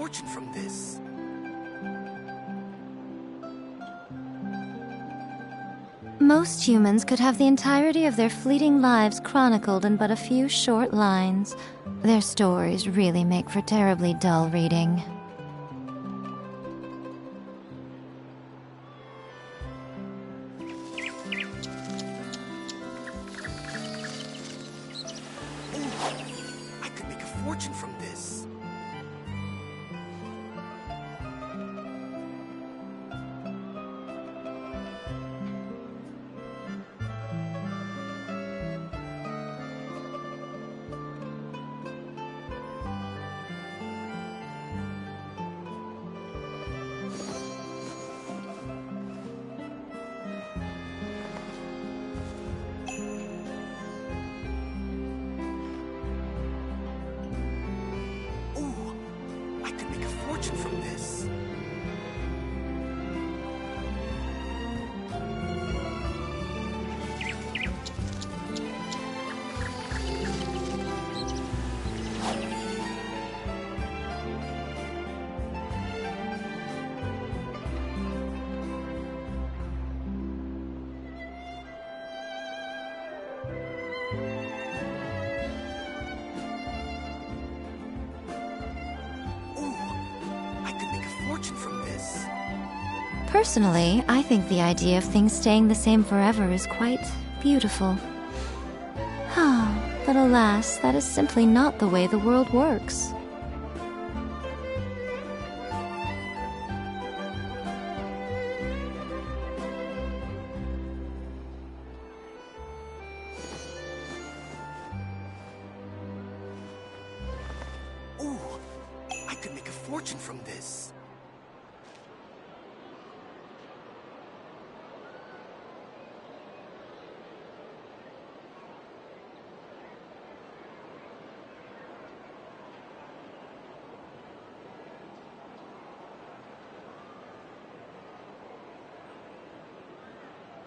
fortune from this. Most humans could have the entirety of their fleeting lives chronicled in but a few short lines. Their stories really make for terribly dull reading. I could make a fortune from this. From this. From this. Personally, I think the idea of things staying the same forever is quite beautiful. But alas, that is simply not the way the world works. Ooh, I could make a fortune from this.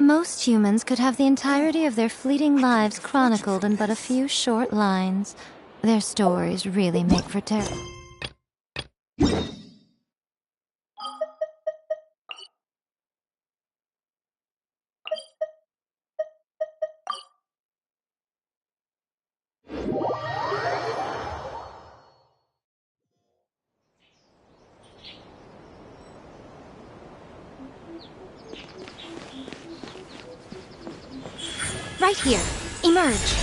Most humans could have the entirety of their fleeting lives chronicled in but a few short lines. Their stories really make for terror. Right here. Emerge.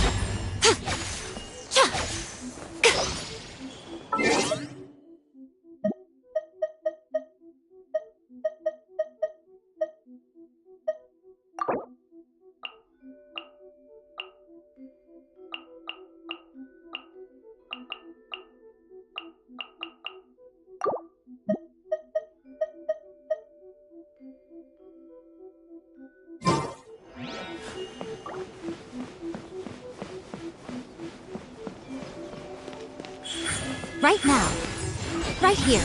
Right now. Right here.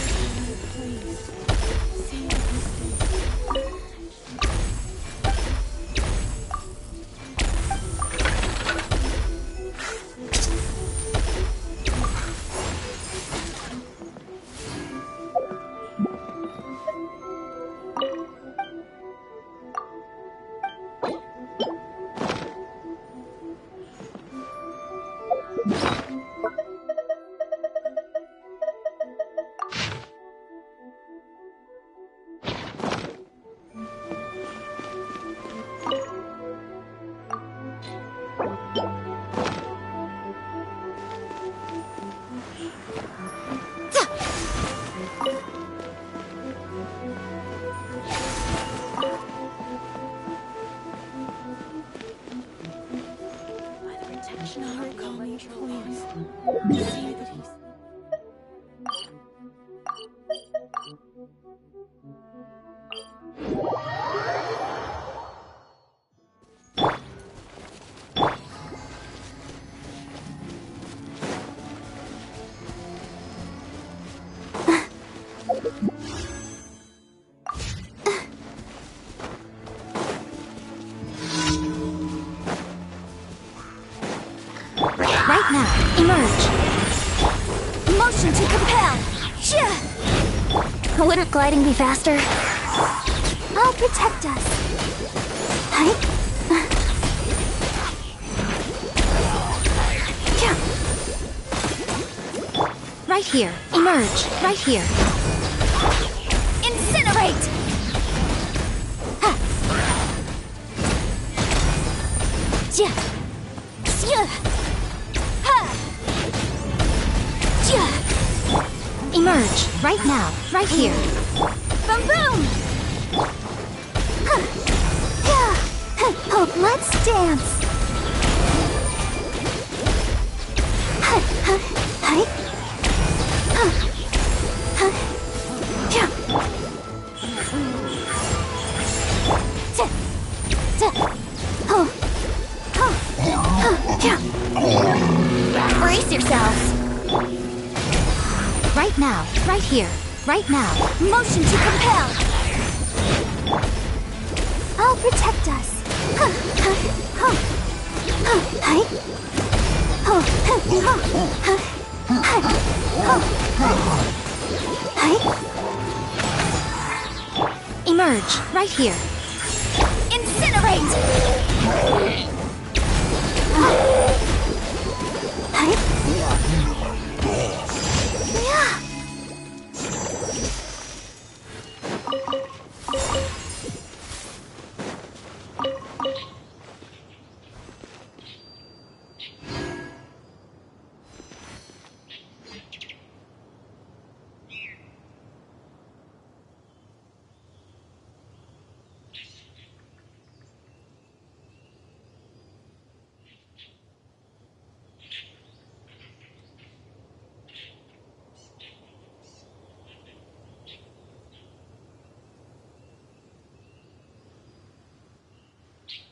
Right now, emerge. Motion to compel. Wouldn't gliding be faster? I'll protect us. Hi. Right here. Emerge. Right here. Incinerate! Ha! Ja! Sia! Ha! Ja! Emerge. Right now. Right here. Boom boom! Ha! Yeah! Oh, let's dance! Ha! Ha! Hi! Ha! Ha! Yeah! Ja! Ja! Oh! Oh! Oh! Yeah! Brace yourselves! Right now. Right here. Right now. Motion to compel! I'll protect us! Huh, huh, huh. Huh, hi. Oh, huh, huh, huh, huh, huh. Hi. Emerge. Right here. Incinerate! Hi. Yeah.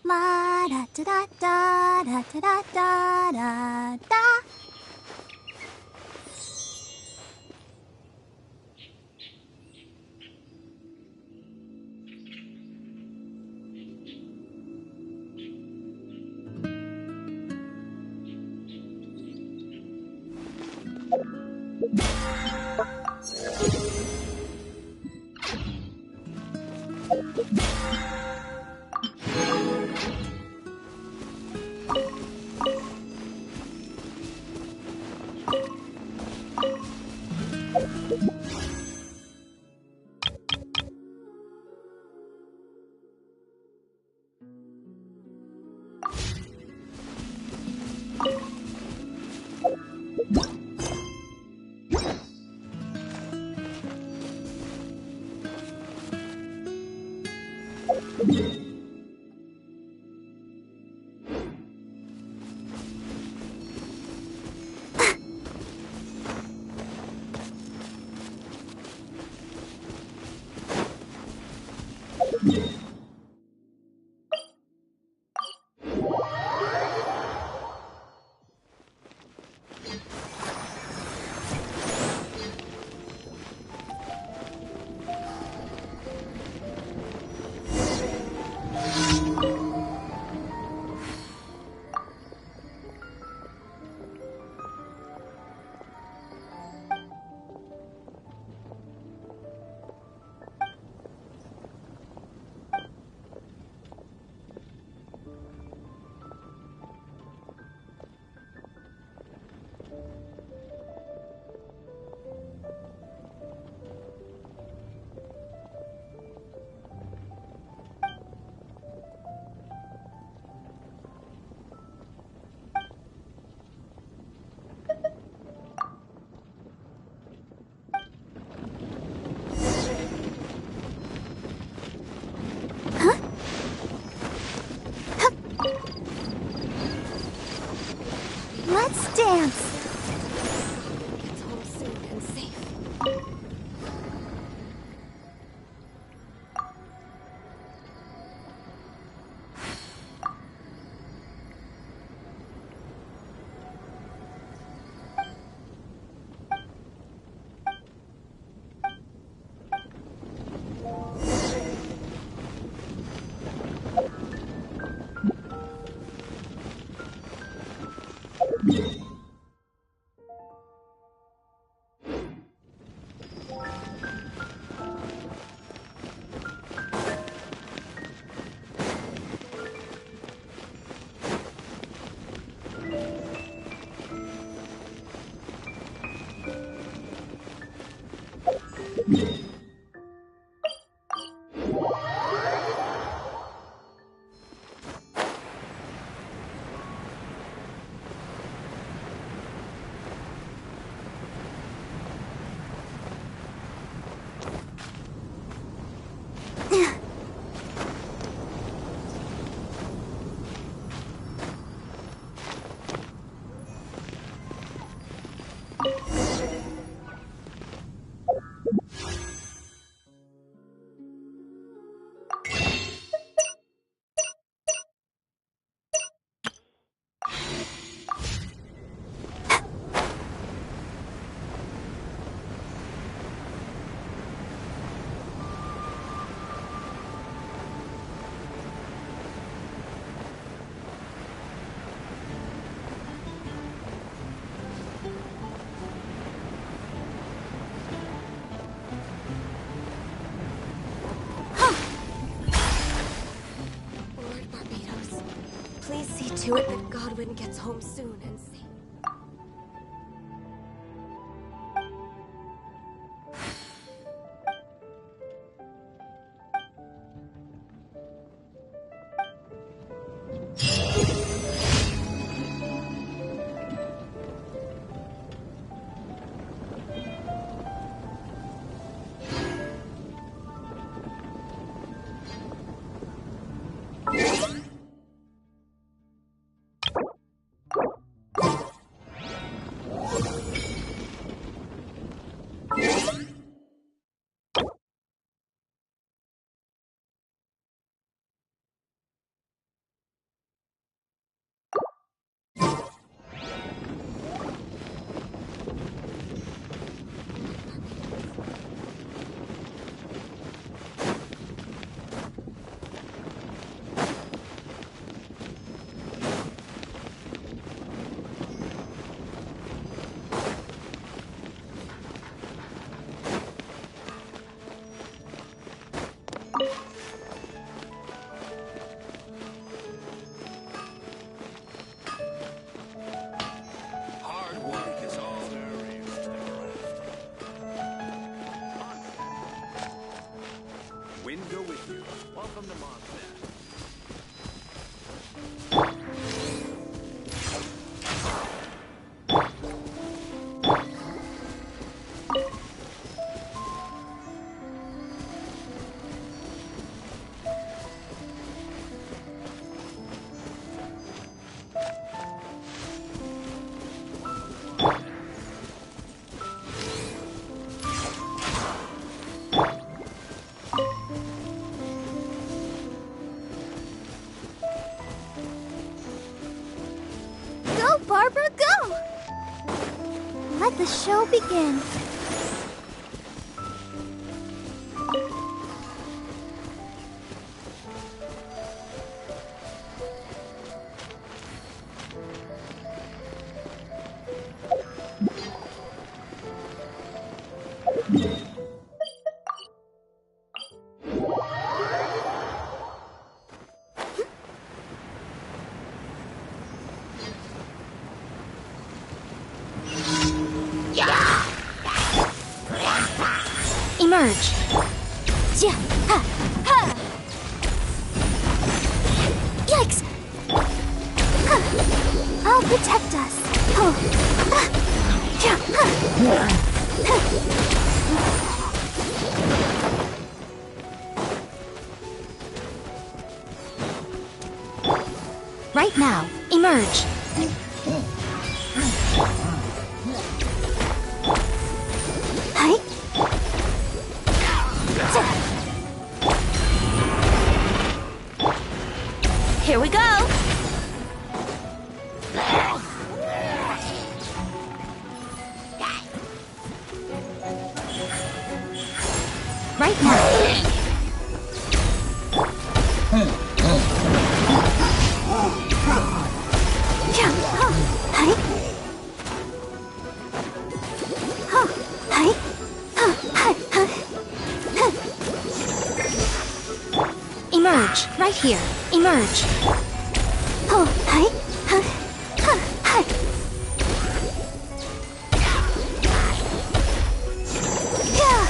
La da da da da da da da da da. Please see to it that Godwin gets home soon and safe. Barbara, go! Let the show begin. Emerge. Yeah. Ha. Ha. Yikes. Ha. I'll protect us. Oh. Ah. Yeah. Ha. Right now, emerge. Here we go! Right now. Emerge, right here. Emerge. Oh, hi. Hi. Hi. Yeah.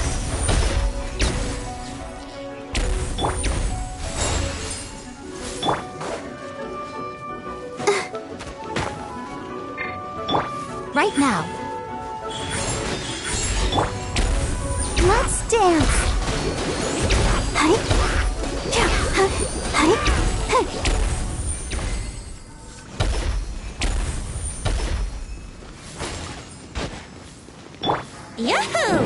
Right now. Let's dance. Hi. Hi. Yahoo!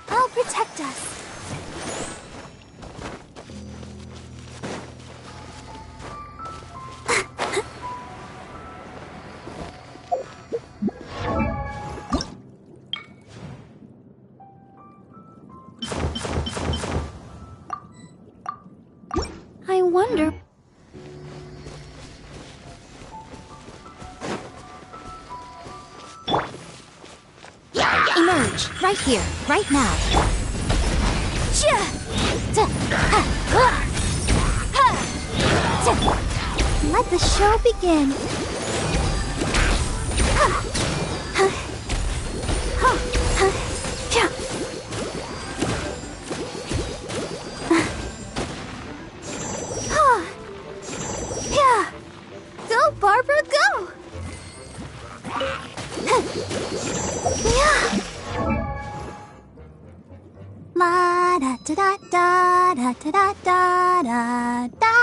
I'll protect us. I wonder... Emerge! Right here, right now. Let the show begin. Go, Barbara, go! La da da da da da da da da da.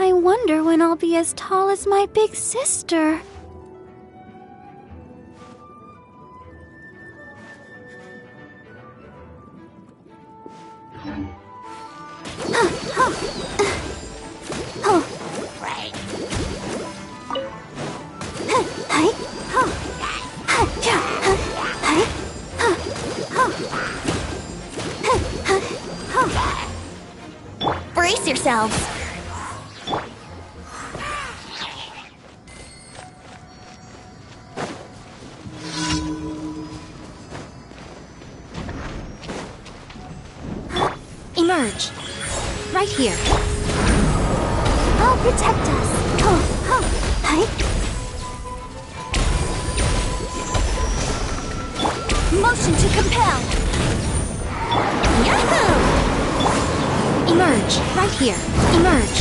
I wonder when I'll be as tall as my big sister. Brace yourselves. Emerge! Right here. I'll protect us. Motion to compel. Yahoo! Emerge! Right here. Emerge!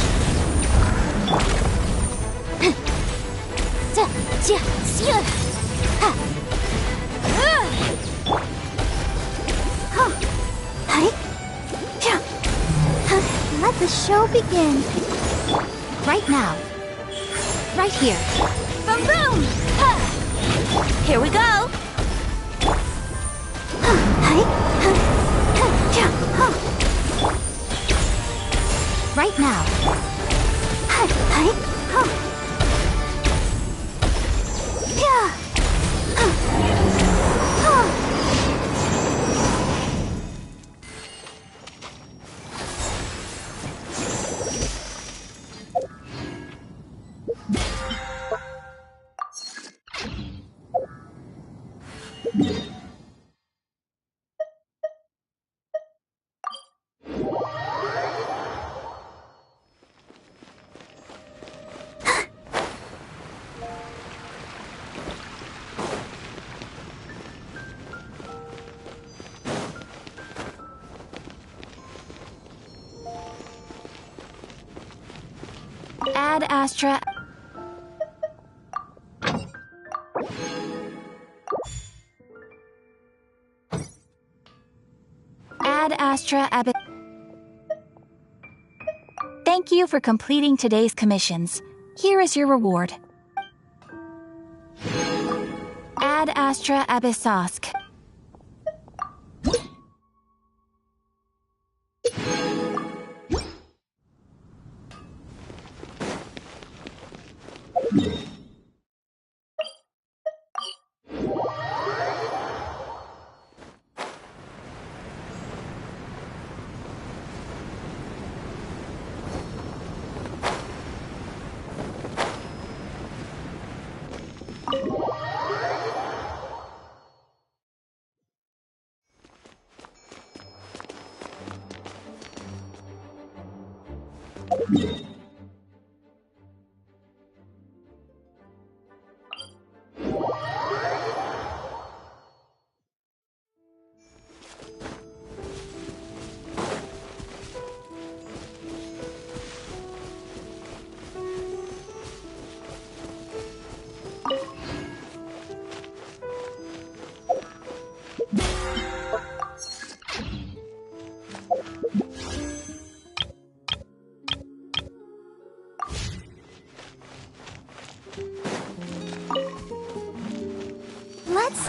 Let the show begin. Right now. Right here. Boom boom! Here we go! Right now. Ad Astra. Ad Astra Abbot. Thank you for completing today's commissions. Here is your reward. Ad Astra Abyssosk.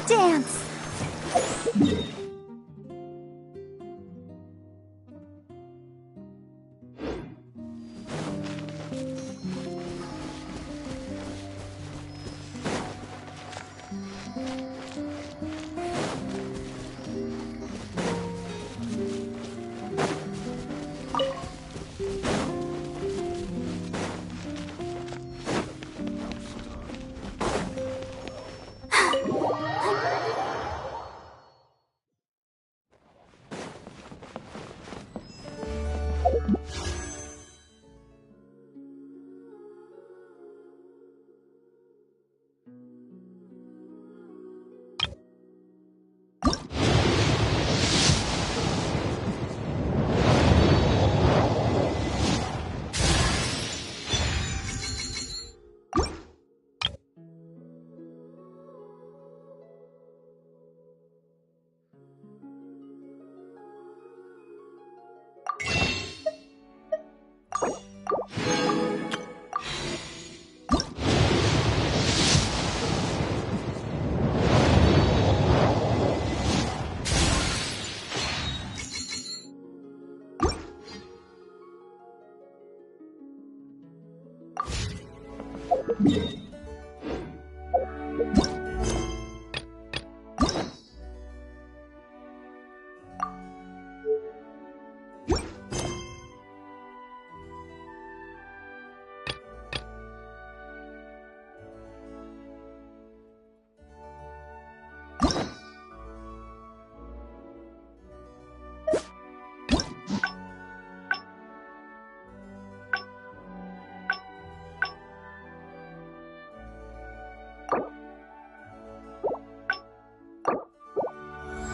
dance!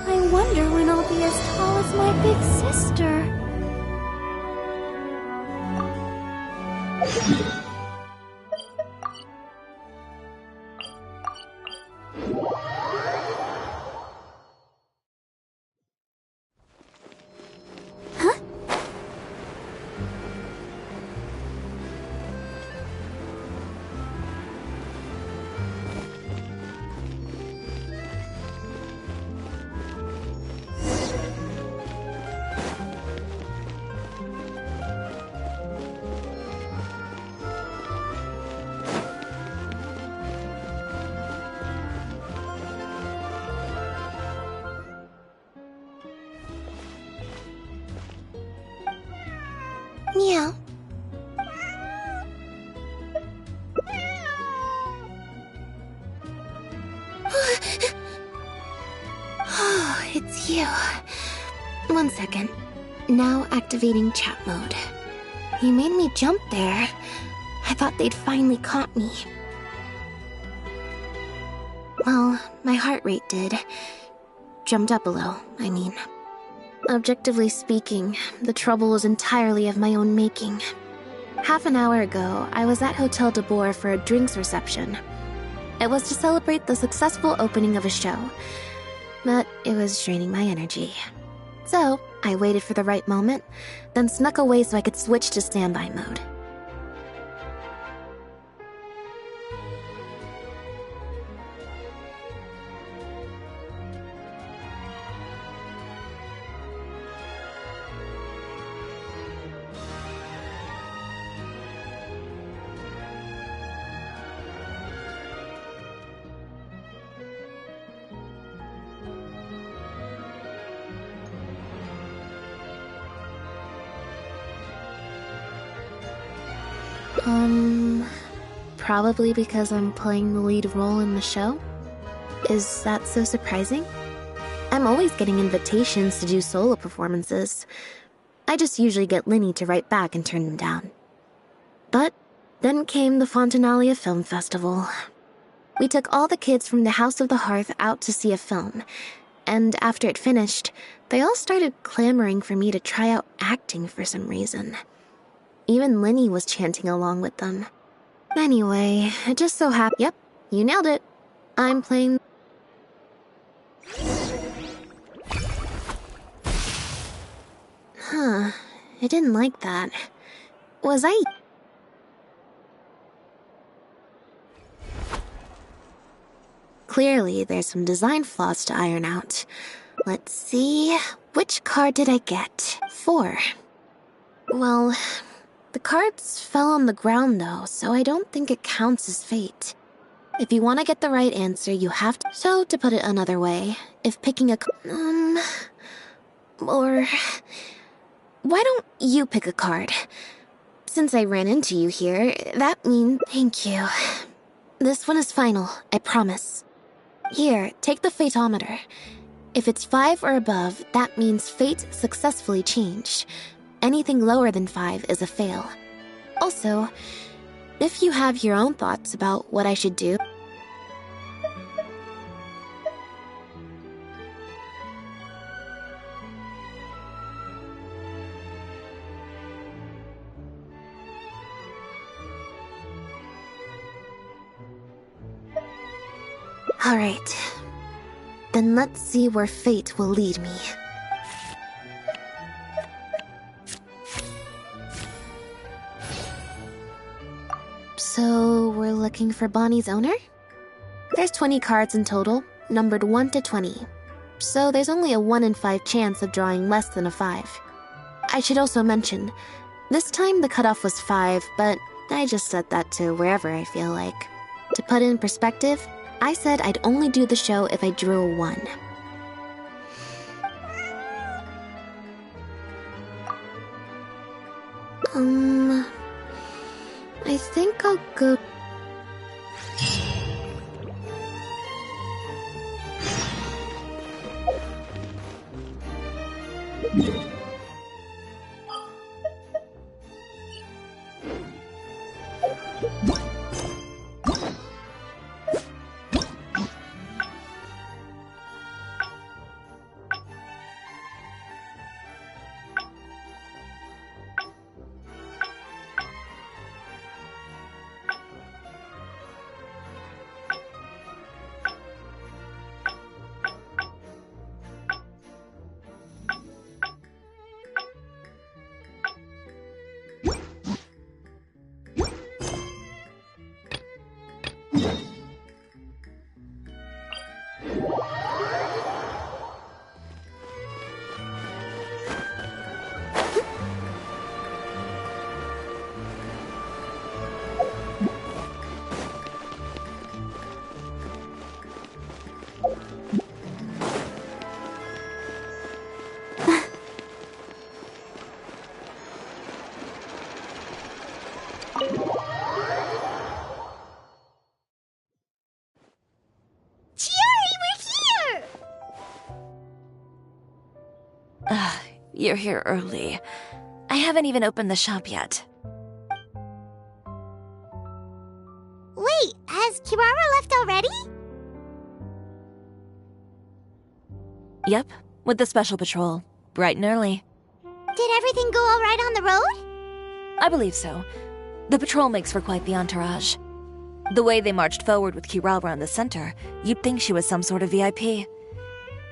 I wonder when I'll be as tall as my big sister. Meow. Oh, it's you. 1 second. Now activating chat mode. You made me jump there. I thought they'd finally caught me. Well, my heart rate did. Jumped up a little, I mean. Objectively speaking, the trouble was entirely of my own making. Half an hour ago, I was at Hotel de Boer for a drinks reception. It was to celebrate the successful opening of a show, but it was draining my energy. So, I waited for the right moment, then snuck away so I could switch to standby mode. Probably because I'm playing the lead role in the show? Is that so surprising? I'm always getting invitations to do solo performances. I just usually get Linny to write back and turn them down. But then came the Fontanalia Film Festival. We took all the kids from the House of the Hearth out to see a film, and after it finished, they all started clamoring for me to try out acting for some reason. Even Linny was chanting along with them. Anyway, it just so happened— Yep, you nailed it. I'm playing— Huh, I didn't like that. Was I— clearly there's some design flaws to iron out. Let's see, which card did I get? 4. Well, the cards fell on the ground though, so I don't think it counts as fate. If you want to get the right answer, you have to... So, to put it another way, if picking a... Or... Why don't you pick a card? Since I ran into you here, that means... Thank you. This one is final, I promise. Here, take the Fatometer. If it's 5 or above, that means fate successfully changed. Anything lower than 5 is a fail. Also, if you have your own thoughts about what I should do... Alright. Then let's see where fate will lead me. So, we're looking for Bonnie's owner? There's 20 cards in total, numbered 1 to 20. So there's only a 1 in 5 chance of drawing less than a 5. I should also mention, this time the cutoff was 5, but I just set that to wherever I feel like. To put it in perspective, I said I'd only do the show if I drew a 1. I think I'll go... You're here early. I haven't even opened the shop yet. Wait, has Kirara left already? Yep, with the special patrol. Bright and early. Did everything go all right on the road? I believe so. The patrol makes for quite the entourage. The way they marched forward with Kirara in the center, you'd think she was some sort of VIP.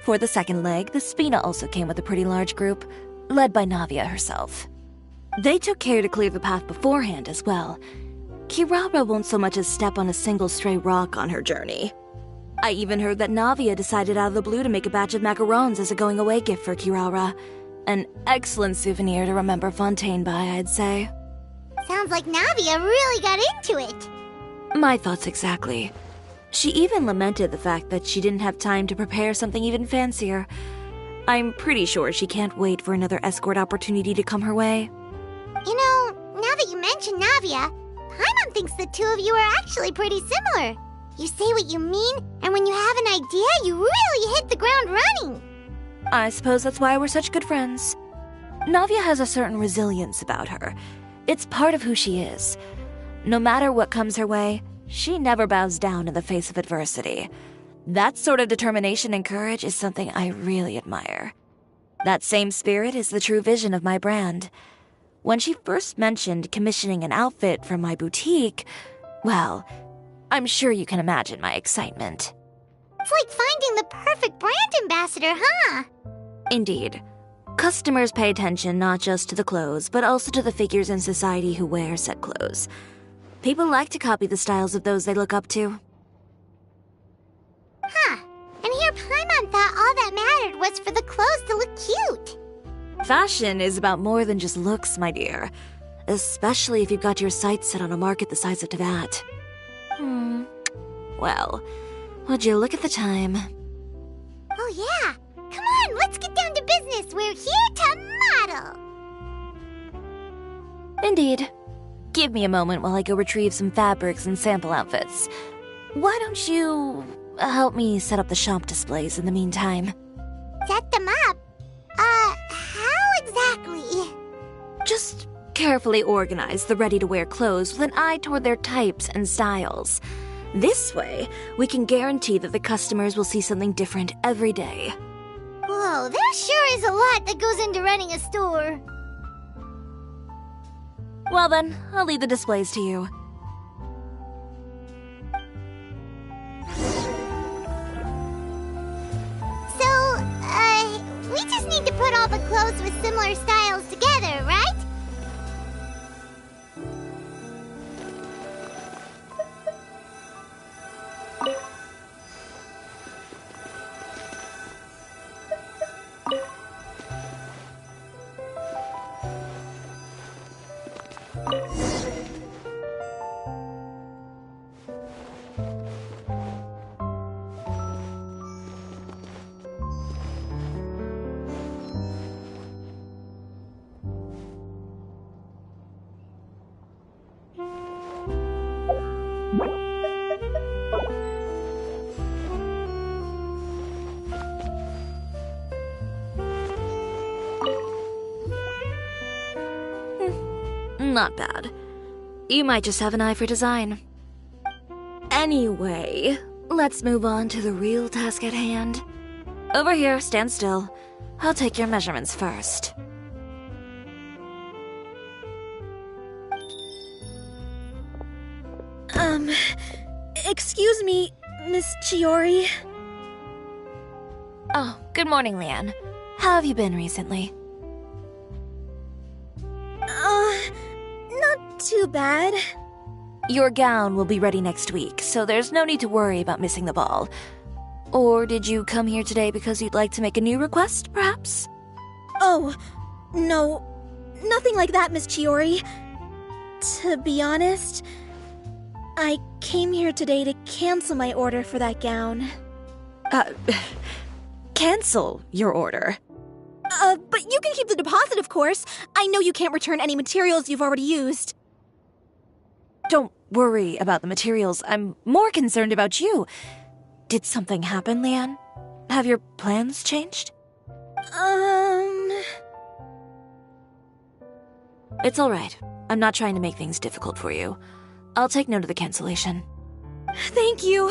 For the second leg, the Spina also came with a pretty large group, led by Navia herself. They took care to clear the path beforehand as well. Kirara won't so much as step on a single stray rock on her journey. I even heard that Navia decided out of the blue to make a batch of macarons as a going-away gift for Kirara. An excellent souvenir to remember Fontaine by, I'd say. Sounds like Navia really got into it. My thoughts exactly. She even lamented the fact that she didn't have time to prepare something even fancier. I'm pretty sure she can't wait for another escort opportunity to come her way. You know, now that you mention Navia, Paimon thinks the two of you are actually pretty similar. You say what you mean, and when you have an idea, you really hit the ground running. I suppose that's why we're such good friends. Navia has a certain resilience about her. It's part of who she is. No matter what comes her way, she never bows down in the face of adversity. That sort of determination and courage is something I really admire. That same spirit is the true vision of my brand. When she first mentioned commissioning an outfit from my boutique, well, I'm sure you can imagine my excitement. It's like finding the perfect brand ambassador, huh? Indeed. Customers pay attention not just to the clothes, but also to the figures in society who wear said clothes. People like to copy the styles of those they look up to. was for the clothes to look cute. Fashion is about more than just looks, my dear. Especially if you've got your sights set on a market the size of Teyvet. Well, would you look at the time? Oh yeah! Come on, let's get down to business. We're here to model. Indeed. Give me a moment while I go retrieve some fabrics and sample outfits. Why don't you help me set up the shop displays in the meantime? Set them up? How exactly? Just carefully organize the ready-to-wear clothes with an eye toward their types and styles. This way, we can guarantee that the customers will see something different every day. Whoa, there sure is a lot that goes into running a store. Well then, I'll leave the displays to you. So, we just need to put all the clothes with similar styles together, right? Not bad. You might just have an eye for design. Anyway, let's move on to the real task at hand. Over here, stand still. I'll take your measurements first. Excuse me, Miss Chiori. Oh, good morning, Leanne. How have you been recently? Not too bad. Your gown will be ready next week, so there's no need to worry about missing the ball. Or did you come here today because you'd like to make a new request, perhaps? Oh, no, nothing like that, Miss Chiori. To be honest, I came here today to cancel my order for that gown. Cancel your order. But you can keep the deposit, of course. I know you can't return any materials you've already used. Don't worry about the materials. I'm more concerned about you. Did something happen, Leanne? Have your plans changed? It's all right. I'm not trying to make things difficult for you. I'll take note of the cancellation. Thank you.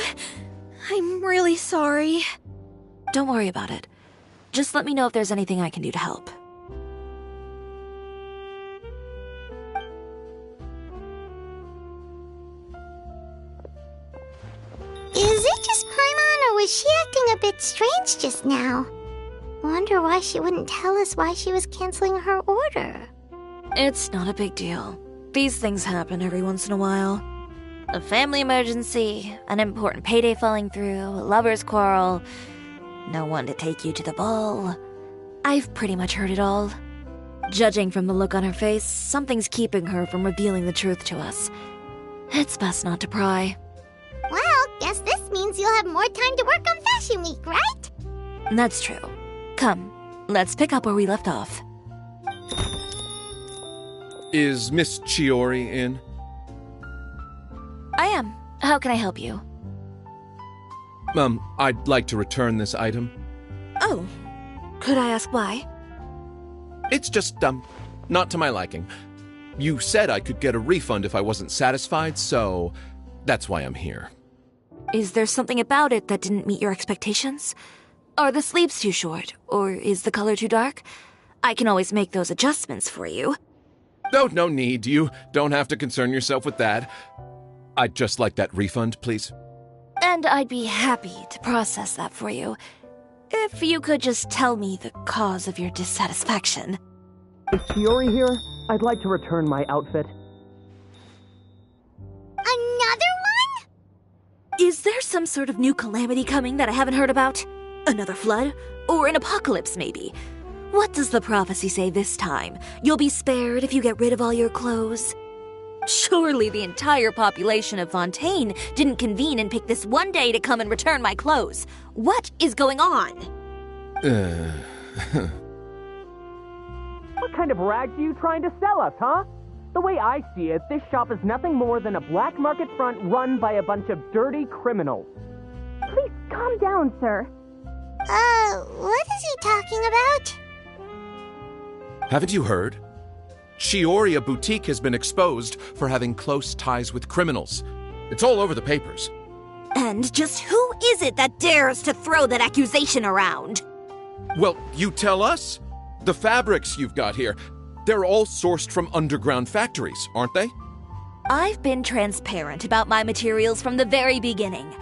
I'm really sorry. Don't worry about it. Just let me know if there's anything I can do to help. Is it just Paimon, or was she acting a bit strange just now? Wonder why she wouldn't tell us why she was canceling her order. It's not a big deal. These things happen every once in a while. A family emergency, an important payday falling through, a lover's quarrel, no one to take you to the ball. I've pretty much heard it all. Judging from the look on her face, something's keeping her from revealing the truth to us. It's best not to pry. Well, guess this means you'll have more time to work on Fashion Week, right? That's true. Come, let's pick up where we left off. Is Miss Chiori in? I am. How can I help you? I'd like to return this item. Oh. Could I ask why? It's just, not to my liking. You said I could get a refund if I wasn't satisfied, so that's why I'm here. Is there something about it that didn't meet your expectations? Are the sleeves too short, or is the color too dark? I can always make those adjustments for you. Oh, no need. You don't have to concern yourself with that. I'd just like that refund, please. And I'd be happy to process that for you. If you could just tell me the cause of your dissatisfaction. Is Chiori here? I'd like to return my outfit. Another one? Is there some sort of new calamity coming that I haven't heard about? Another flood? Or an apocalypse, maybe? What does the prophecy say this time? You'll be spared if you get rid of all your clothes? Surely the entire population of Fontaine didn't convene and pick this one day to come and return my clothes. What is going on? What kind of rags are you trying to sell us, huh? The way I see it, this shop is nothing more than a black market front run by a bunch of dirty criminals. Please calm down, sir. What is he talking about? Haven't you heard? Chioria Boutique has been exposed for having close ties with criminals. It's all over the papers. And just who is it that dares to throw that accusation around? Well, you tell us. The fabrics you've got here, they're all sourced from underground factories, aren't they? I've been transparent about my materials from the very beginning.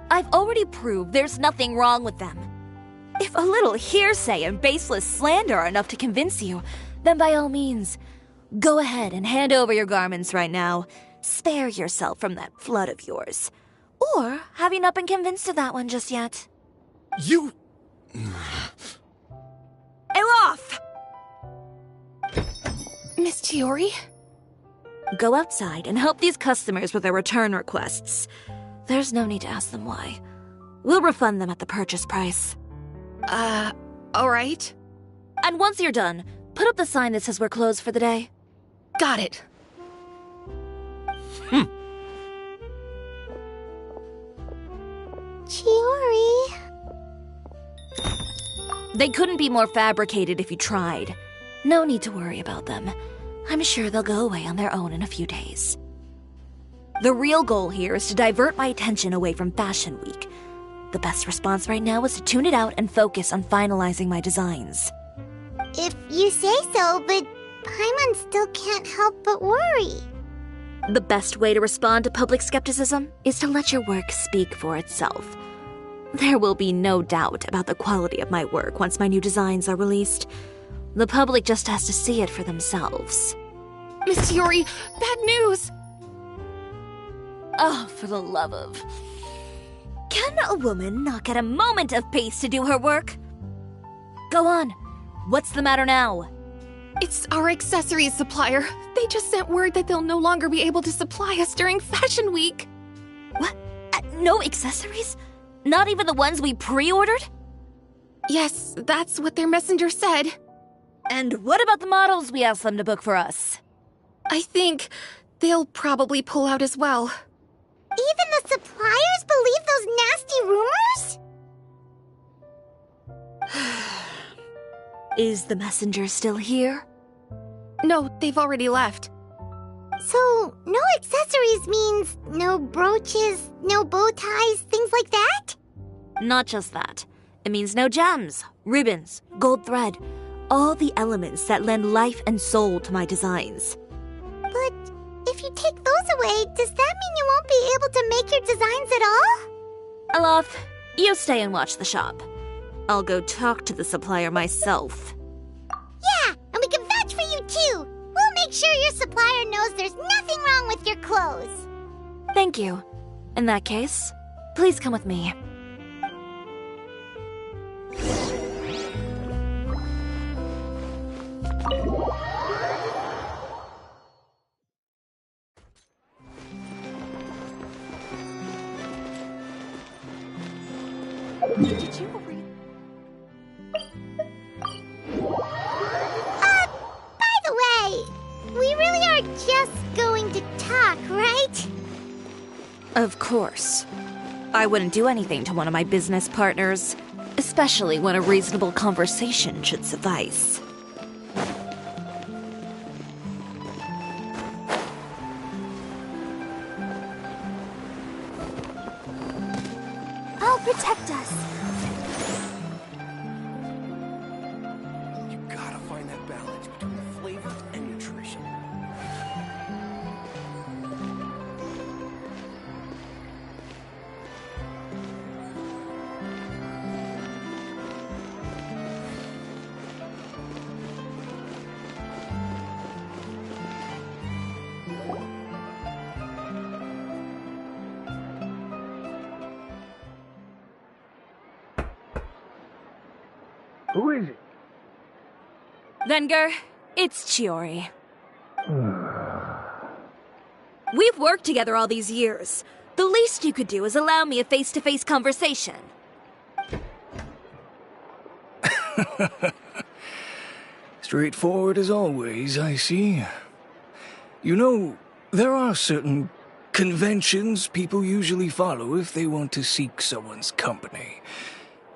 I've already proved there's nothing wrong with them. If a little hearsay and baseless slander are enough to convince you, then by all means, go ahead and hand over your garments right now. Spare yourself from that flood of yours. Or have you not been convinced of that one just yet? You... Elof! Miss Chiori? Go outside and help these customers with their return requests. There's no need to ask them why. We'll refund them at the purchase price. Alright. And once you're done, put up the sign that says we're closed for the day. Got it. Chiori. They couldn't be more fabricated if you tried. No need to worry about them. I'm sure they'll go away on their own in a few days. The real goal here is to divert my attention away from Fashion Week. The best response right now is to tune it out and focus on finalizing my designs. If you say so, but Paimon still can't help but worry. The best way to respond to public skepticism is to let your work speak for itself. There will be no doubt about the quality of my work once my new designs are released. The public just has to see it for themselves. Miss Chiori, bad news! Oh, for the love of... Can a woman not get a moment of peace to do her work? Go on. What's the matter now? It's our accessories supplier. They just sent word that they'll no longer be able to supply us during Fashion Week. What? No accessories? Not even the ones we pre-ordered? Yes, that's what their messenger said. And what about the models we asked them to book for us? I think they'll probably pull out as well. Even the suppliers believe those nasty rumors? Is the messenger still here? No, they've already left. So, no accessories means no brooches, no bow ties, things like that? Not just that. It means no gems, ribbons, gold thread, all the elements that lend life and soul to my designs. But if you take those away, does that mean you won't be able to make your designs at all? Alof, you stay and watch the shop. I'll go talk to the supplier myself. Yeah, and we can vouch for you too. We'll make sure your supplier knows there's nothing wrong with your clothes. Thank you. In that case, please come with me. Did you read? By the way, we really are just going to talk, right? Of course. I wouldn't do anything to one of my business partners, especially when a reasonable conversation should suffice. I'll protect us. You gotta find that balance between flavor and nutrition. Who is it? Venger, it's Chiori. We've worked together all these years. The least you could do is allow me a face-to-face conversation. Straightforward as always, I see. You know, there are certain conventions people usually follow if they want to seek someone's company.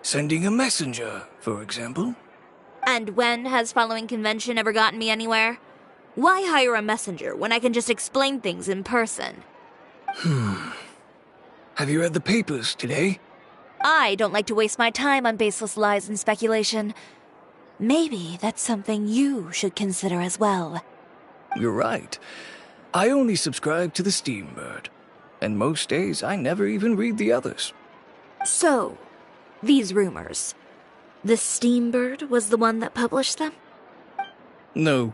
Sending a messenger, for example. And when has following convention ever gotten me anywhere? Why hire a messenger when I can just explain things in person? Have you read the papers today? I don't like to waste my time on baseless lies and speculation. Maybe that's something you should consider as well. You're right. I only subscribe to the Steambird. And most days I never even read the others. So, these rumors. The Steambird was the one that published them? No,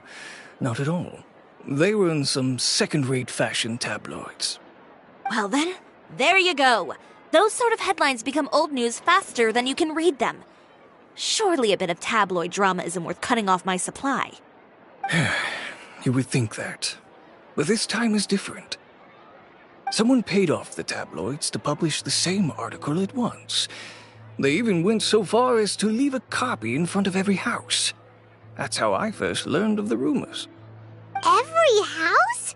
not at all. They were in some second-rate fashion tabloids. Well then, there you go. Those sort of headlines become old news faster than you can read them. Surely a bit of tabloid drama isn't worth cutting off my supply. You would think that. But this time is different. Someone paid off the tabloids to publish the same article at once. They even went so far as to leave a copy in front of every house. That's how I first learned of the rumors. Every house?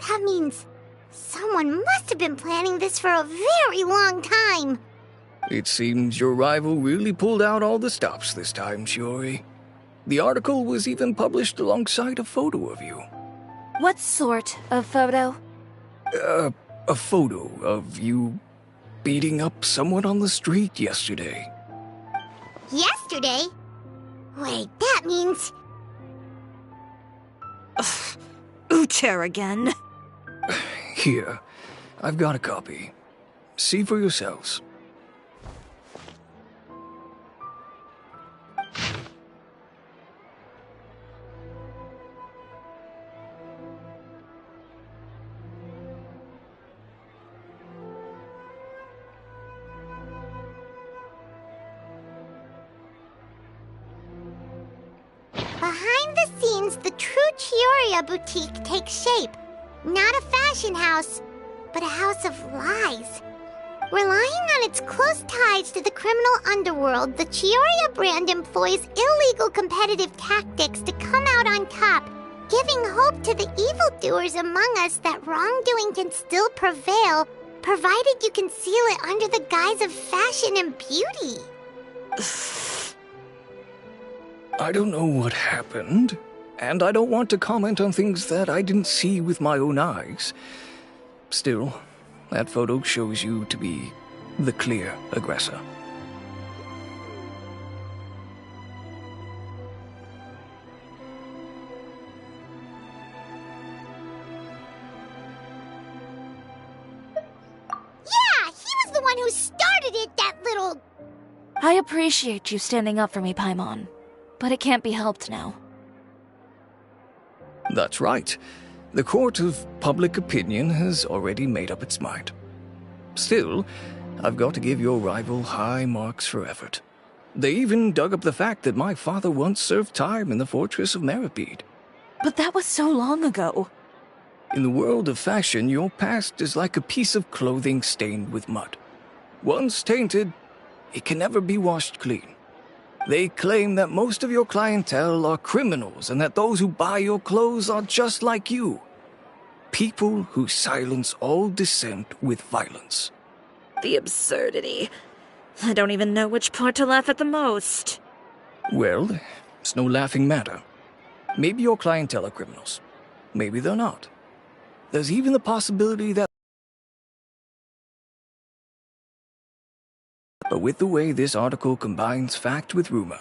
That means someone must have been planning this for a very long time. It seems your rival really pulled out all the stops this time, Shiori. The article was even published alongside a photo of you. What sort of photo? A photo of you beating up someone on the street yesterday. Yesterday? Wait, that means... Ucher again. Here, I've got a copy. See for yourselves. Behind the scenes, the true Chioria boutique takes shape. Not a fashion house, but a house of lies. Relying on its close ties to the criminal underworld, the Chioria brand employs illegal competitive tactics to come out on top, giving hope to the evildoers among us that wrongdoing can still prevail, provided you conceal it under the guise of fashion and beauty. I don't know what happened, and I don't want to comment on things that I didn't see with my own eyes. Still, that photo shows you to be the clear aggressor. Yeah, he was the one who started it, that little... I appreciate you standing up for me, Paimon. But it can't be helped now. That's right. The court of public opinion has already made up its mind. Still, I've got to give your rival high marks for effort. They even dug up the fact that my father once served time in the fortress of Meripede. But that was so long ago. In the world of fashion, your past is like a piece of clothing stained with mud. Once tainted, it can never be washed clean. They claim that most of your clientele are criminals and that those who buy your clothes are just like you. People who silence all dissent with violence. The absurdity. I don't even know which part to laugh at the most. Well, it's no laughing matter. Maybe your clientele are criminals. Maybe they're not. There's even the possibility that... But with the way this article combines fact with rumor,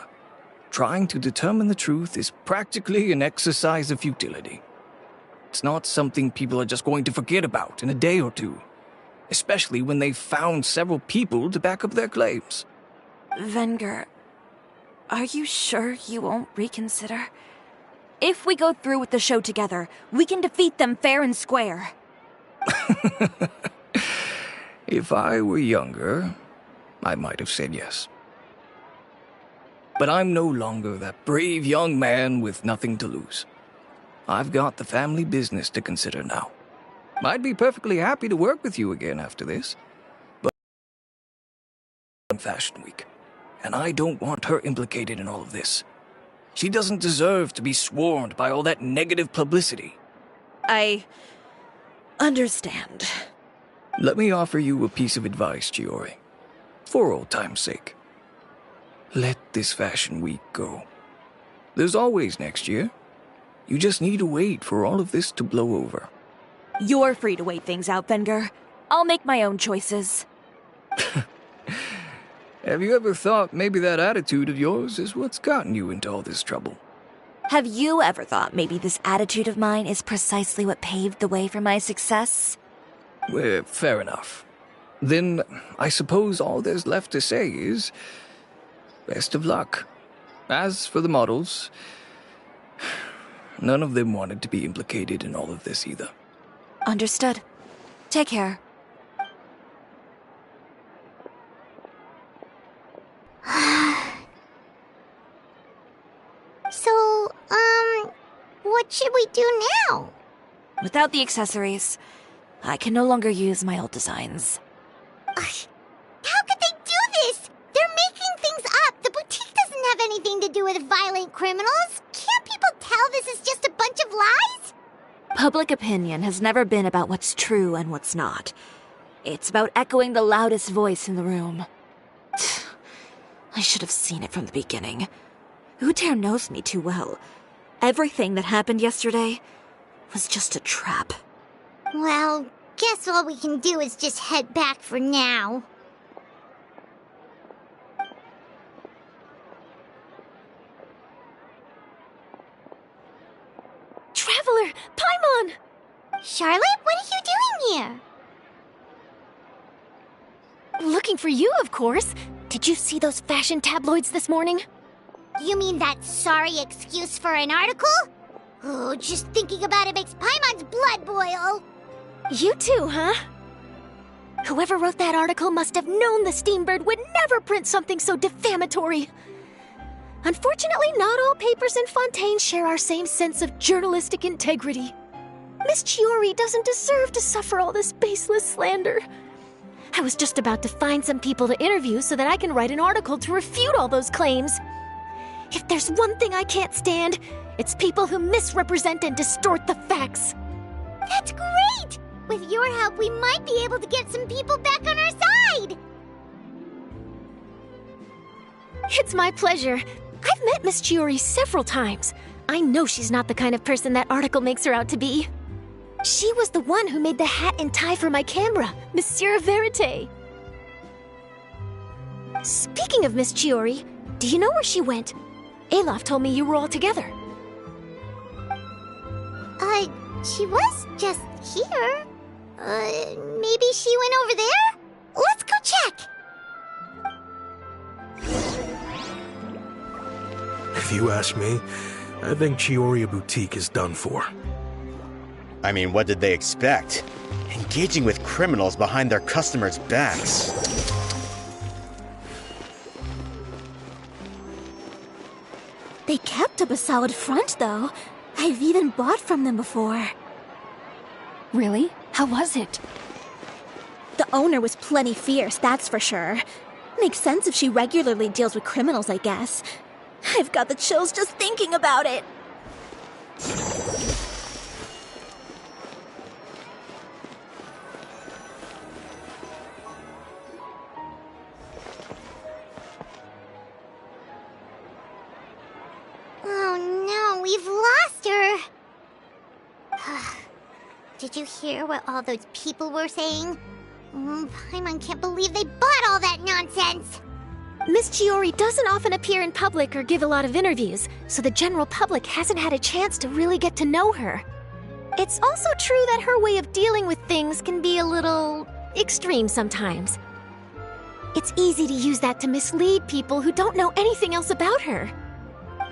trying to determine the truth is practically an exercise of futility. It's not something people are just going to forget about in a day or two, especially when they've found several people to back up their claims. Venger, are you sure you won't reconsider? If we go through with the show together, we can defeat them fair and square. If I were younger, I might have said yes. But I'm no longer that brave young man with nothing to lose. I've got the family business to consider now. I'd be perfectly happy to work with you again after this, but Fashion Week, and I don't want her implicated in all of this. She doesn't deserve to be swarmed by all that negative publicity. I understand. Let me offer you a piece of advice, Chiori. For old time's sake. Let this Fashion Week go. There's always next year. You just need to wait for all of this to blow over. You're free to wait things out, Venger. I'll make my own choices. Have you ever thought maybe that attitude of yours is what's gotten you into all this trouble? Have you ever thought maybe this attitude of mine is precisely what paved the way for my success? Well, fair enough. Then I suppose all there's left to say is, best of luck. As for the models, none of them wanted to be implicated in all of this either. Understood. Take care. So, what should we do now? Without the accessories, I can no longer use my old designs. How could they do this? They're making things up. The boutique doesn't have anything to do with violent criminals. Can't people tell this is just a bunch of lies? Public opinion has never been about what's true and what's not. It's about echoing the loudest voice in the room. I should have seen it from the beginning. Uter knows me too well. Everything that happened yesterday was just a trap. Well, guess all we can do is just head back for now. Traveler! Paimon! Charlotte, what are you doing here? Looking for you, of course. Did you see those fashion tabloids this morning? You mean that sorry excuse for an article? Oh, just thinking about it makes Paimon's blood boil. You too, huh? Whoever wrote that article must have known the Steambird would never print something so defamatory. Unfortunately, not all papers in Fontaine share our same sense of journalistic integrity. Miss Chiori doesn't deserve to suffer all this baseless slander. I was just about to find some people to interview so that I can write an article to refute all those claims. If there's one thing I can't stand, it's people who misrepresent and distort the facts. That's great! With your help, we might be able to get some people back on our side! It's my pleasure. I've met Miss Chiori several times. I know she's not the kind of person that article makes her out to be. She was the one who made the hat and tie for my camera, Monsieur Verite. Speaking of Miss Chiori, do you know where she went? Alof told me you were all together. She was just here. Maybe she went over there? Let's go check! If you ask me, I think Chiori Boutique is done for. I mean, what did they expect? Engaging with criminals behind their customers' backs. They kept up a solid front, though. I've even bought from them before. Really? How was it? The owner was plenty fierce, that's for sure. Makes sense if she regularly deals with criminals, I guess. I've got the chills just thinking about it. Oh no, we've lost her. Did you hear what all those people were saying? Paimon can't believe they bought all that nonsense. Miss Chiori doesn't often appear in public or give a lot of interviews, so the general public hasn't had a chance to really get to know her. It's also true that her way of dealing with things can be a little extreme sometimes. It's easy to use that to mislead people who don't know anything else about her.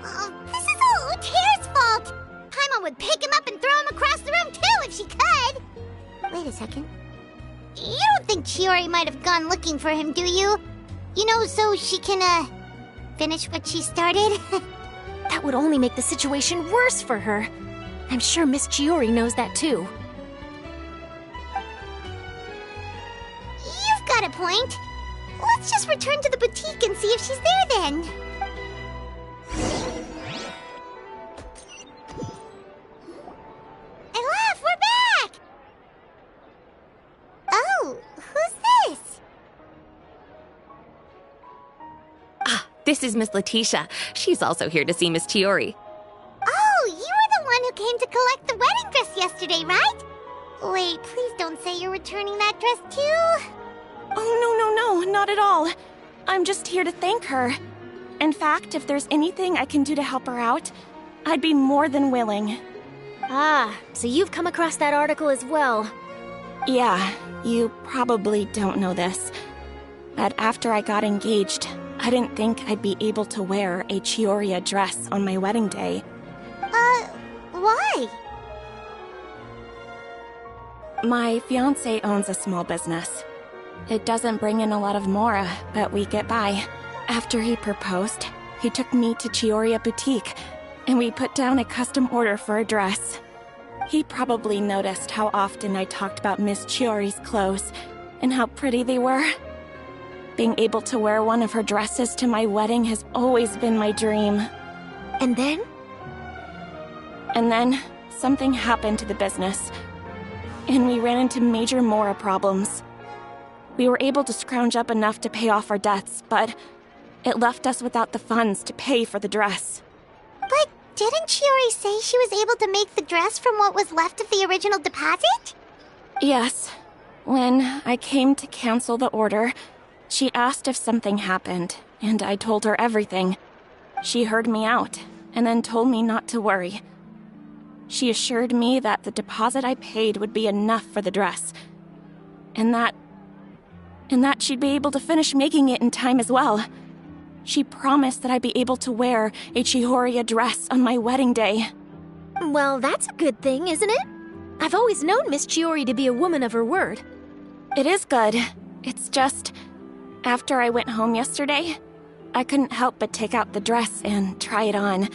This is all Uter's fault! Paimon would pick him up and throw him across the room too if she could! Wait a second. You don't think Chiori might have gone looking for him, do you? You know, so she can, finish what she started? That would only make the situation worse for her. I'm sure Miss Chiori knows that too. You've got a point. Let's just return to the boutique and see if she's there then. Elaf, we're back! Oh, who's this? This is Miss Letitia. She's also here to see Miss Chiori. Oh, you were the one who came to collect the wedding dress yesterday, right? Wait, please don't say you're returning that dress too. Oh, no, not at all. I'm just here to thank her. In fact, if there's anything I can do to help her out, I'd be more than willing. Ah, so you've come across that article as well. Yeah, you probably don't know this, but after I got engaged, I didn't think I'd be able to wear a Chioria dress on my wedding day. Why? My fiancé owns a small business. It doesn't bring in a lot of mora, but we get by. After he proposed, he took me to Chioria Boutique, and we put down a custom order for a dress. He probably noticed how often I talked about Miss Chiori's clothes, and how pretty they were. Being able to wear one of her dresses to my wedding has always been my dream. And then? And then, something happened to the business, and we ran into major mora problems. We were able to scrounge up enough to pay off our debts, but it left us without the funds to pay for the dress. But didn't Chiori say she was able to make the dress from what was left of the original deposit? Yes. When I came to cancel the order, she asked if something happened, and I told her everything. She heard me out, and then told me not to worry. She assured me that the deposit I paid would be enough for the dress, and that she'd be able to finish making it in time as well. She promised that I'd be able to wear a Chihoria dress on my wedding day. Well, that's a good thing, isn't it? I've always known Miss Chiori to be a woman of her word. It is good. It's just, after I went home yesterday, I couldn't help but take out the dress and try it on.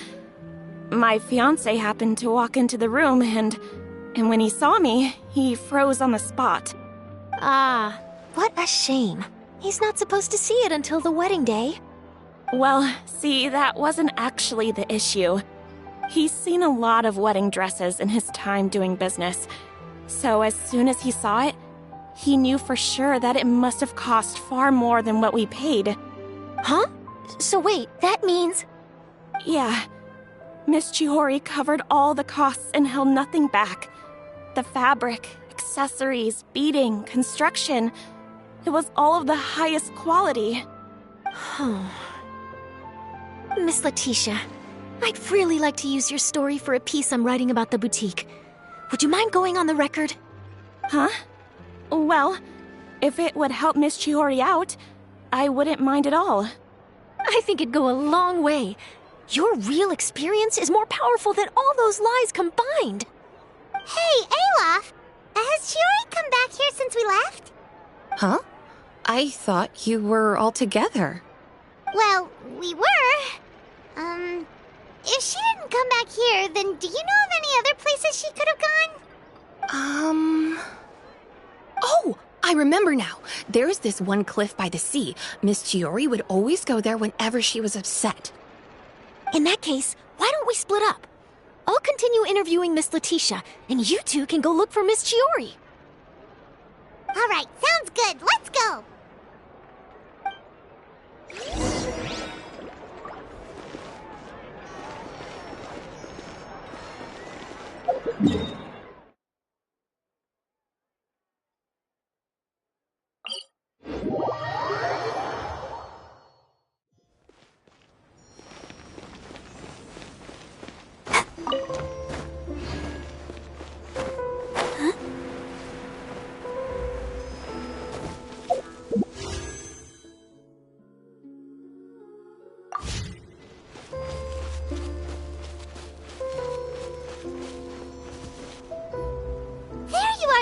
My fiancé happened to walk into the room, and when he saw me, he froze on the spot. Ah, what a shame. He's not supposed to see it until the wedding day. Well, see, that wasn't actually the issue. He's seen a lot of wedding dresses in his time doing business, so as soon as he saw it, he knew for sure that it must have cost far more than what we paid. Huh? So wait, that means... Yeah. Miss Chihori covered all the costs and held nothing back. The fabric, accessories, beading, construction. It was all of the highest quality. Miss Letitia, I'd really like to use your story for a piece I'm writing about the boutique. Would you mind going on the record? Huh? Well, if it would help Miss Chihori out, I wouldn't mind at all. I think it'd go a long way. Your real experience is more powerful than all those lies combined. Hey, Olaf! Has Chiori come back here since we left? Huh? I thought you were all together. Well, we were. If she didn't come back here, then do you know of any other places she could have gone? Oh, I remember now. There's this one cliff by the sea. Miss Chiori would always go there whenever she was upset. In that case, why don't we split up? I'll continue interviewing Miss Letitia, and you two can go look for Miss Chiori. All right, sounds good. Let's go.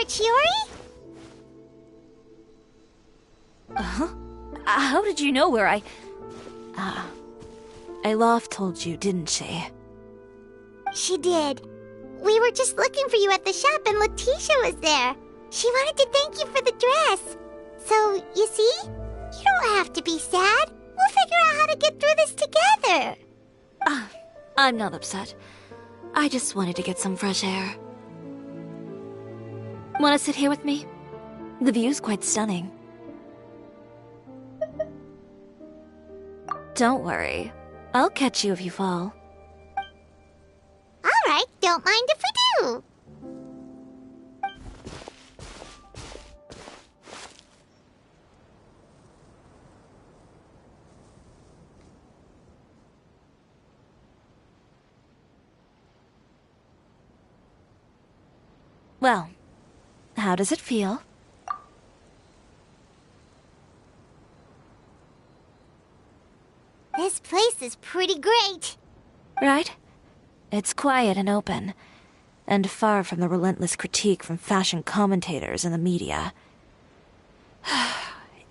Chiori? How did you know where I... Alof told you, didn't she? She did. We were just looking for you at the shop and Letitia was there. She wanted to thank you for the dress. So, you see? You don't have to be sad. We'll figure out how to get through this together. I'm not upset. I just wanted to get some fresh air. Want to sit here with me? The view's quite stunning. Don't worry. I'll catch you if you fall. All right, don't mind if we do. Well, how does it feel? This place is pretty great. Right? It's quiet and open, and far from the relentless critique from fashion commentators and the media.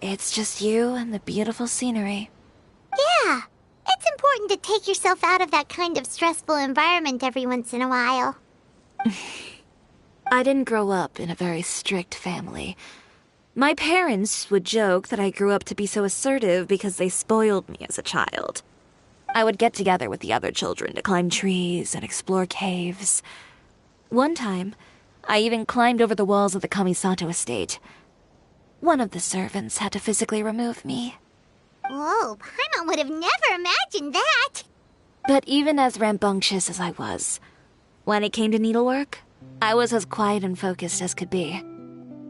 It's just you and the beautiful scenery. Yeah, it's important to take yourself out of that kind of stressful environment every once in a while. I didn't grow up in a very strict family. My parents would joke that I grew up to be so assertive because they spoiled me as a child. I would get together with the other children to climb trees and explore caves. One time, I even climbed over the walls of the Kamisato estate. One of the servants had to physically remove me. Whoa, Paimon would have never imagined that. But even as rambunctious as I was, when it came to needlework, I was as quiet and focused as could be.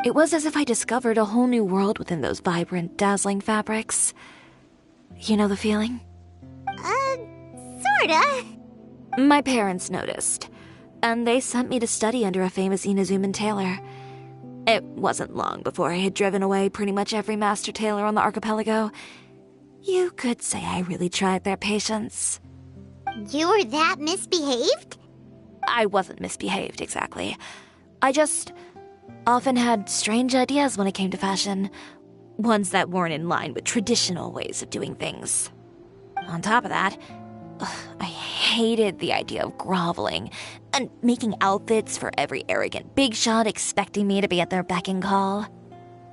It was as if I discovered a whole new world within those vibrant, dazzling fabrics. You know the feeling? Sorta. My parents noticed, and they sent me to study under a famous Inazuman tailor. It wasn't long before I had driven away pretty much every master tailor on the archipelago. You could say I really tried their patience. You were that misbehaved? I wasn't misbehaved, exactly. I just often had strange ideas when it came to fashion. Ones that weren't in line with traditional ways of doing things. On top of that, I hated the idea of groveling and making outfits for every arrogant big shot expecting me to be at their beck and call.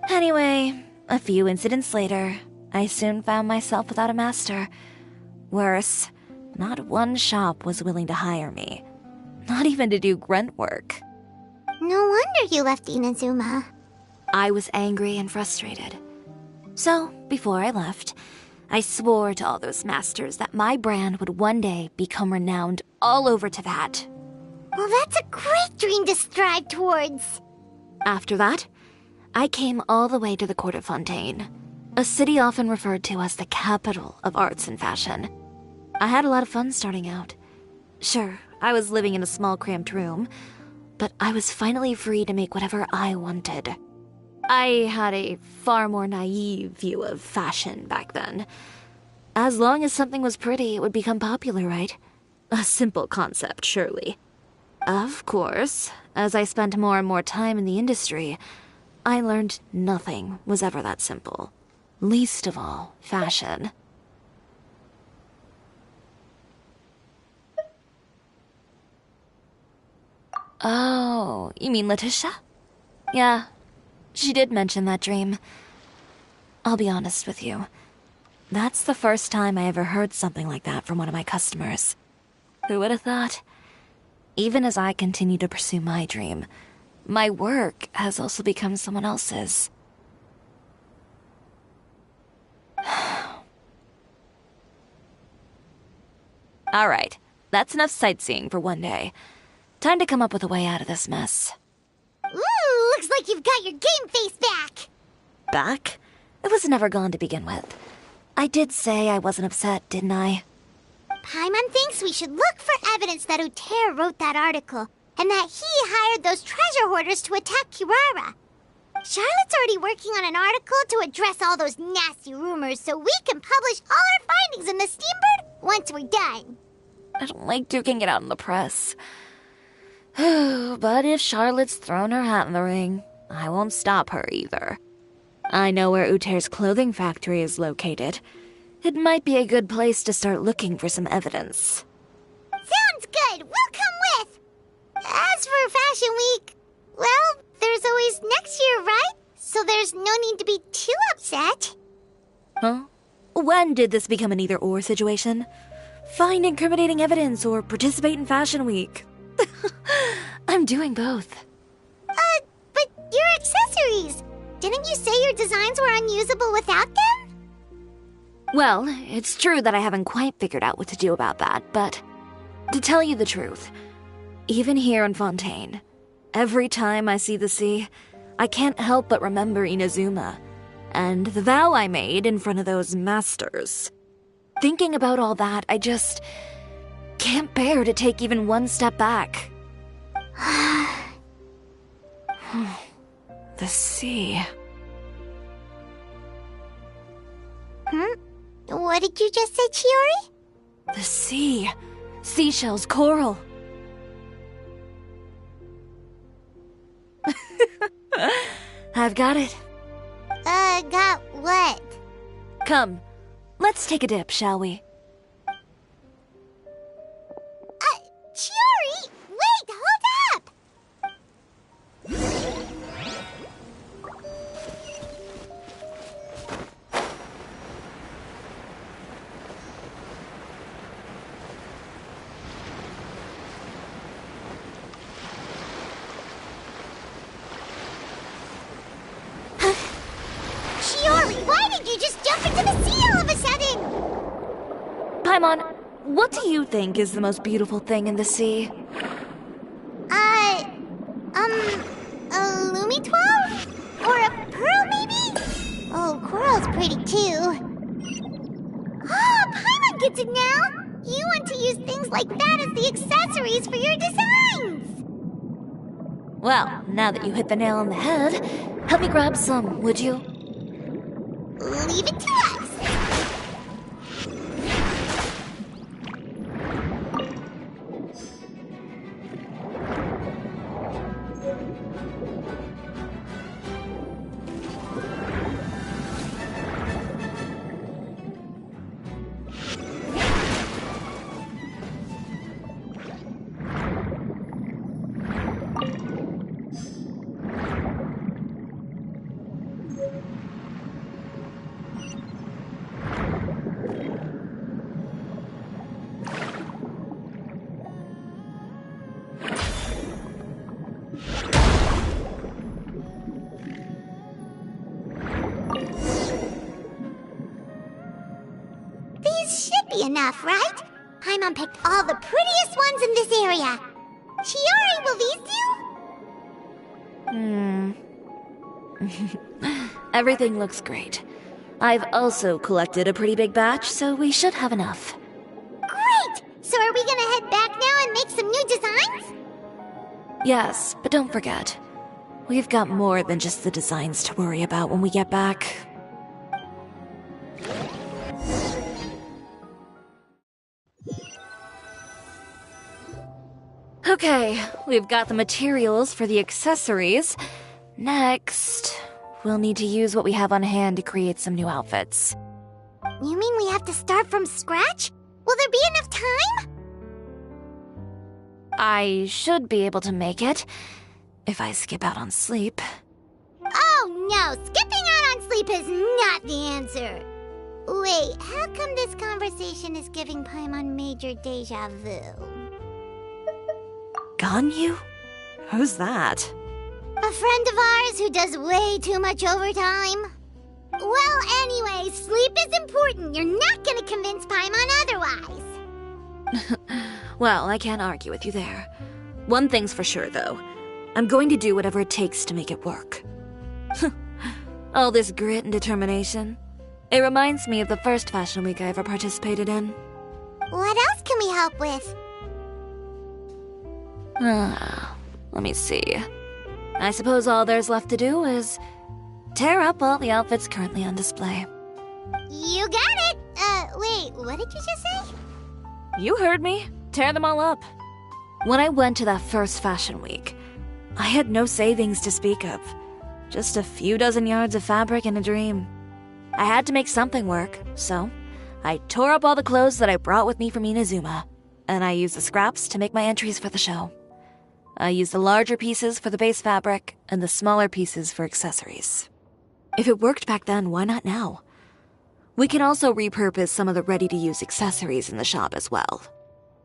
Anyway, a few incidents later, I soon found myself without a master. Worse, not one shop was willing to hire me. Not even to do grunt work. No wonder you left Inazuma. I was angry and frustrated. So, before I left, I swore to all those masters that my brand would one day become renowned all over Teyvat. Well, that's a great dream to strive towards. After that, I came all the way to the court of Fontaine, a city often referred to as the capital of arts and fashion. I had a lot of fun starting out. Sure, I was living in a small cramped room, but I was finally free to make whatever I wanted. I had a far more naive view of fashion back then. As long as something was pretty, it would become popular, right? A simple concept, surely. Of course, as I spent more and more time in the industry, I learned nothing was ever that simple. Least of all, fashion. Oh, you mean Letitia? Yeah, she did mention that dream. I'll be honest with you. That's the first time I ever heard something like that from one of my customers. Who would have thought? Even as I continue to pursue my dream, my work has also become someone else's. All right, that's enough sightseeing for one day. Time to come up with a way out of this mess. Ooh, looks like you've got your game face back. Back? It was never gone to begin with. I did say I wasn't upset, didn't I? Paimon thinks we should look for evidence that Uter wrote that article, and that he hired those treasure hoarders to attack Kirara. Charlotte's already working on an article to address all those nasty rumors so we can publish all our findings in the Steambird once we're done. I don't like duking it out in the press. But if Charlotte's thrown her hat in the ring, I won't stop her either. I know where Uter's clothing factory is located. it might be a good place to start looking for some evidence. Sounds good. We'll come with. As for Fashion Week, well, there's always next year, right? So there's no need to be too upset. Huh? When did this become an either-or situation? Find incriminating evidence or participate in Fashion Week. I'm doing both. But your accessories! Didn't you say your designs were unusable without them? Well, it's true that I haven't quite figured out what to do about that, but to tell you the truth, even here in Fontaine, every time I see the sea, I can't help but remember Inazuma and the vow I made in front of those masters. Thinking about all that, I just can't bear to take even one step back. The sea. What did you just say, Chiori? The sea. Seashells, coral. I've got it. Got what? Come, let's take a dip, shall we? Chiori! Wait, hold up! Chiori, why did you just jump into the sea all of a sudden? Paimon, what do you think is the most beautiful thing in the sea? A Lumitwal? Or a pearl, maybe? Oh, coral's pretty too. Oh, Paimon gets it now! You want to use things like that as the accessories for your designs! Well, now that you hit the nail on the head, help me grab some, would you? Leave it to us! Enough, right? Paimon picked all the prettiest ones in this area. Chiori, will these do? Everything looks great. I've also collected a pretty big batch, so we should have enough. Great! So are we gonna head back now and make some new designs? Yes, but don't forget, we've got more than just the designs to worry about when we get back. Okay, we've got the materials for the accessories. Next, we'll need to use what we have on hand to create some new outfits. You mean we have to start from scratch? Will there be enough time? I should be able to make it, if I skip out on sleep. Oh no, skipping out on sleep is not the answer. Wait, how come this conversation is giving Paimon major deja vu? Ganyu? Who's that? A friend of ours who does way too much overtime. Well, anyway, sleep is important. You're not gonna convince Paimon otherwise. Well, I can't argue with you there. One thing's for sure, though. I'm going to do whatever it takes to make it work. All this grit and determination. It reminds me of the first Fashion Week I ever participated in. What else can we help with? Let me see. I suppose all there's left to do is tear up all the outfits currently on display. You got it! Wait, what did you just say? You heard me. Tear them all up. When I went to that first Fashion Week, I had no savings to speak of. Just a few dozen yards of fabric and a dream. I had to make something work, so I tore up all the clothes that I brought with me from Inazuma, and I used the scraps to make my entries for the show. I used the larger pieces for the base fabric, and the smaller pieces for accessories. If it worked back then, why not now? We can also repurpose some of the ready-to-use accessories in the shop as well.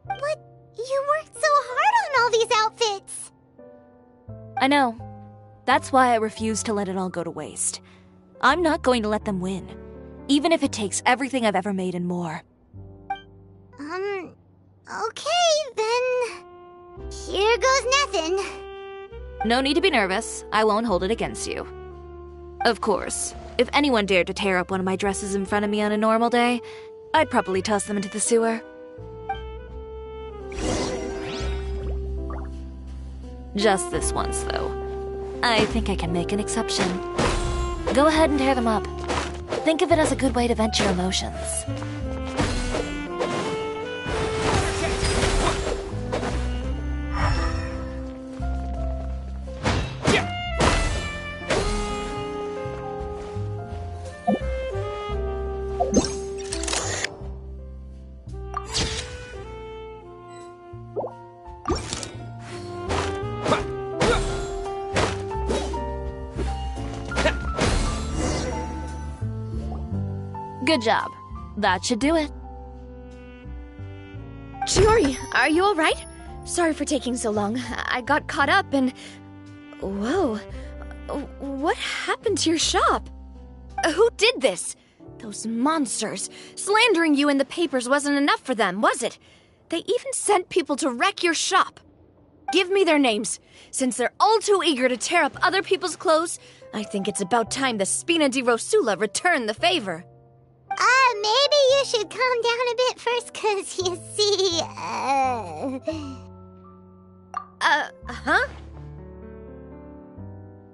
But you worked so hard on all these outfits! I know. That's why I refuse to let it all go to waste. I'm not going to let them win, even if it takes everything I've ever made and more. Okay, then. Here goes nothing. No need to be nervous. I won't hold it against you. Of course, if anyone dared to tear up one of my dresses in front of me on a normal day, I'd probably toss them into the sewer. Just this once, though. I think I can make an exception. Go ahead and tear them up. Think of it as a good way to vent your emotions. Good job. That should do it. Chiori, are you alright? Sorry for taking so long. I got caught up and... Whoa. What happened to your shop? Who did this? Those monsters. Slandering you in the papers wasn't enough for them, was it? They even sent people to wreck your shop. Give me their names. Since they're all too eager to tear up other people's clothes, I think it's about time the Spina di Rosula return the favor. Maybe you should calm down a bit first, 'cause you see, huh?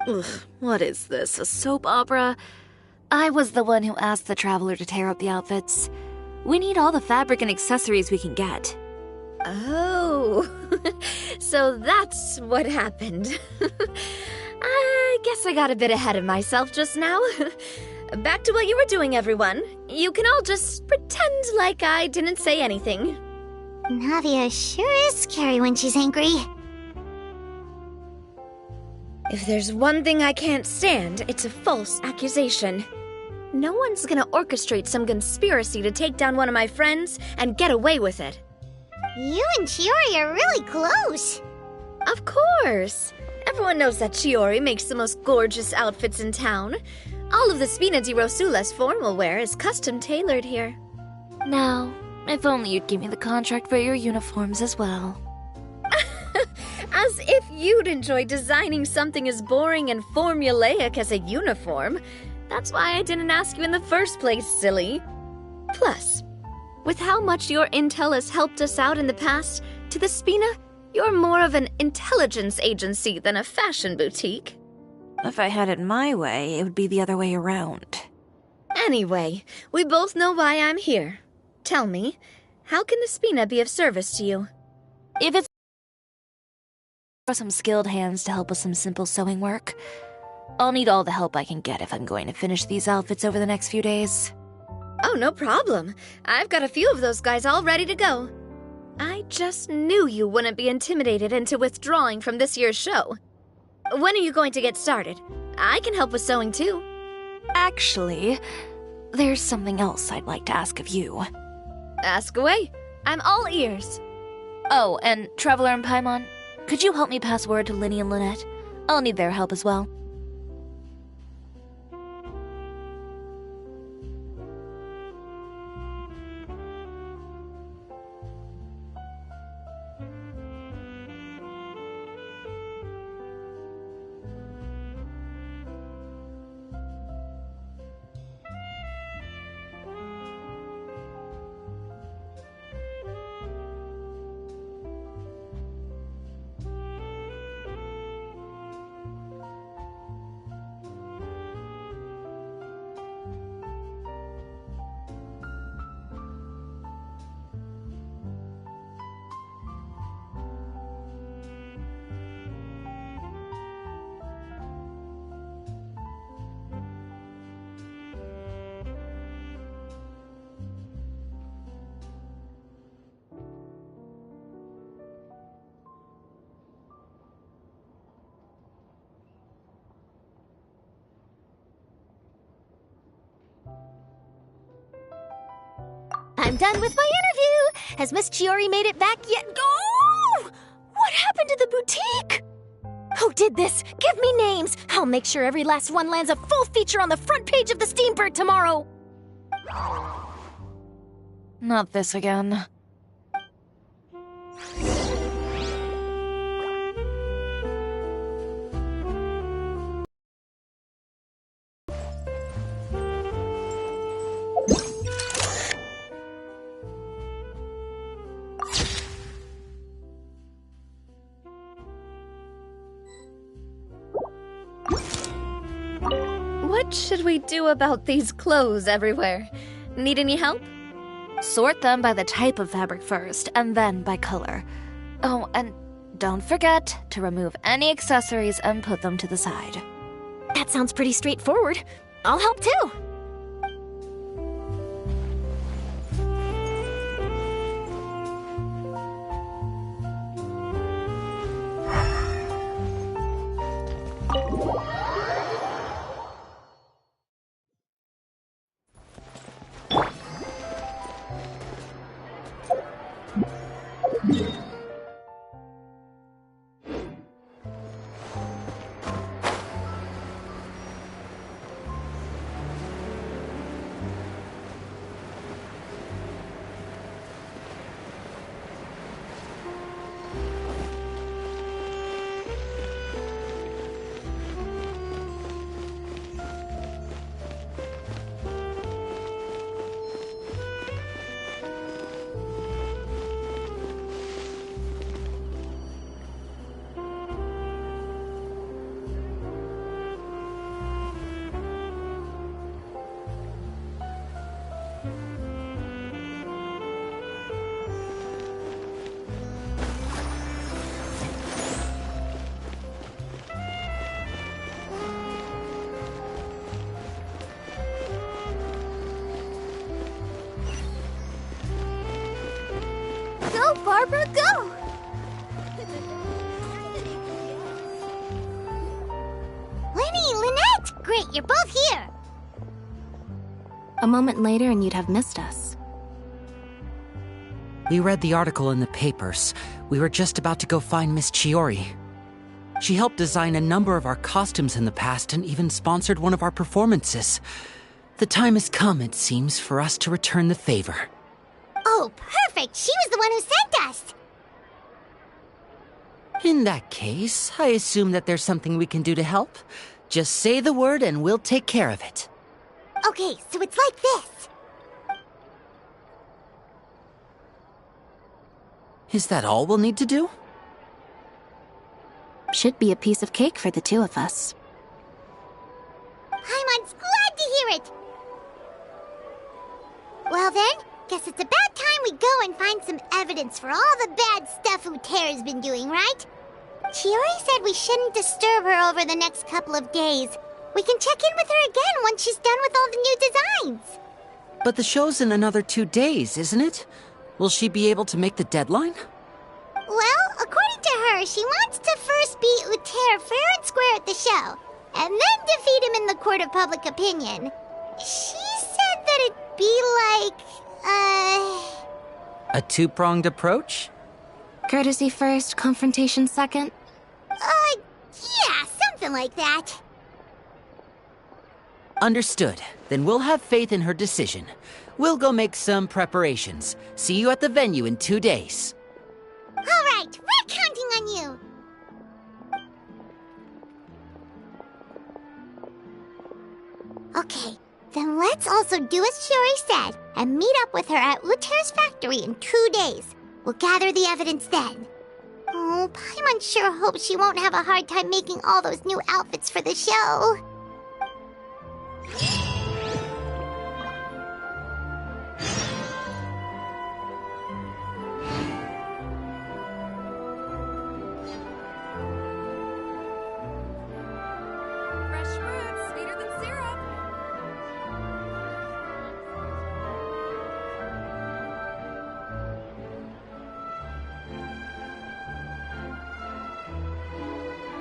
Ugh, what is this, a soap opera? I was the one who asked the traveler to tear up the outfits. We need all the fabric and accessories we can get. Oh, so that's what happened. I guess I got a bit ahead of myself just now. Back to what you were doing, everyone. You can all just pretend like I didn't say anything. Navia sure is scary when she's angry. If there's one thing I can't stand, it's a false accusation. No one's gonna orchestrate some conspiracy to take down one of my friends and get away with it. You and Chiori are really close. Of course. Everyone knows that Chiori makes the most gorgeous outfits in town. All of the Spina di Rosula's formal wear is custom tailored here. Now, if only you'd give me the contract for your uniforms as well. As if you'd enjoy designing something as boring and formulaic as a uniform. That's why I didn't ask you in the first place, silly. Plus, with how much your intel has helped us out in the past, to the Spina, you're more of an intelligence agency than a fashion boutique. If I had it my way, it would be the other way around. Anyway, we both know why I'm here. Tell me, how can the Spina be of service to you? If it's for some skilled hands to help with some simple sewing work, I'll need all the help I can get if I'm going to finish these outfits over the next few days. Oh, no problem. I've got a few of those guys all ready to go. I just knew you wouldn't be intimidated into withdrawing from this year's show. When are you going to get started? I can help with sewing too. Actually, there's something else I'd like to ask of you. Ask away. I'm all ears. Oh, and Traveler and Paimon, could you help me pass word to Linny and Lynette? I'll need their help as well. I'm done with my interview. Has Miss Chiori made it back yet? Oh! What happened to the boutique? Who did this? Give me names. I'll make sure every last one lands a full feature on the front page of the Steambird tomorrow. Not this again. What should we do about these clothes everywhere? Need any help? Sort them by the type of fabric first, and then by color. Oh, and don't forget to remove any accessories and put them to the side. That sounds pretty straightforward. I'll help too. Go, Barbara, go! Lenny, Lynette! Great, you're both here! A moment later and you'd have missed us. We read the article in the papers. We were just about to go find Miss Chiori. She helped design a number of our costumes in the past and even sponsored one of our performances. The time has come, it seems, for us to return the favor. Oh, perfect! She was the one who sent us! In that case, I assume that there's something we can do to help. Just say the word and we'll take care of it. Okay, so it's like this. Is that all we'll need to do? Should be a piece of cake for the two of us. Paimon's glad to hear it! Well then, guess it's about time we go and find some evidence for all the bad stuff Uterra's been doing, right? Chiori said we shouldn't disturb her over the next couple of days. We can check in with her again once she's done with all the new designs. But the show's in another 2 days, isn't it? Will she be able to make the deadline? Well, according to her, she wants to first beat Uterra fair and square at the show, and then defeat him in the court of public opinion. She said that it'd be like, A two-pronged approach? Courtesy first, confrontation second? Yeah, something like that. Understood. Then we'll have faith in her decision. We'll go make some preparations. See you at the venue in 2 days. All right, we're counting on you. Okay, then let's also do as Chiori said and meet up with her at Uterra's factory in 2 days. We'll gather the evidence then. Oh, Paimon sure hopes she won't have a hard time making all those new outfits for the show. Fresh fruits, sweeter than syrup.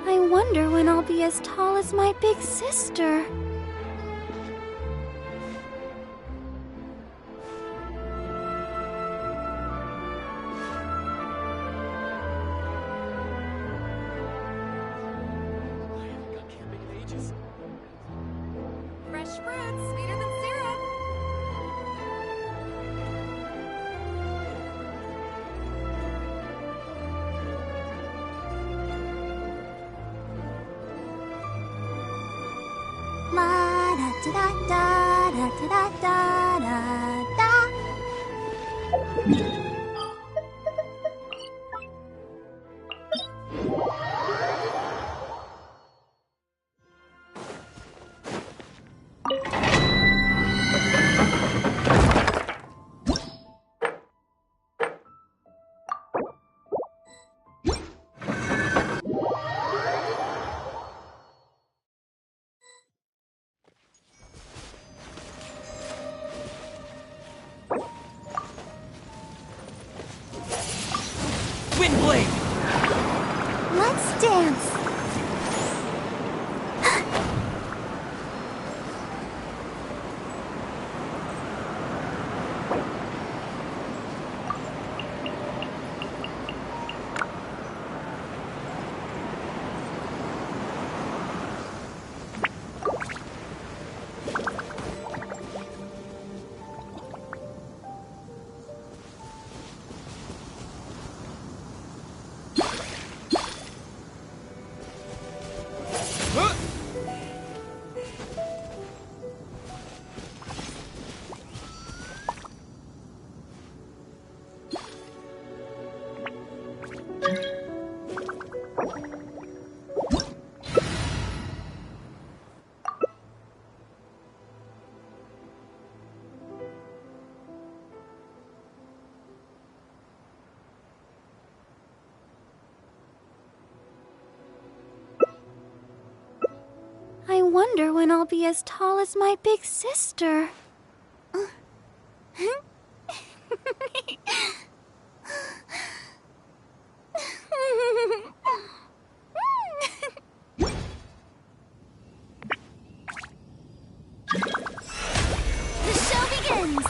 I wonder when I'll be as tall as my big sister. Windblade! Let's dance. I wonder when I'll be as tall as my big sister. The show begins!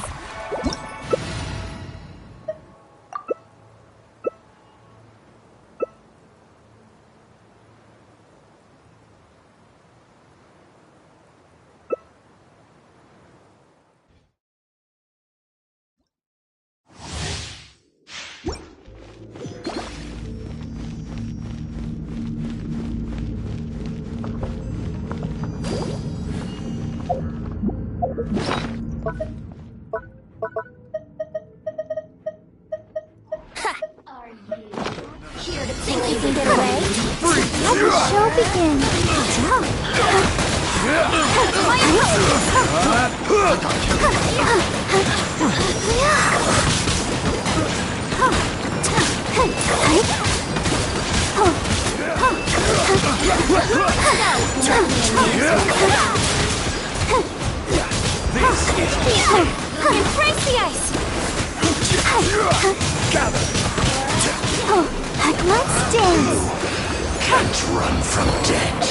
Think you can get away? Let the show begin. Embrace the ice! Let's dance! Can't run from death.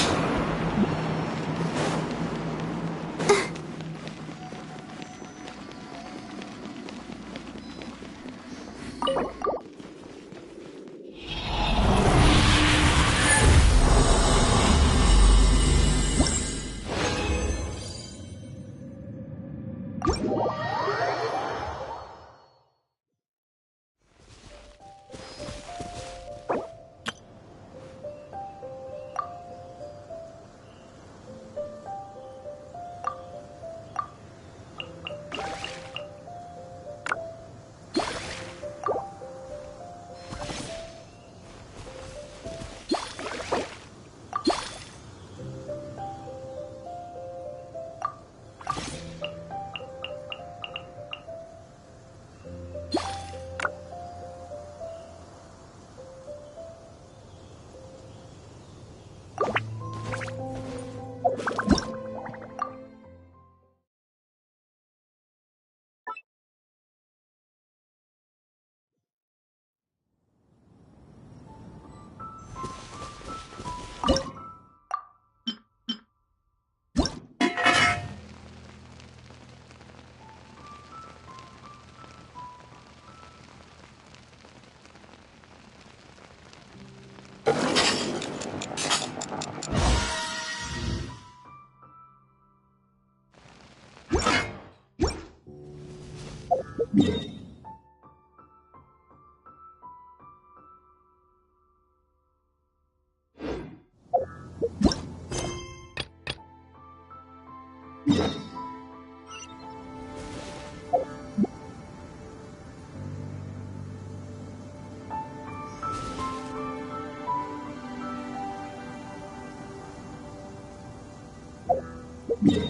Yeah. Let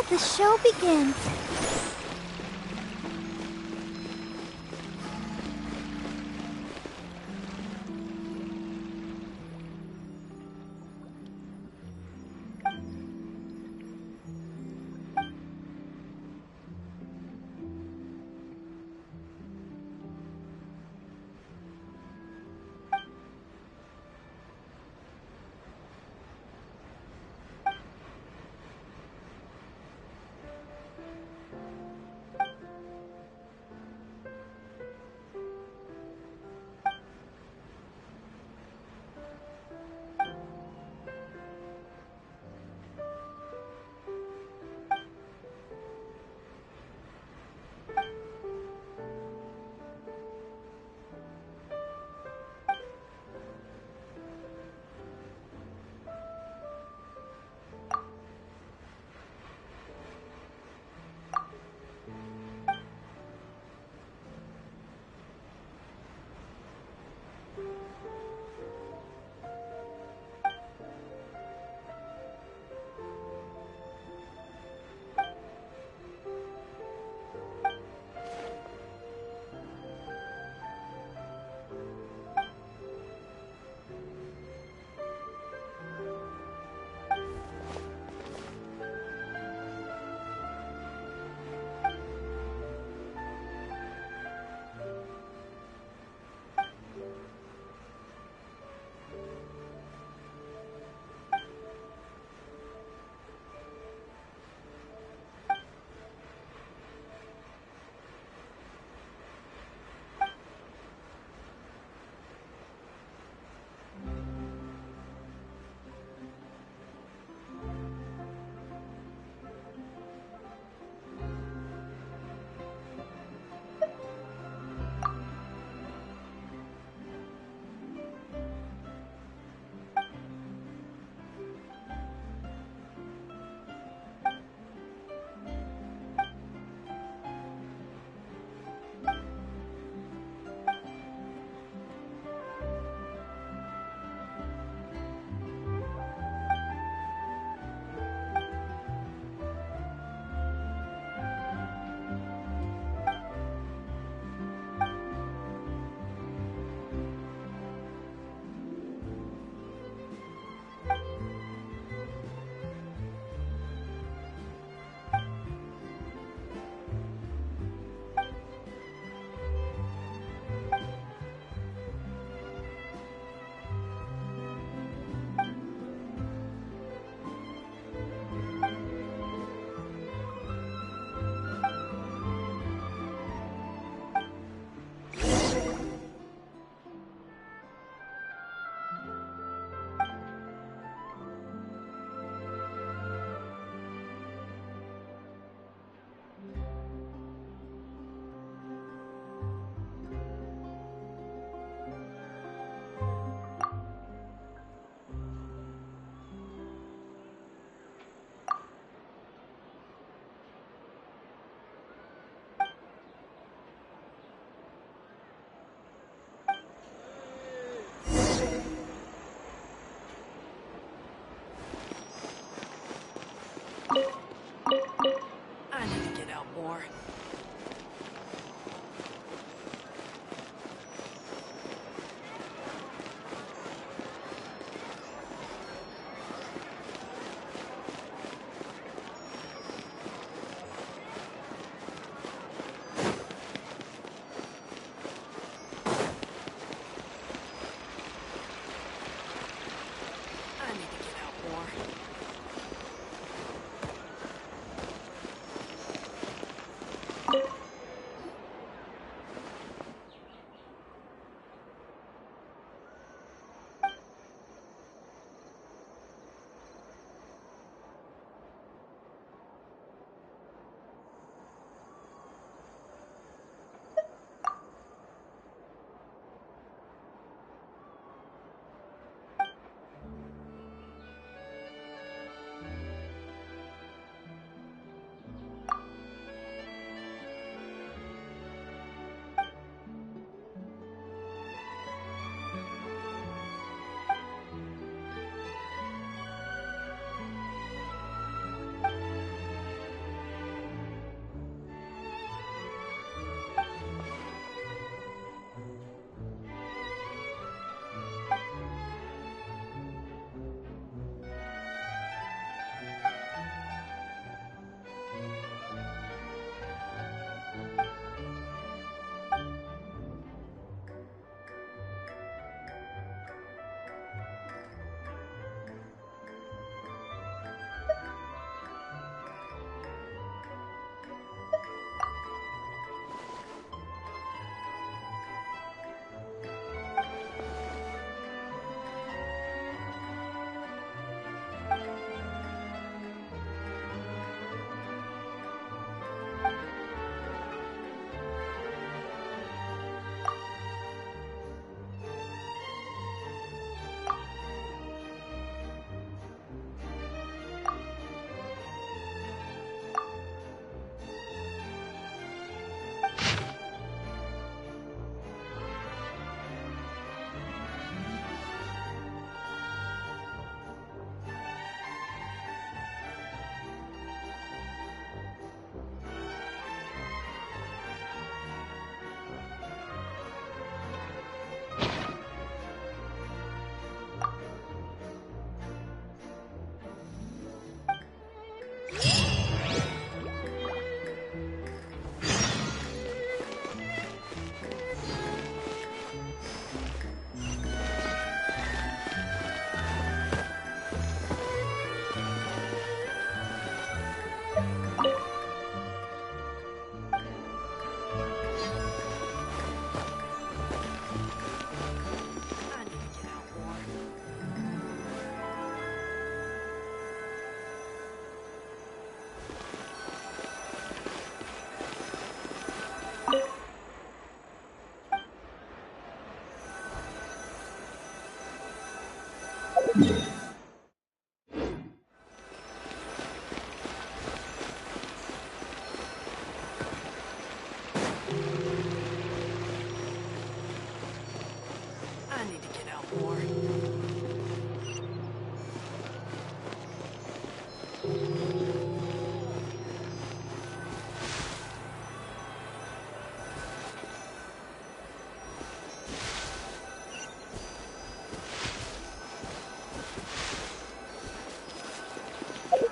the show begin.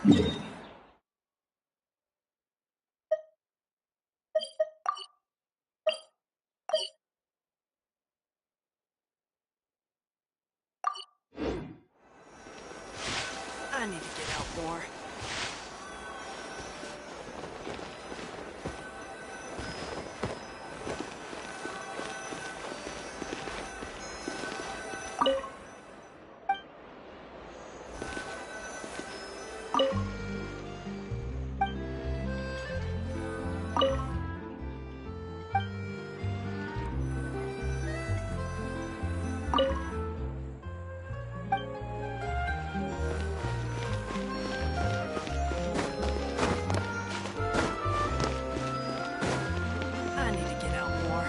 I need to get out more. I need to get out more.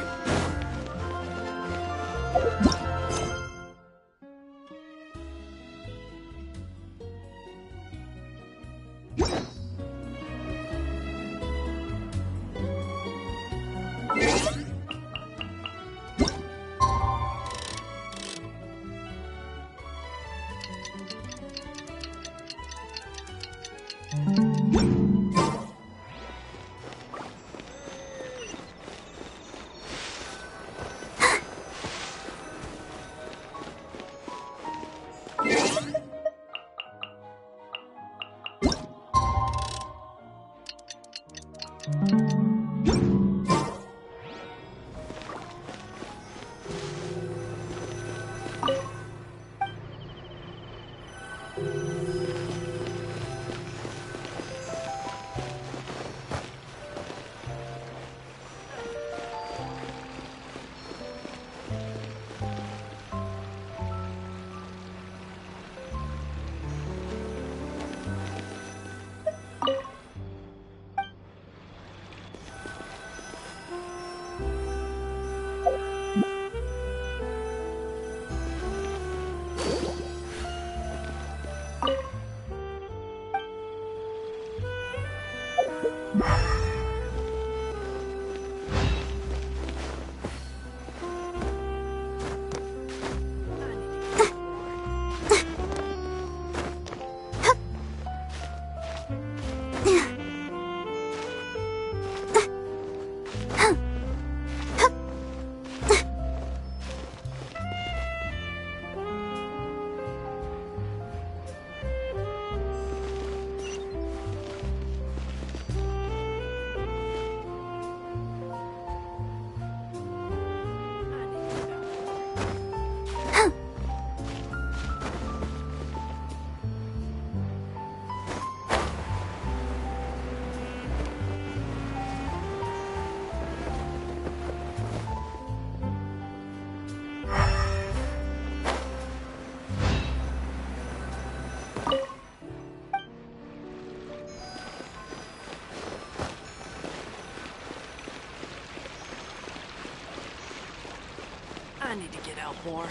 I need to get out more.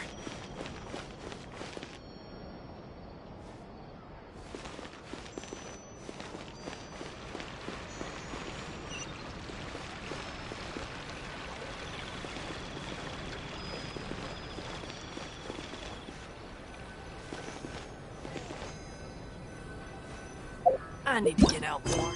I need to get out more.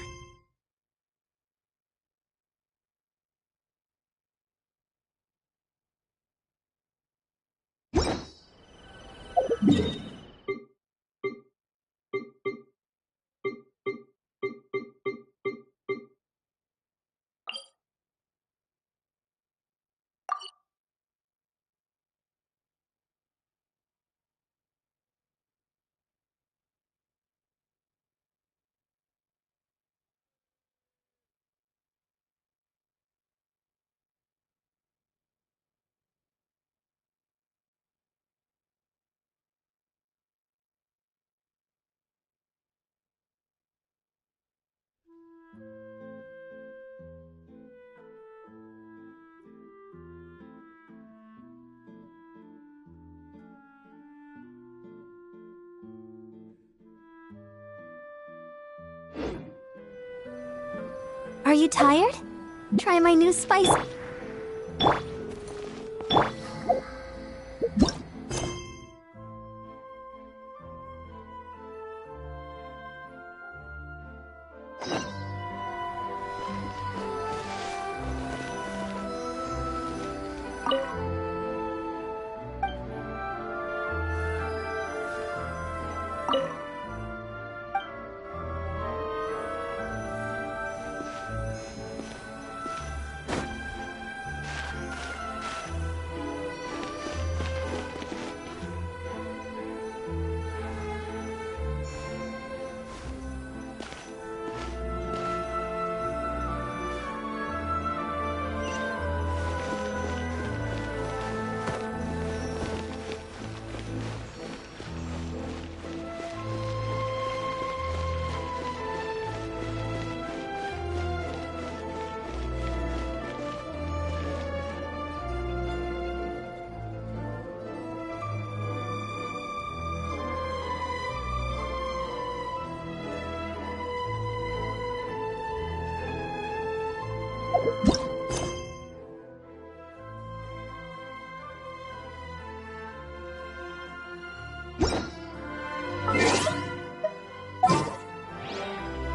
Are you tired? Try my new spice.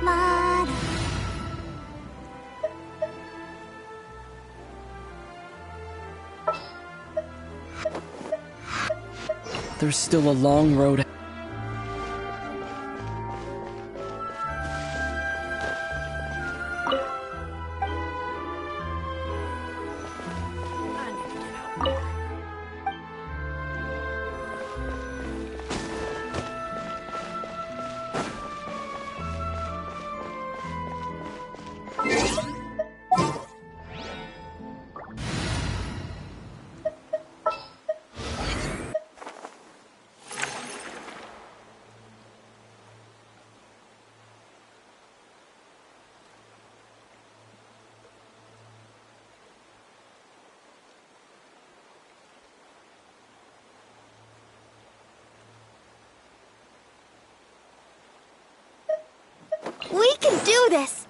Mud. There's still a long road. We can do this!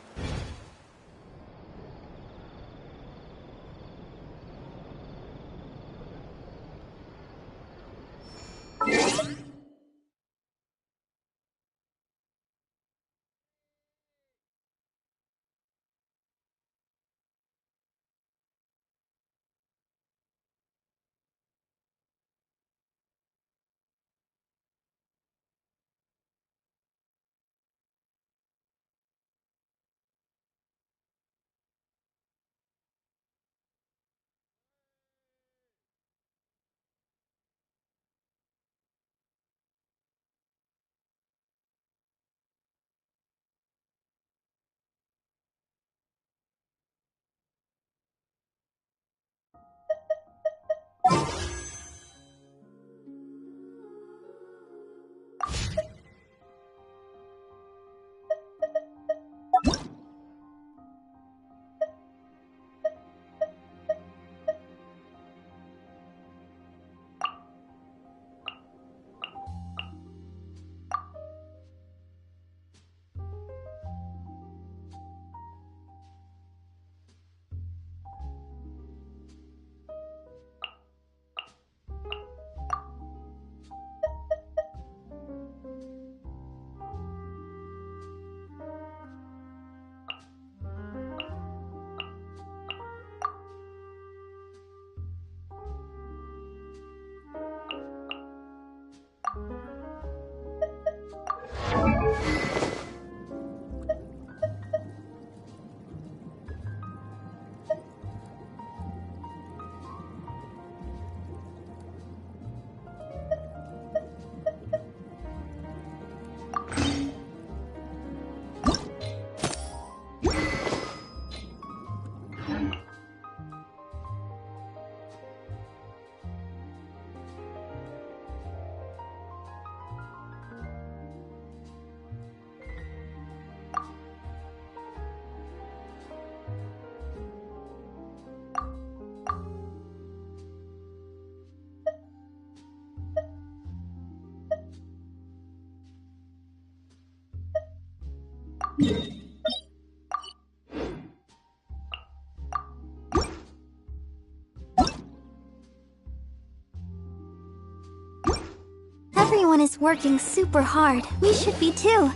Everyone is working super hard. We should be too.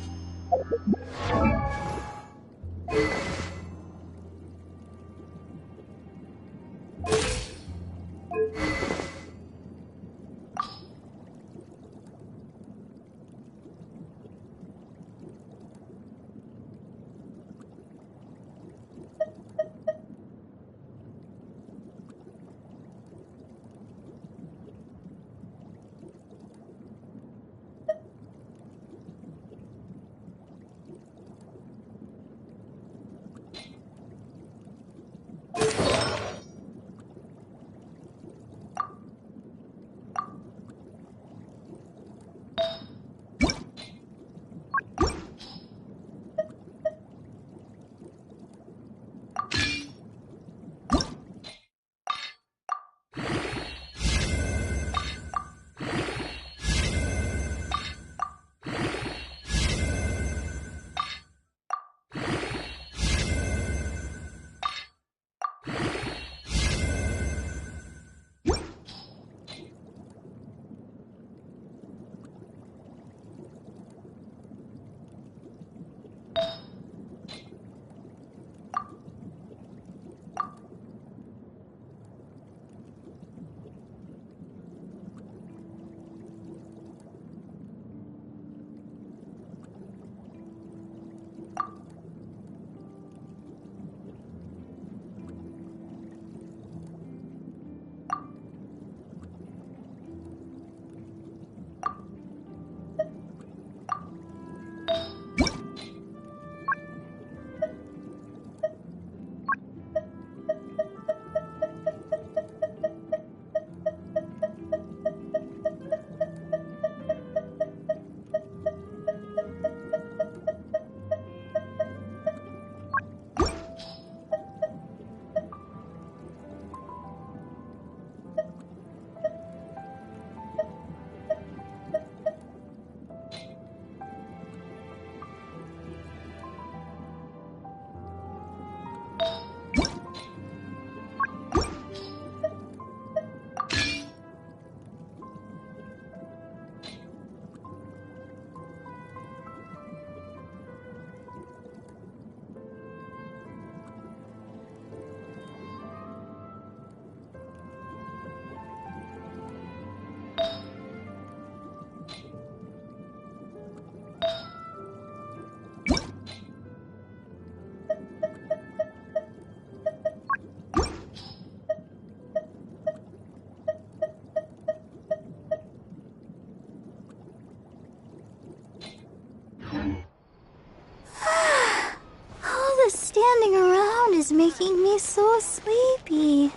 is making me so sleepy.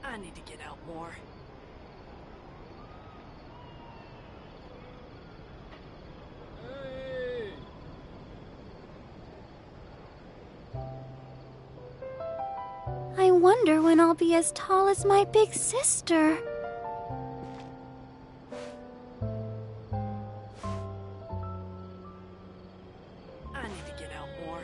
I need to get out more. I wonder when I'll be as tall as my big sister. I need to get out more.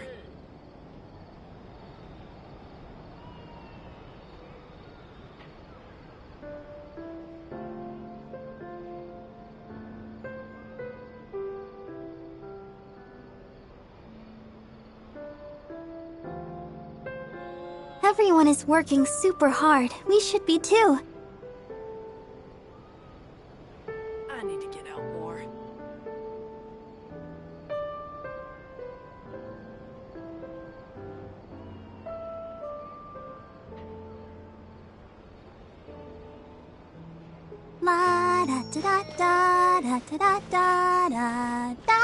Everyone is working super hard. We should be too. I need to get out more. La da da da da da da da da da.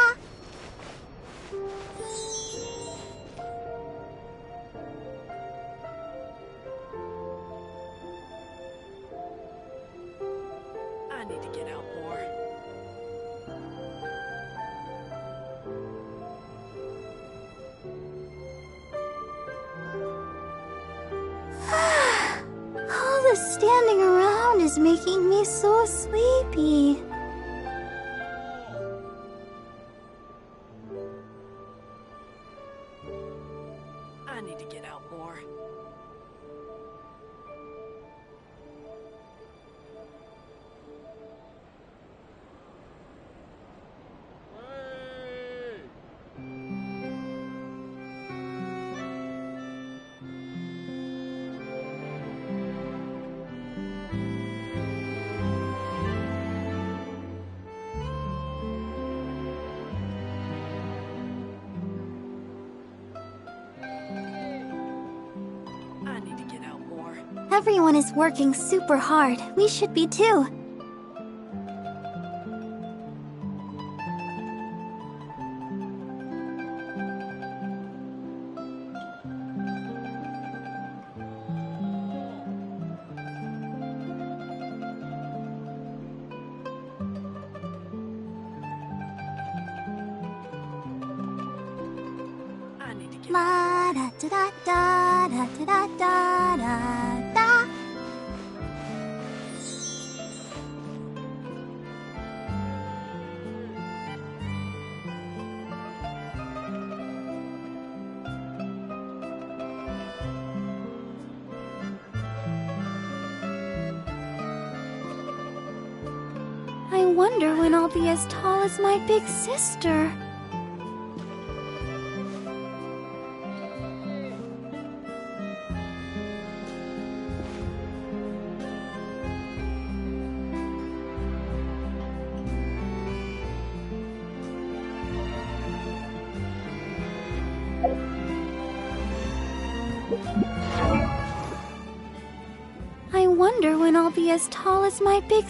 I need to get out more. All the standing around is making me so sleepy. I need to get out more. I need to get out more. Everyone is working super hard. We should be too. I need to get La da da da da da da da da da. I wonder when I'll be as tall as my big sister. I wonder when I'll be as tall as my big...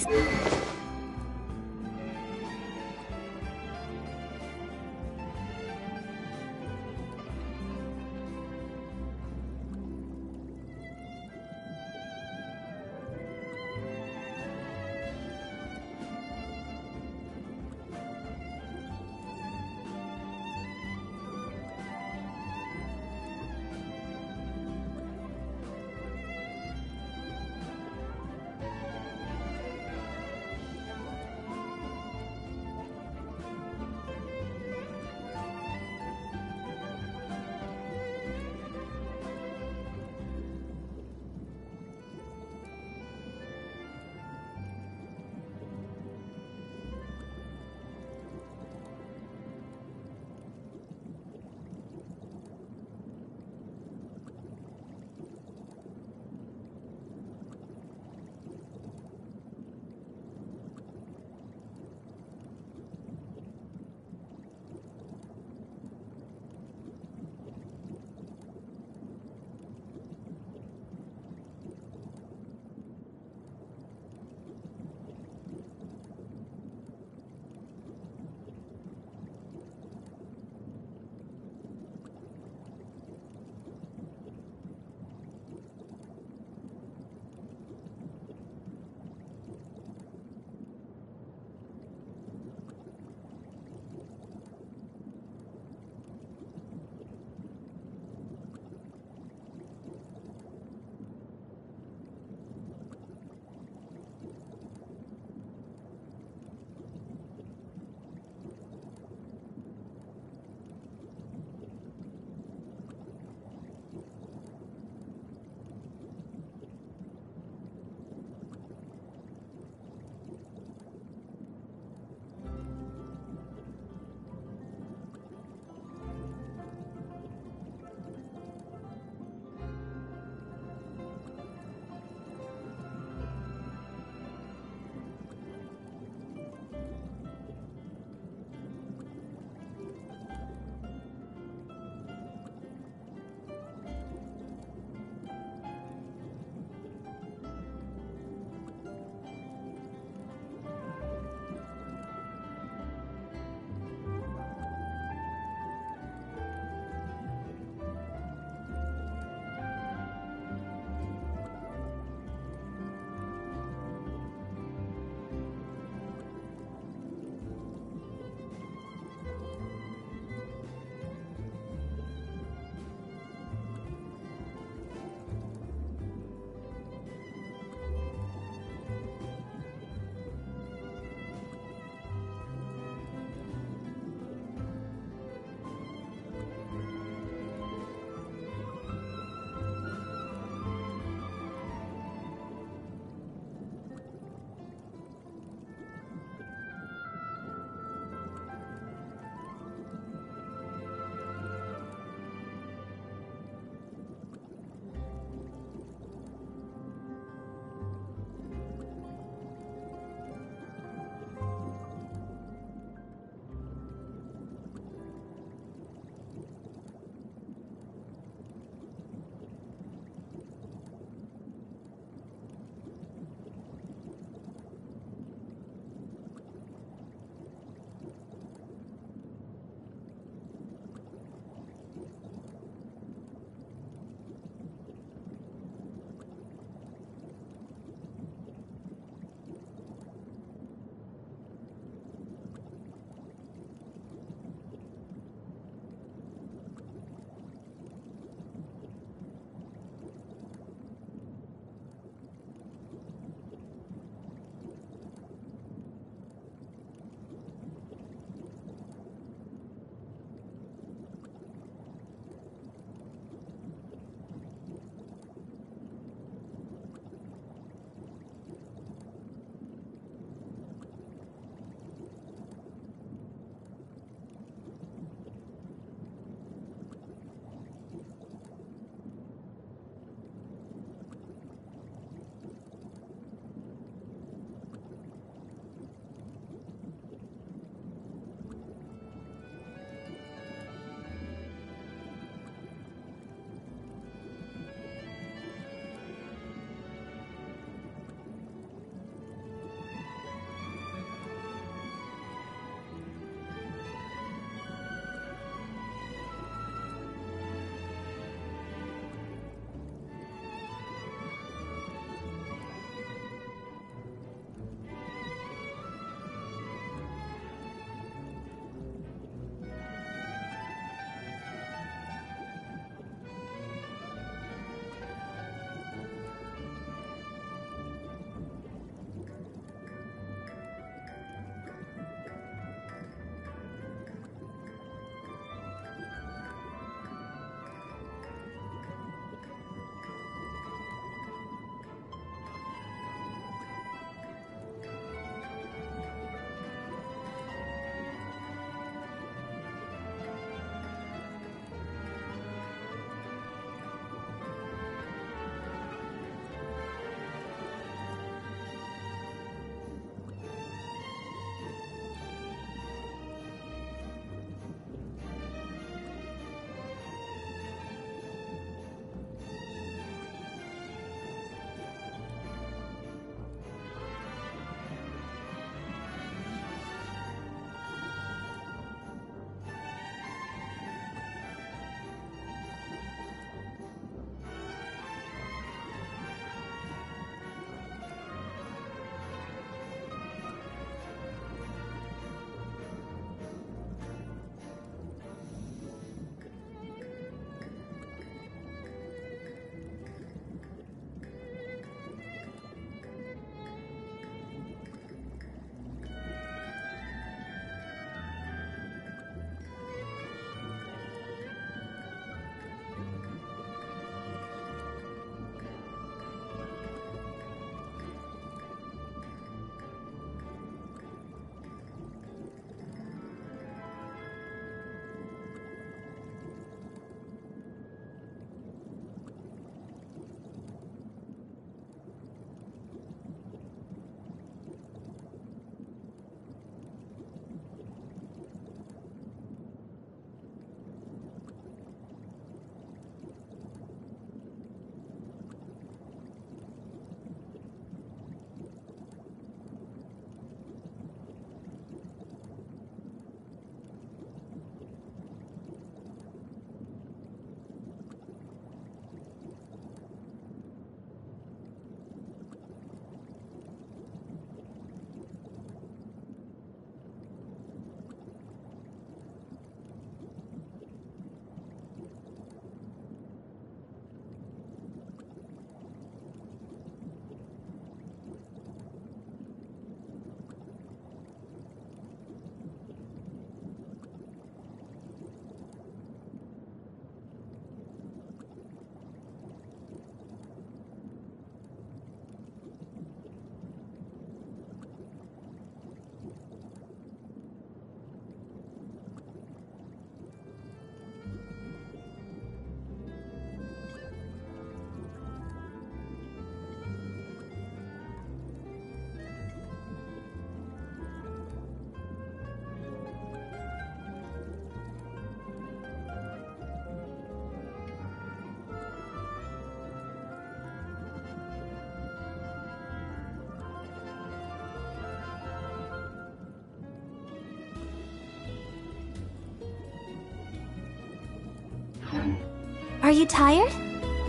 Are you tired?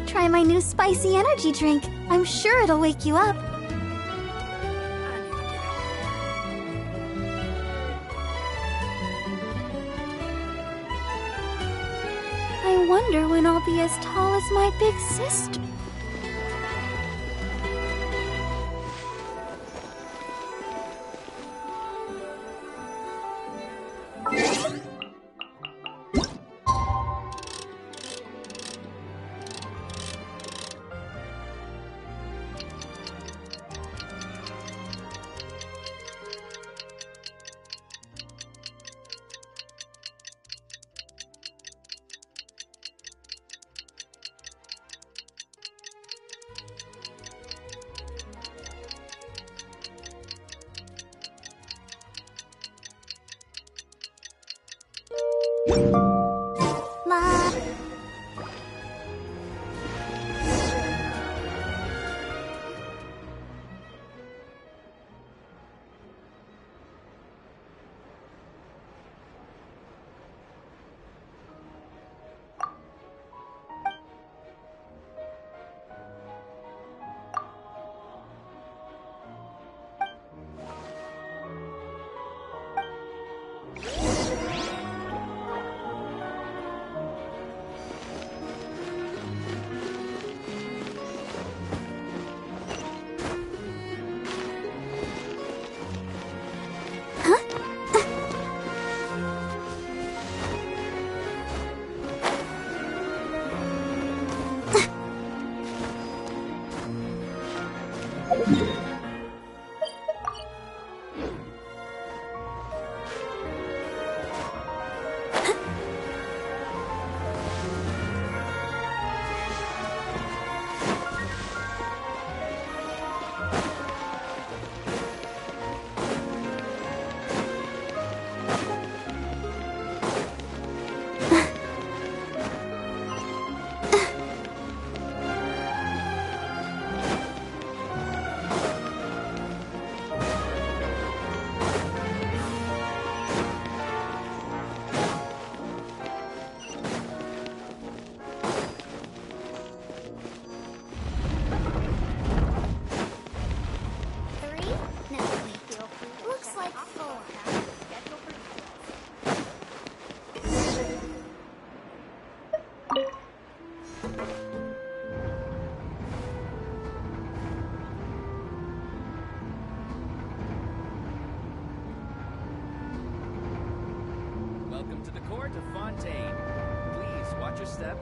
Try my new spicy energy drink. I'm sure it'll wake you up. I wonder when I'll be as tall as my big sister. Welcome to the court of Fontaine. Please watch your step.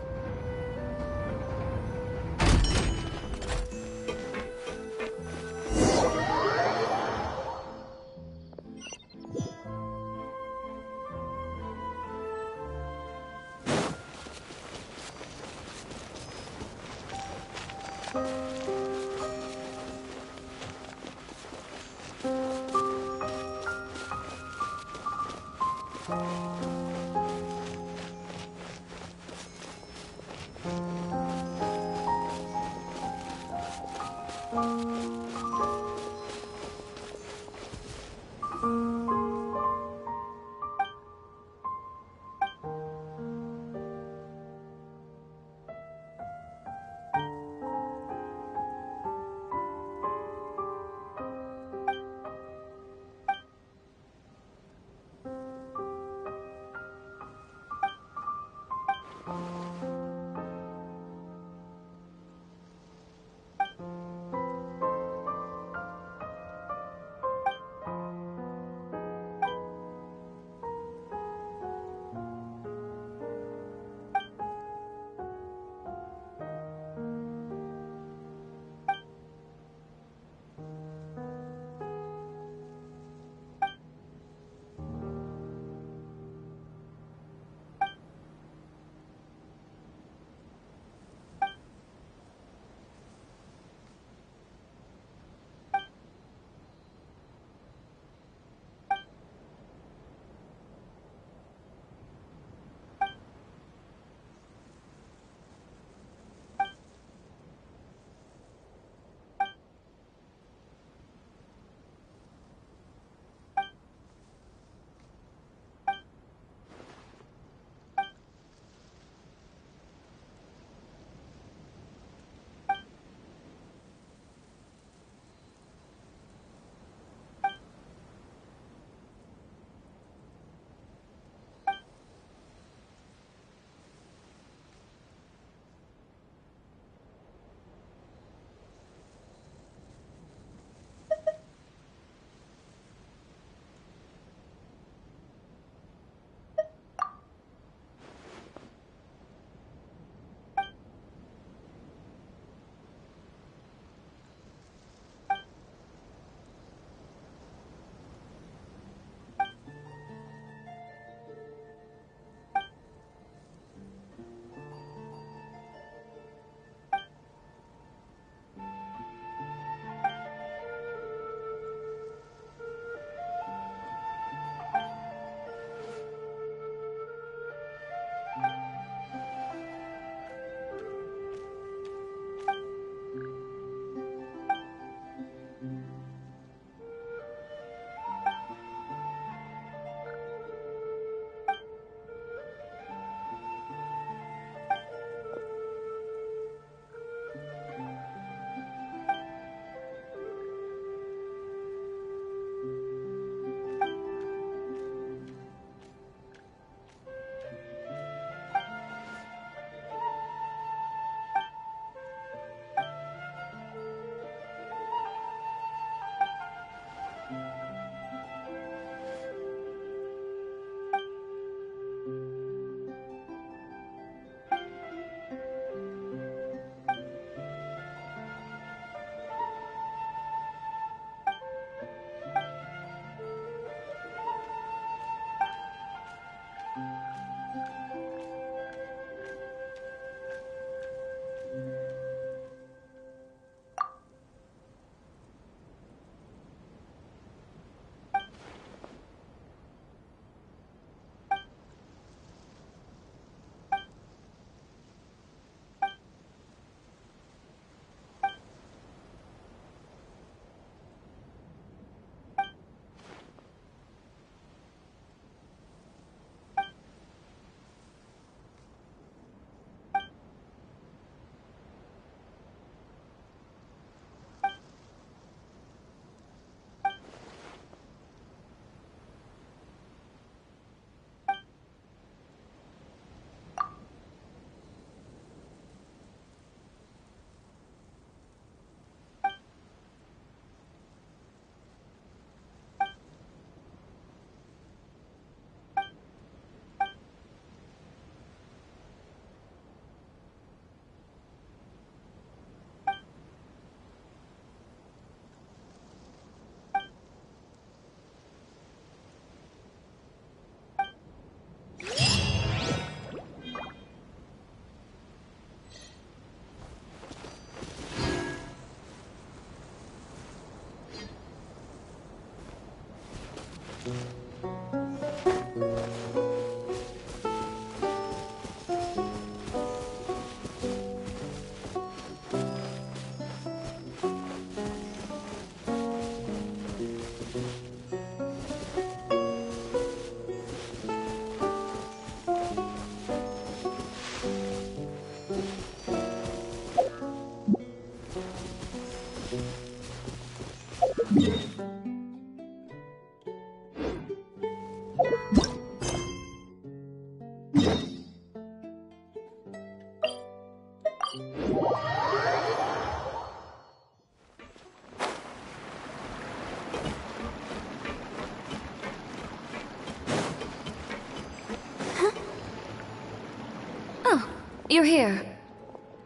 you're here.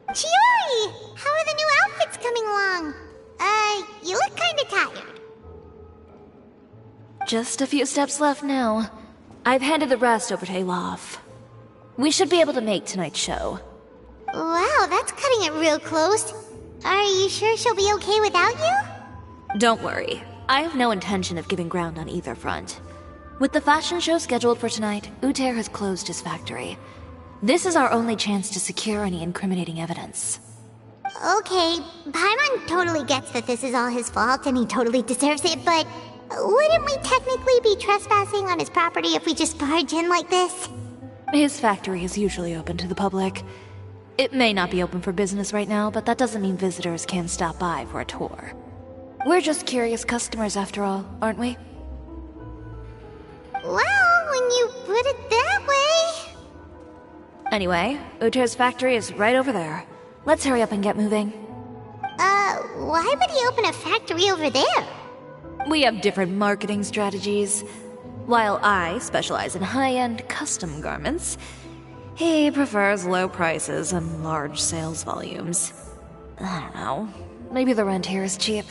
Chiori! How are the new outfits coming along? You look kinda tired. Just a few steps left now. I've handed the rest over to Olaf. We should be able to make tonight's show. Wow, that's cutting it real close. Are you sure she'll be okay without you? Don't worry. I have no intention of giving ground on either front. With the fashion show scheduled for tonight, Uter has closed his factory. This is our only chance to secure any incriminating evidence. Okay, Paimon totally gets that this is all his fault and he totally deserves it, but wouldn't we technically be trespassing on his property if we just barge in like this? His factory is usually open to the public. It may not be open for business right now, but that doesn't mean visitors can't stop by for a tour. We're just curious customers after all, aren't we? Well, when you put it that way... Anyway, Uter's factory is right over there. Let's hurry up and get moving. Why would he open a factory over there? We have different marketing strategies. While I specialize in high-end custom garments, he prefers low prices and large sales volumes. I don't know. Maybe the rent here is cheap.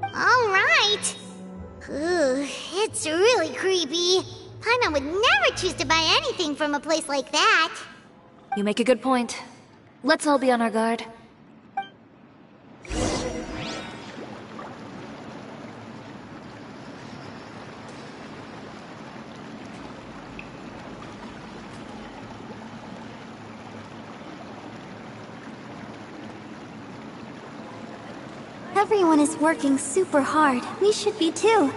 Alright. It's really creepy. Paimon would never choose to buy anything from a place like that. You make a good point. Let's all be on our guard. Everyone is working super hard. We should be too.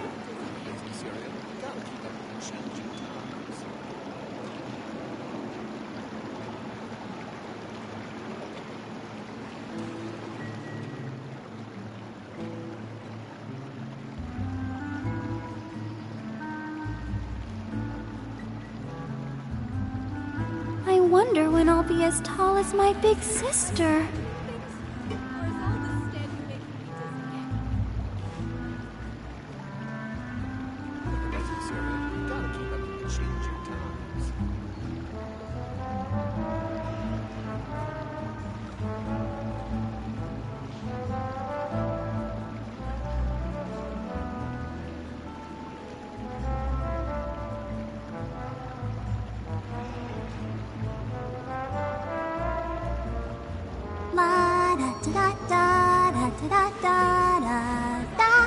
I wonder when I'll be as tall as my big sister. La da da da da da da da da.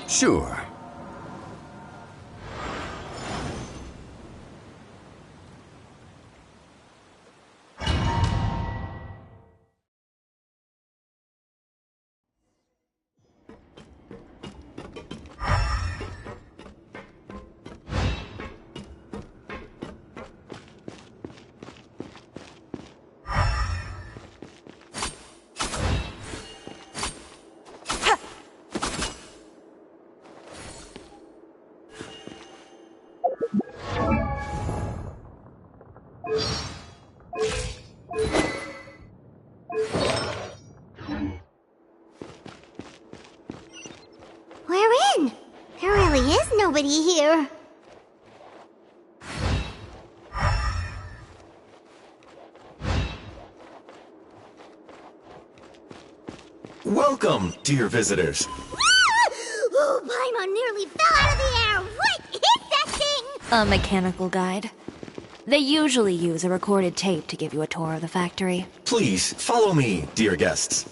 Sure. We're in. There really is nobody here. Welcome, dear visitors. Oh, Paimon nearly fell out of the air. What hit that thing? A mechanical guide. They usually use a recorded tape to give you a tour of the factory. Please, follow me, dear guests.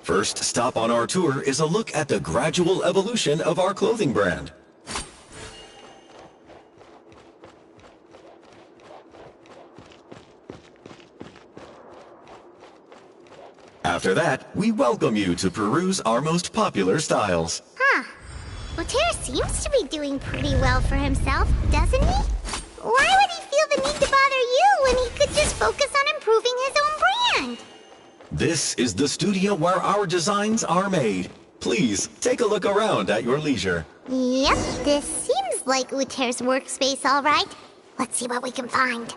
First stop on our tour is a look at the gradual evolution of our clothing brand. After that, we welcome you to peruse our most popular styles. Huh. Lothair seems to be doing pretty well for himself, doesn't he? Why would he feel the need to bother you when he could just focus on improving his own brand? This is the studio where our designs are made. Please, take a look around at your leisure. Yep, this seems like Lothair's workspace, all right. Let's see what we can find.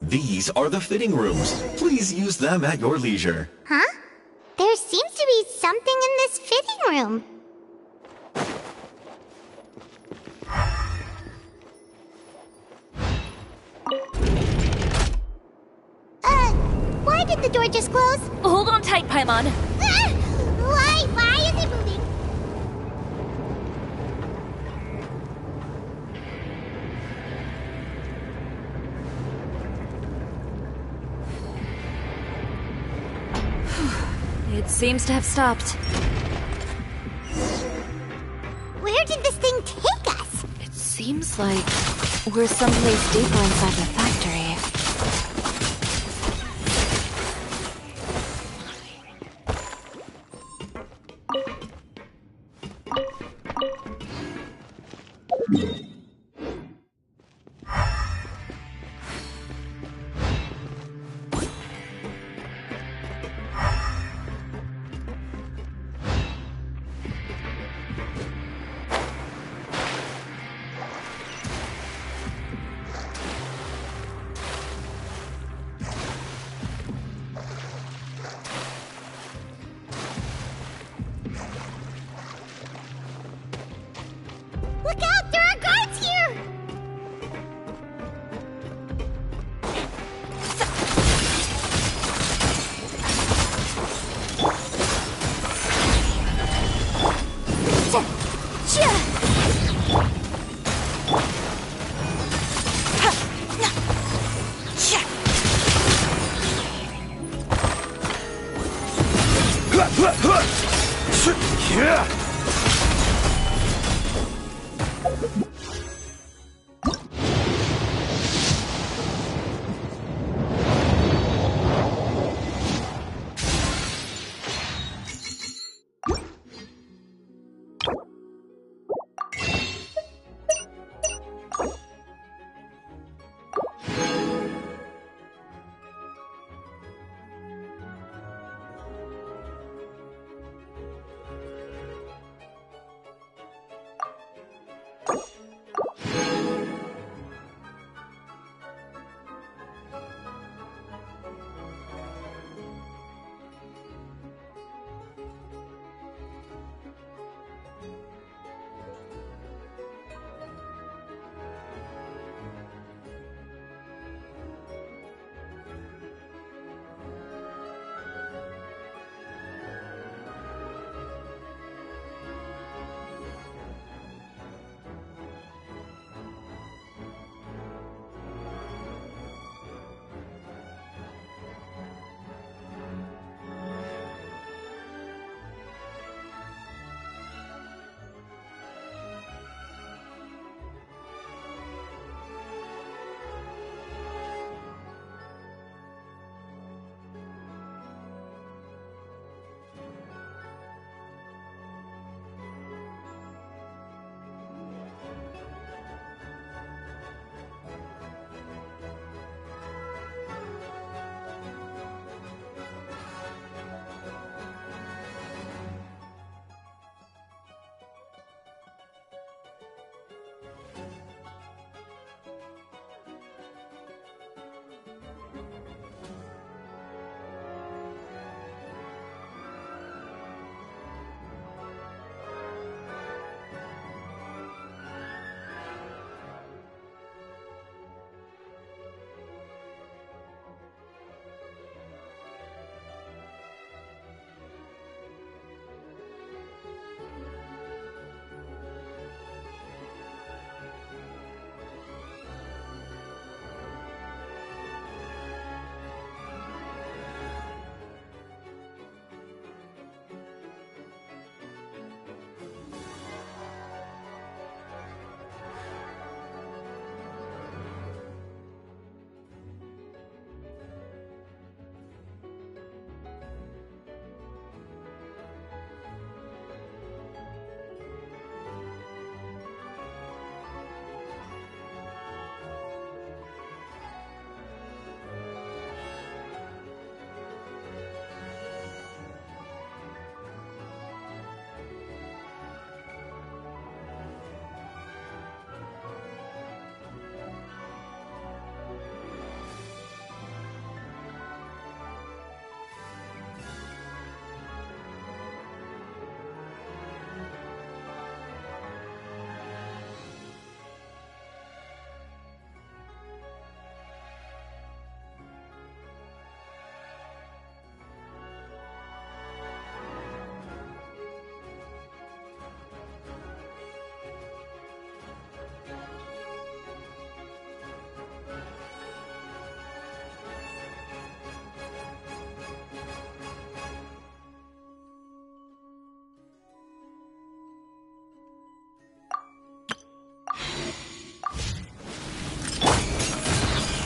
These are the fitting rooms. Please use them at your leisure. Huh? There seems to be something in this fitting room. Why did the door just close? Hold on tight, Paimon. Why is it moving? It seems to have stopped. Where did this thing take us? It seems like we're someplace deeper inside the factory. Look out! There are guards here!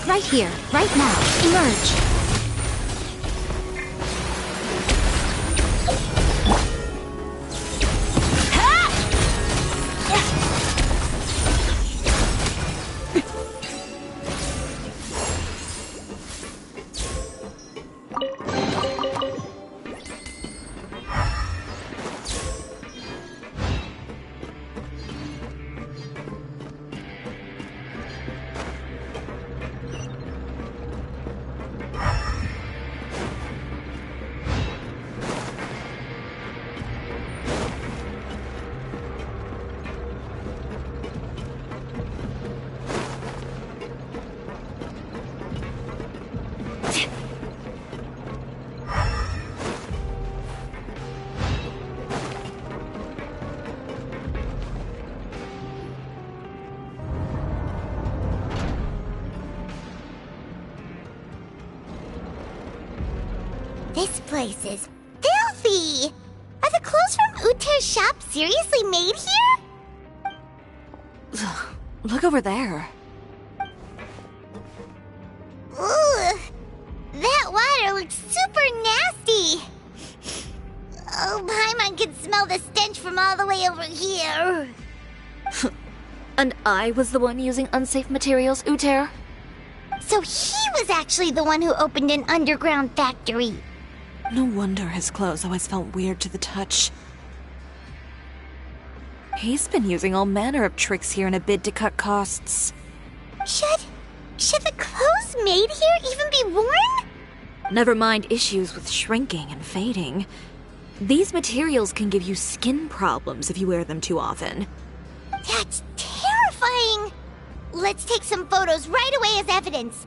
Right here, right now. Emerge. This place is filthy! Are the clothes from Uter's shop seriously made here? Look over there. Ooh, that water looks super nasty! Oh, Paimon can smell the stench from all the way over here. And I was the one using unsafe materials, Uter? So he was actually the one who opened an underground factory. No wonder his clothes always felt weird to the touch. He's been using all manner of tricks here in a bid to cut costs. Should the clothes made here even be worn? Never mind issues with shrinking and fading. These materials can give you skin problems if you wear them too often. That's terrifying! Let's take some photos right away as evidence.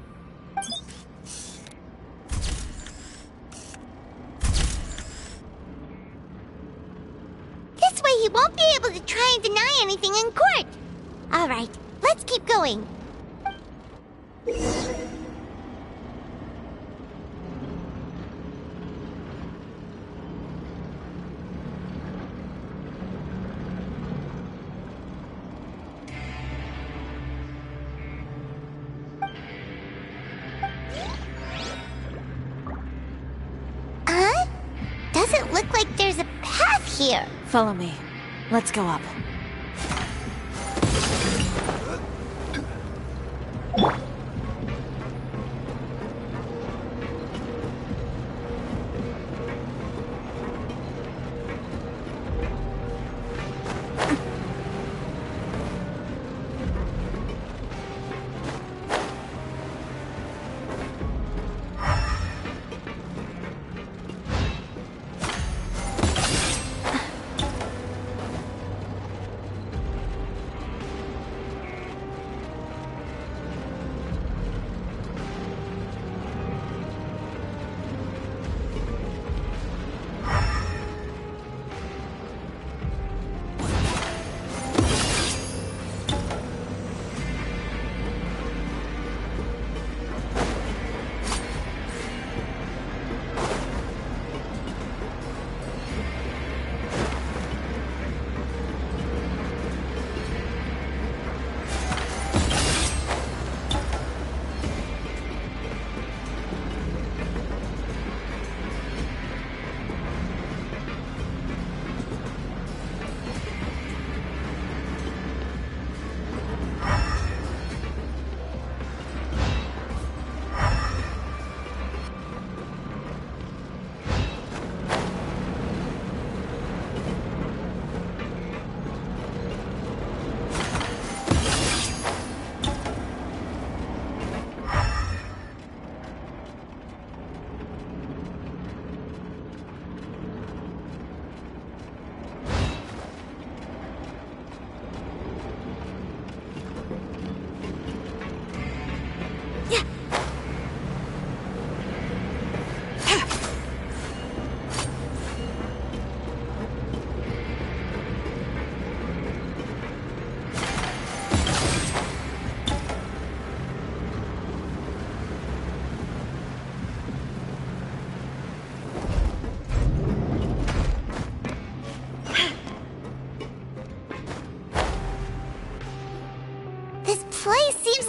This way he won't be able to try and deny anything in court. Alright, let's keep going. Doesn't look like there's a path here. Follow me. Let's go up.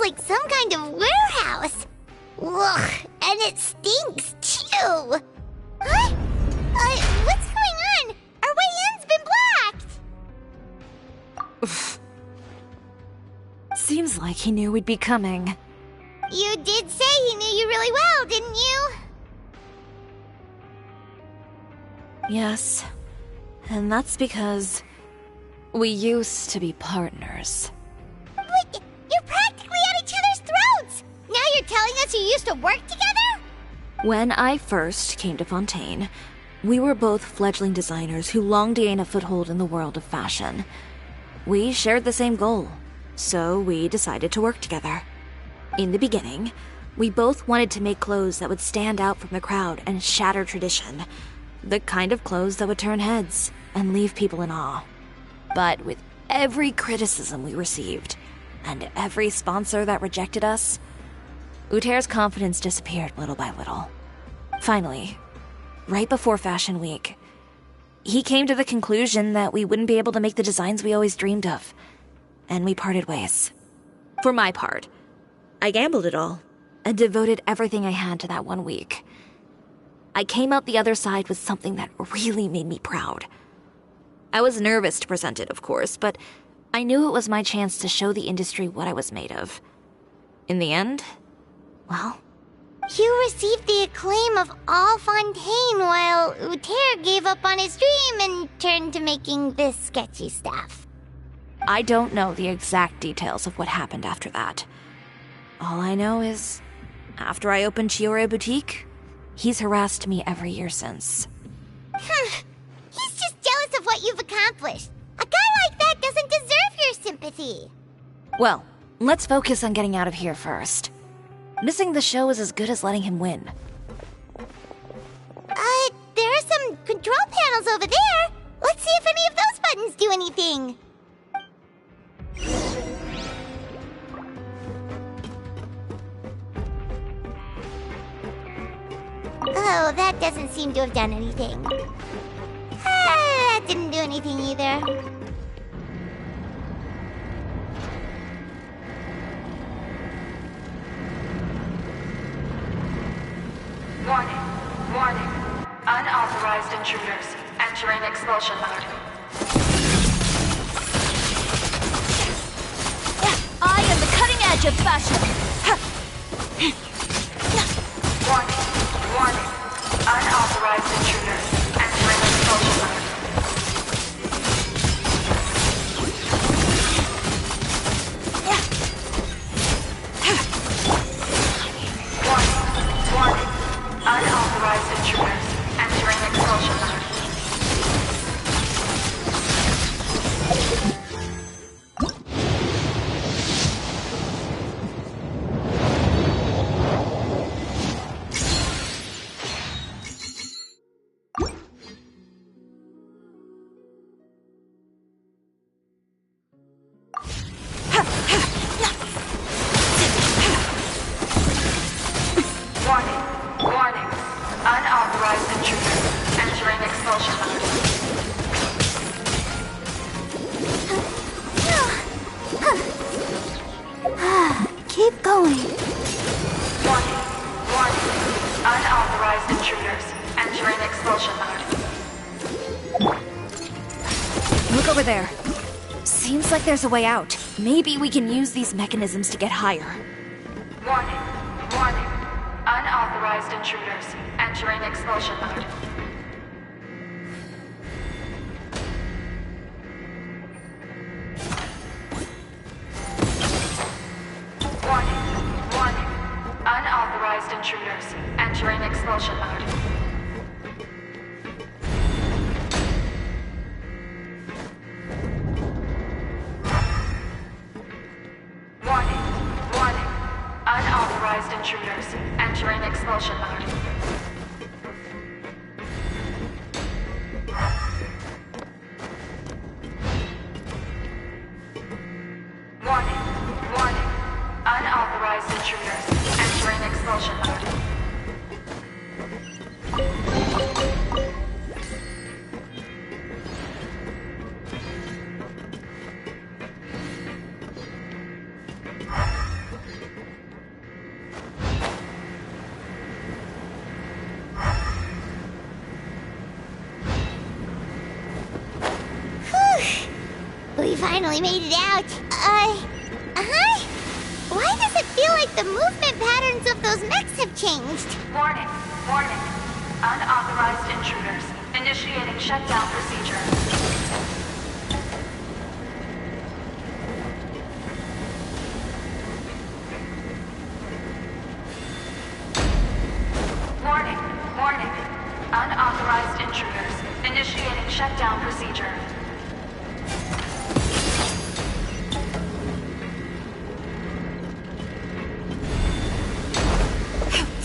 Like some kind of warehouse. Ugh, and it stinks too. Huh? What's going on? Our way in's been blocked. Seems like he knew we'd be coming. You did say he knew you really well, didn't you? Yes. And that's because we used to be partners. But you're practically at each other's throats! Now you're telling us you used to work together? When I first came to Fontaine, we were both fledgling designers who longed to gain a foothold in the world of fashion. We shared the same goal, so we decided to work together. In the beginning, we both wanted to make clothes that would stand out from the crowd and shatter tradition. The kind of clothes that would turn heads and leave people in awe. But with every criticism we received, and every sponsor that rejected us, Uter's confidence disappeared little by little. Finally, right before Fashion Week, he came to the conclusion that we wouldn't be able to make the designs we always dreamed of, and we parted ways. For my part, I gambled it all, and devoted everything I had to that 1 week. I came out the other side with something that really made me proud. I was nervous to present it, of course, but I knew it was my chance to show the industry what I was made of. In the end, well... You received the acclaim of all Fontaine while Uter gave up on his dream and turned to making this sketchy stuff. I don't know the exact details of what happened after that. All I know is, after I opened Chiyoria Boutique, he's harassed me every year since. He's just jealous of what you've accomplished. A guy like that doesn't deserve your sympathy. Well, let's focus on getting out of here first. Missing the show is as good as letting him win. There are some control panels over there. Let's see if any of those buttons do anything. Oh, that doesn't seem to have done anything. That didn't do anything either. Warning. Warning. Unauthorized intruders entering expulsion mode. I am the cutting edge of fashion! Warning. Warning. Unauthorized intruders entering expulsion mode. Warning. Warning. Unauthorized intruders entering expulsion mode. Warning. Warning. Unauthorized intruders entering expulsion mode. Keep going. Warning. Warning. Unauthorized intruders entering expulsion mode. Look over there. Seems like there's a way out. Maybe we can use these mechanisms to get higher. Warning. Warning. Unauthorized intruders entering expulsion mode. Warning. Warning. Unauthorized intruders entering expulsion mode. Warning. Warning. Unauthorized intruders entering expulsion mode. Warning. Warning. Unauthorized intruders entering expulsion mode. We finally made it out. Why does it feel like the movement patterns of those mechs have changed? Warning. Warning. Unauthorized intruders initiating shutdown procedure. Warning. Warning. Unauthorized intruders initiating shutdown procedure.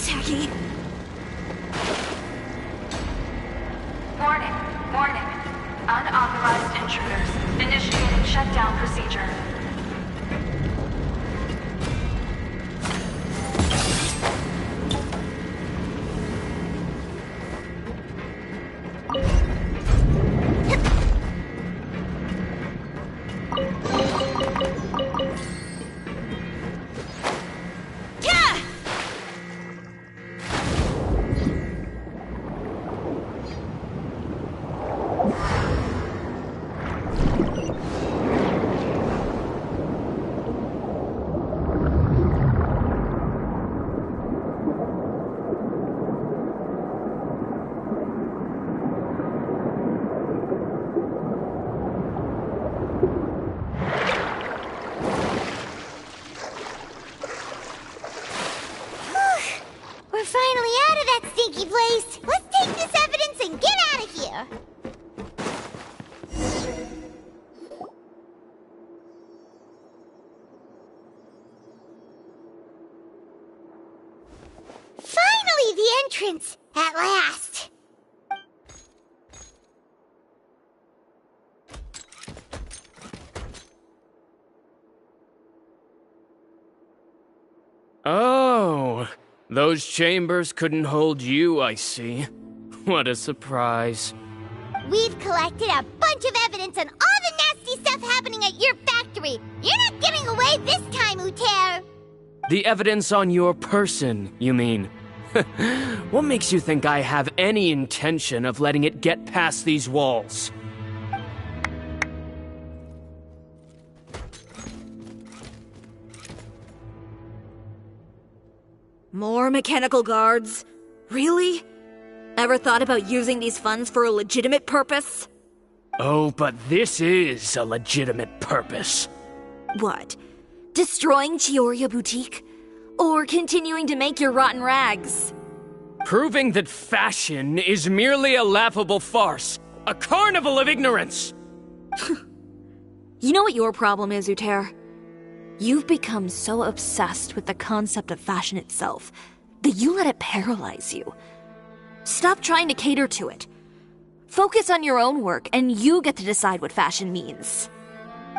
Tacky. Warning. Warning. Unauthorized intruders initiating shutdown procedure. entrance, at last. Oh, those chambers couldn't hold you, I see. What a surprise. We've collected a bunch of evidence on all the nasty stuff happening at your factory. You're not getting away this time, Uter. The evidence on your person, you mean? What makes you think I have any intention of letting it get past these walls? More mechanical guards? Really? Ever thought about using these funds for a legitimate purpose? Oh, but this is a legitimate purpose. What? Destroying Chioria Boutique? Or continuing to make your rotten rags? Proving that fashion is merely a laughable farce. A carnival of ignorance! You know what your problem is, Uter? You've become so obsessed with the concept of fashion itself that you let it paralyze you. Stop trying to cater to it. Focus on your own work, and you get to decide what fashion means.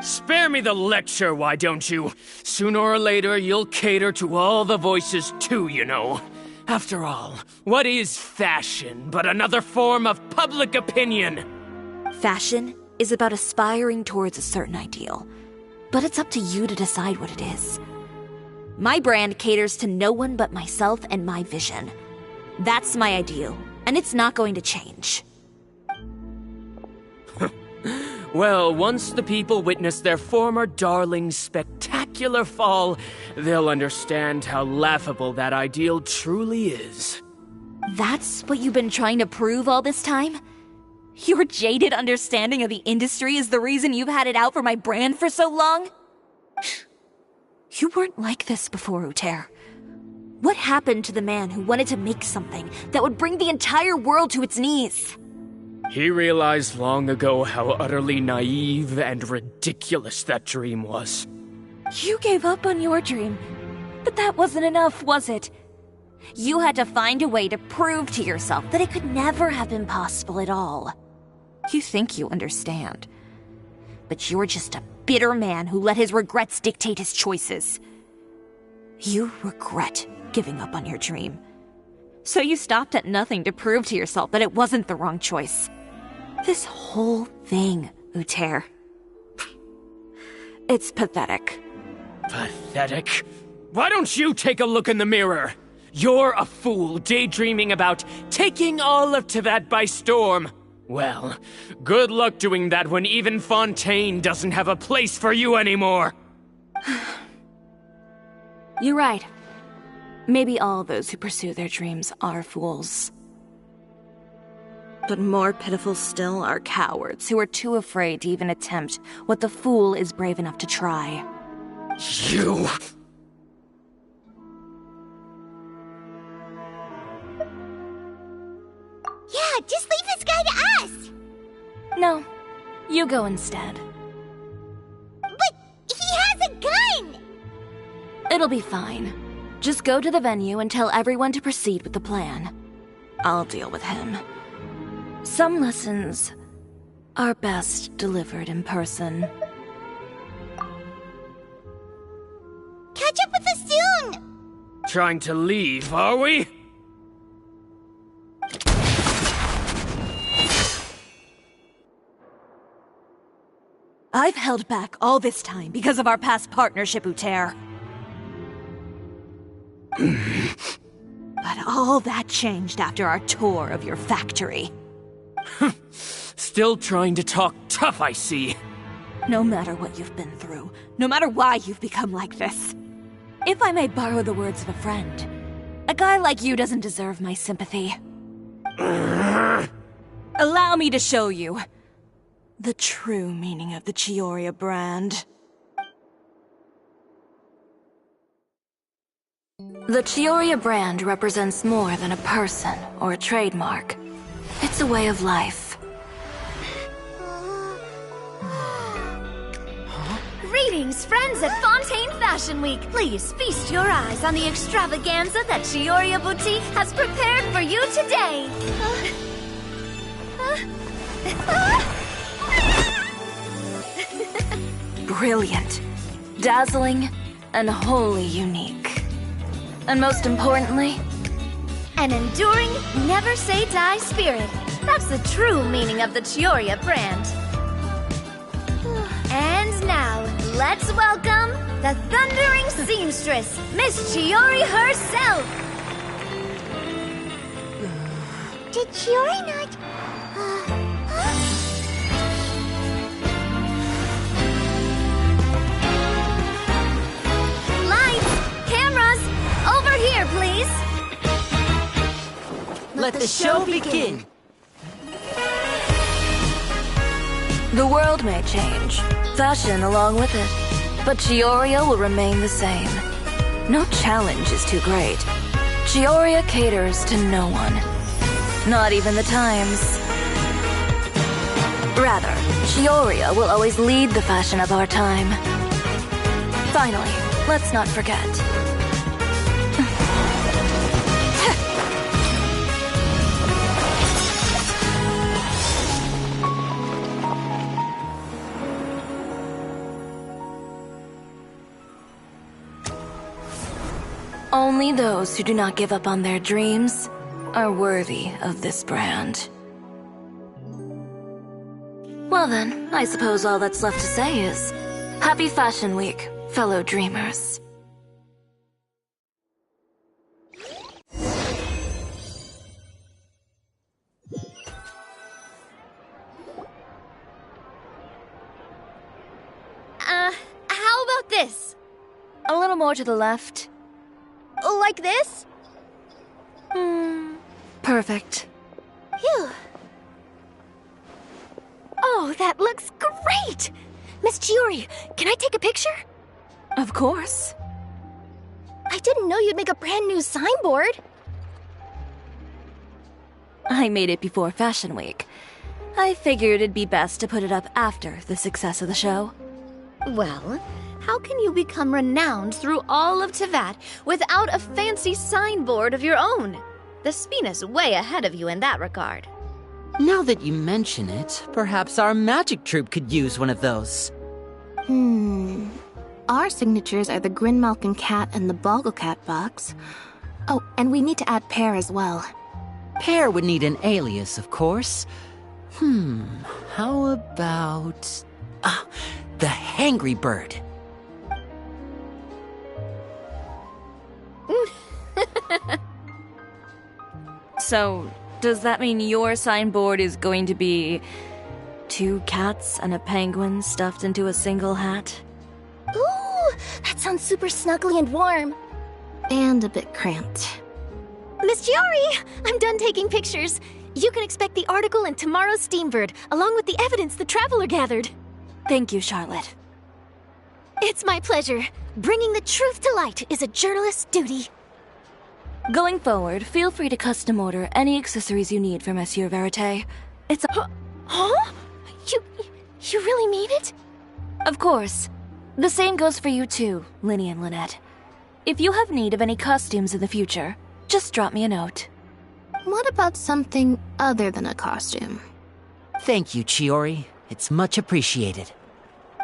Spare me the lecture, why don't you? Sooner or later, you'll cater to all the voices too, you know. After all, what is fashion but another form of public opinion? Fashion is about aspiring towards a certain ideal, but it's up to you to decide what it is. My brand caters to no one but myself and my vision. That's my ideal, and it's not going to change. Well, once the people witness their former darling's spectacular fall, they'll understand how laughable that ideal truly is. That's what you've been trying to prove all this time? Your jaded understanding of the industry is the reason you've had it out for my brand for so long? You weren't like this before, Uter. What happened to the man who wanted to make something that would bring the entire world to its knees? He realized long ago how utterly naive and ridiculous that dream was. You gave up on your dream, but that wasn't enough, was it? You had to find a way to prove to yourself that it could never have been possible at all. You think you understand, but you're just a bitter man who let his regrets dictate his choices. You regret giving up on your dream. So you stopped at nothing to prove to yourself that it wasn't the wrong choice. This whole thing, Uter. It's pathetic. Pathetic? Why don't you take a look in the mirror? You're a fool daydreaming about taking all of Teyvet by storm. Well, good luck doing that when even Fontaine doesn't have a place for you anymore. You're right. Maybe all those who pursue their dreams are fools. But more pitiful still are cowards who are too afraid to even attempt what the fool is brave enough to try. You... Yeah, just leave this guy to us! No, you go instead. But he has a gun! It'll be fine. Just go to the venue and tell everyone to proceed with the plan. I'll deal with him. Some lessons are best delivered in person. Catch up with us soon! Trying to leave, are we? I've held back all this time because of our past partnership, Uter. But all that changed after our tour of your factory. Still trying to talk tough, I see. No matter what you've been through, no matter why you've become like this. If I may borrow the words of a friend, a guy like you doesn't deserve my sympathy. Allow me to show you the true meaning of the Chioria brand. The Chioria brand represents more than a person or a trademark. It's a way of life. Greetings, friends at Fontaine Fashion Week. Please feast your eyes on the extravaganza that Chioria Boutique has prepared for you today. Brilliant, dazzling, and wholly unique. And most importantly, an enduring, never-say-die spirit. That's the true meaning of the Chioria brand. And now, let's welcome the thundering seamstress, Miss Chiori herself! Did Chiori not... Lights! Cameras! Over here, please! Let the show begin! The world may change, fashion along with it, but Chioria will remain the same. No challenge is too great. Chioria caters to no one. Not even the times. Rather, Chioria will always lead the fashion of our time. Finally, let's not forget. Only those who do not give up on their dreams are worthy of this brand. Well then, I suppose all that's left to say is, Happy Fashion Week, fellow dreamers. How about this? A little more to the left. Like this? Perfect. Phew. Oh, that looks great! Miss Chiori, can I take a picture? Of course. I didn't know you'd make a brand new signboard. I made it before Fashion Week. I figured it'd be best to put it up after the success of the show. Well, how can you become renowned through all of Teyvat without a fancy signboard of your own? The Spina's way ahead of you in that regard. Now that you mention it, perhaps our magic troupe could use one of those. Our signatures are the Grinmalkin cat and the Bogglecat box. Oh, and we need to add Pear as well. Pear would need an alias, of course. How about... the Hangry Bird. So, does that mean your signboard is going to be 2 cats and a penguin stuffed into a single hat? Ooh, that sounds super snuggly and warm. And a bit cramped. Miss Chiori, I'm done taking pictures. You can expect the article in tomorrow's Steambird, along with the evidence the Traveler gathered. Thank you, Charlotte. It's my pleasure. Bringing the truth to light is a journalist's duty. Going forward, feel free to custom order any accessories you need for Monsieur Verite. It's a... Huh? You really mean it? Of course. The same goes for you too, Linny and Lynette. If you have need of any costumes in the future, just drop me a note. What about something other than a costume? Thank you, Chiori. It's much appreciated.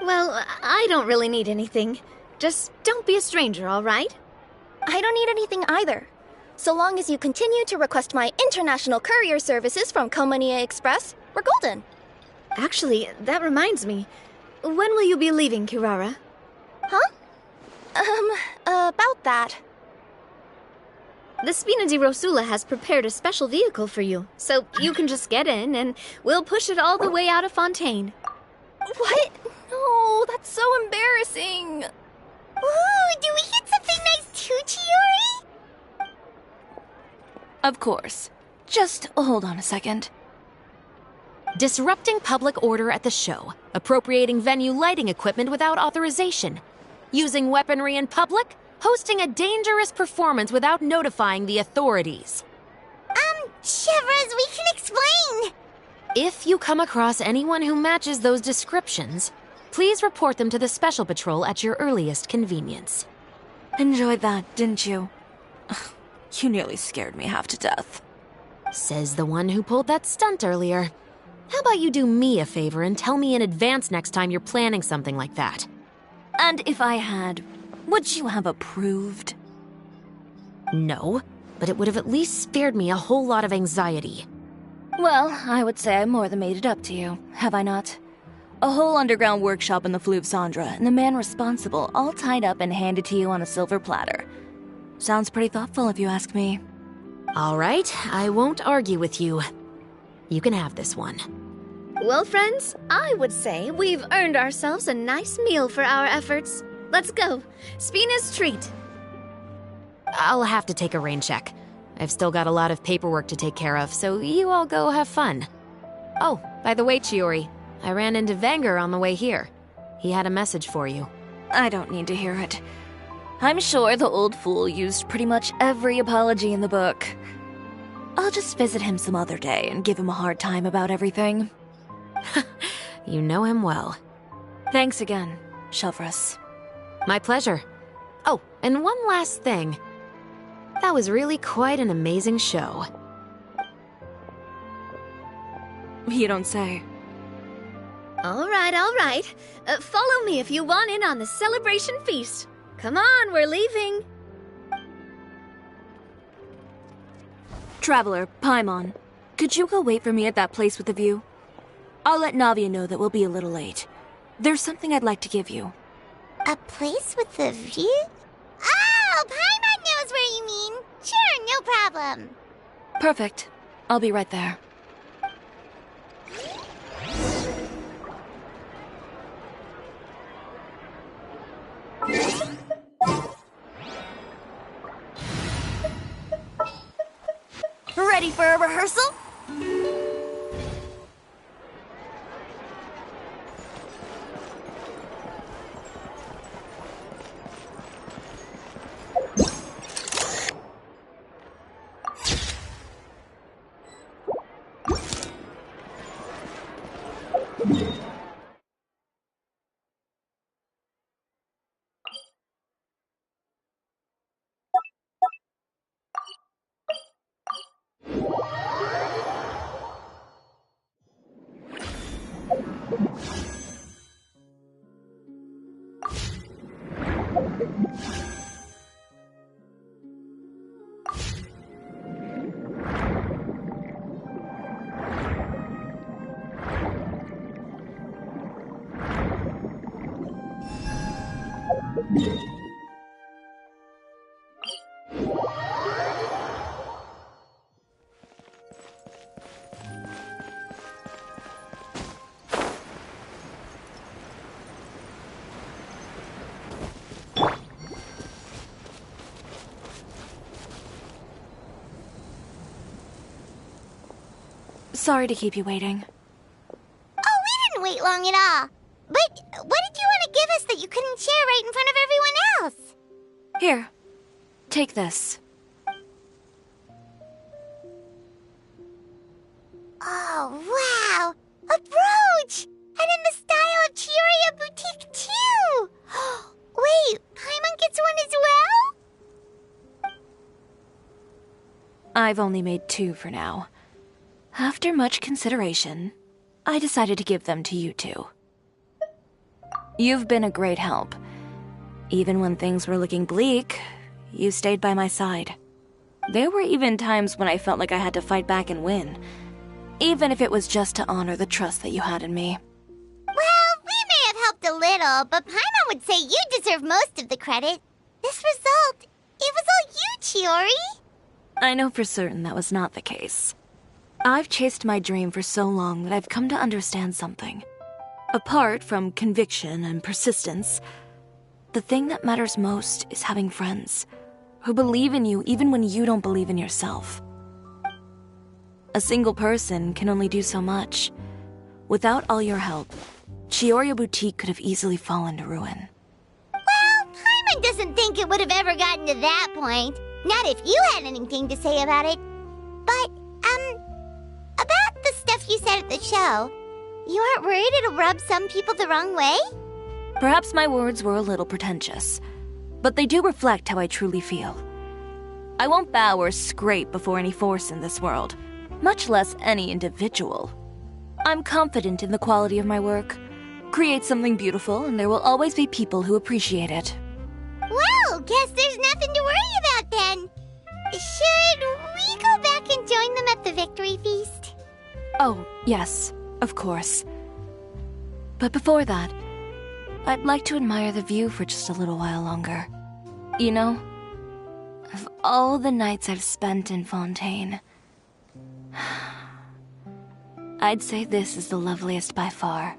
Well, I don't really need anything. Just don't be a stranger, all right? I don't need anything either. So long as you continue to request my international courier services from Komania Express, we're golden. Actually, that reminds me. When will you be leaving, Kirara? Huh? About that. The Spina di Rosula has prepared a special vehicle for you, so you can just get in and we'll push it all the way out of Fontaine. What? No, that's so embarrassing. Ooh, do we get something nice too, Chiori? Of course. Just hold on a second. Disrupting public order at the show, appropriating venue lighting equipment without authorization, using weaponry in public, hosting a dangerous performance without notifying the authorities. Shivers, we can explain! If you come across anyone who matches those descriptions, Please report them to the Special Patrol at your earliest convenience. Enjoyed that, didn't you? You nearly scared me half to death. Says the one who pulled that stunt earlier. How about you do me a favor and tell me in advance next time you're planning something like that? And if I had, would you have approved? No, but it would have at least spared me a whole lot of anxiety. Well, I would say I more than made it up to you, have I not? A whole underground workshop in the Fleuve Cendra, and the man responsible all tied up and handed to you on a silver platter. Sounds pretty thoughtful if you ask me. All right, I won't argue with you. You can have this one. Well, friends, I would say we've earned ourselves a nice meal for our efforts. Let's go. Spina's treat. I'll have to take a rain check. I've still got a lot of paperwork to take care of, so you all go have fun. Oh, by the way, Chiori, I ran into Vanger on the way here. He had a message for you. I don't need to hear it. I'm sure the old fool used pretty much every apology in the book. I'll just visit him some other day and give him a hard time about everything. You know him well. Thanks again, Shelvrus. My pleasure. Oh, and one last thing. That was really quite an amazing show. You don't say. All right. Follow me if you want in on the celebration feast. Come on, we're leaving. Traveler, Paimon, could you go wait for me at that place with the view? I'll let Navia know that we'll be a little late. There's something I'd like to give you. A place with a view? Oh, Paimon knows where you mean. Sure, no problem. Perfect. I'll be right there. Ready for a rehearsal? Sorry to keep you waiting. Oh, we didn't wait long at all. But what did you want to give us that you couldn't share right in front of everyone else? Here, take this. Oh, wow! A brooch! And in the style of Chioria Boutique, too! Wait, Paimon gets one as well? I've only made 2 for now. After much consideration, I decided to give them to you two. You've been a great help. Even when things were looking bleak, you stayed by my side. There were even times when I felt like I had to fight back and win, even if it was just to honor the trust that you had in me. Well, we may have helped a little, but Paimon would say you deserve most of the credit. This result, it was all you, Chiori. I know for certain that was not the case. I've chased my dream for so long that I've come to understand something. Apart from conviction and persistence, the thing that matters most is having friends who believe in you even when you don't believe in yourself. A single person can only do so much. Without all your help, Chioria Boutique could have easily fallen to ruin. Well, Paimon doesn't think it would have ever gotten to that point. Not if you had anything to say about it. But, about the stuff you said at the show, you aren't worried it'll rub some people the wrong way? Perhaps my words were a little pretentious, but they do reflect how I truly feel. I won't bow or scrape before any force in this world, much less any individual. I'm confident in the quality of my work. Create something beautiful, and there will always be people who appreciate it. Well, guess there's nothing to worry about then. Should we go back and join them at the victory feast? Oh, yes, of course. But before that, I'd like to admire the view for just a little while longer. You know, of all the nights I've spent in Fontaine, I'd say this is the loveliest by far.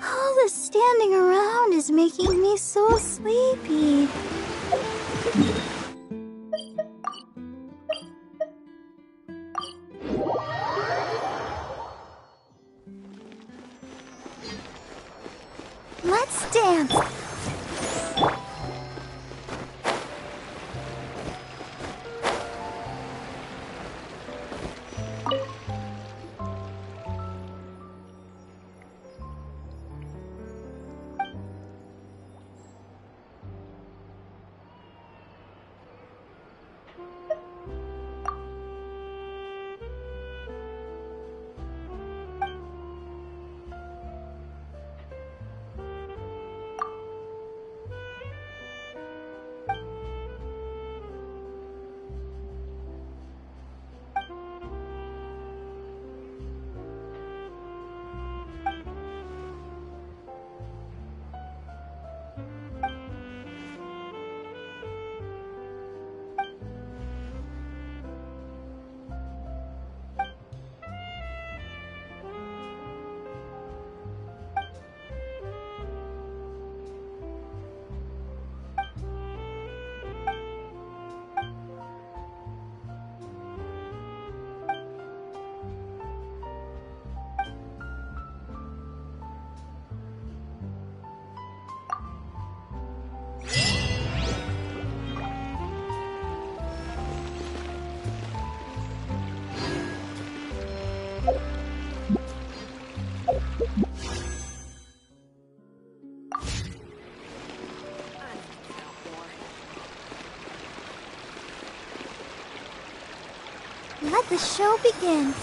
All this standing around is making me so sleepy. Let's dance. Let the show begin.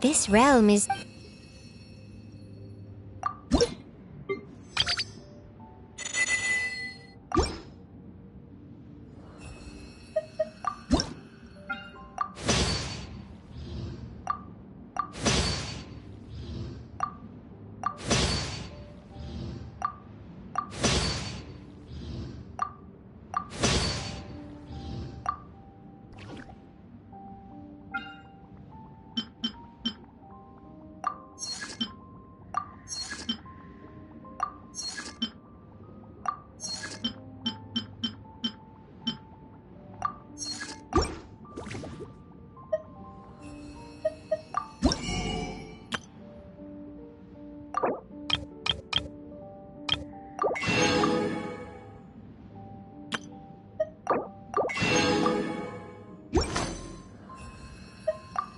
This realm is...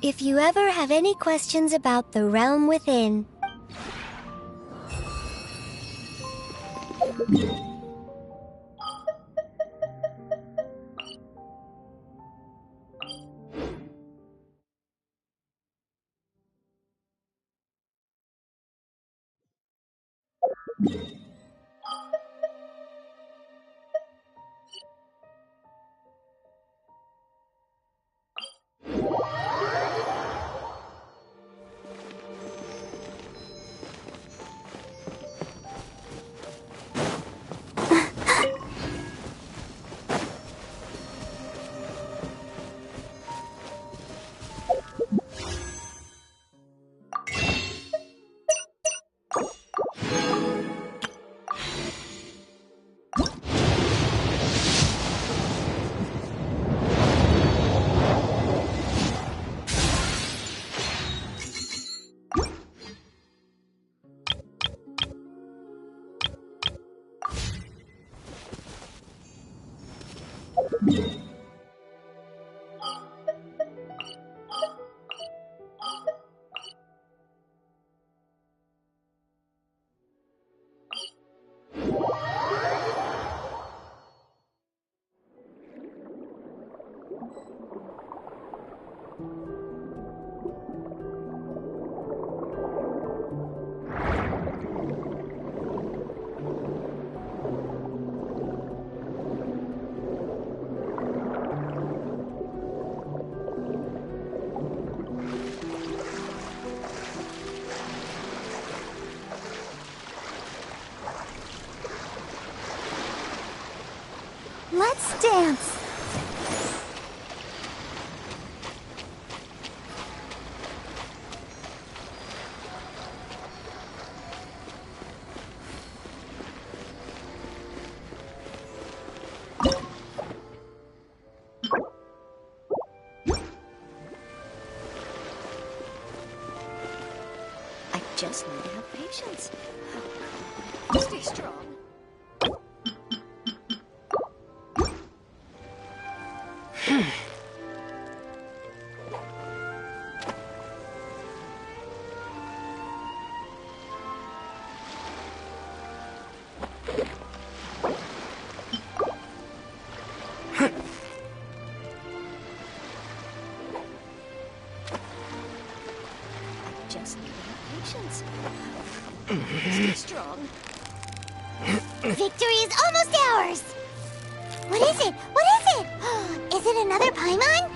If you ever have any questions about the realm within... Let's dance! I just need to have patience. Stay strong. Just need to have patience. Stay strong. Victory is almost ours! What is it? What is it? Is it another Paimon?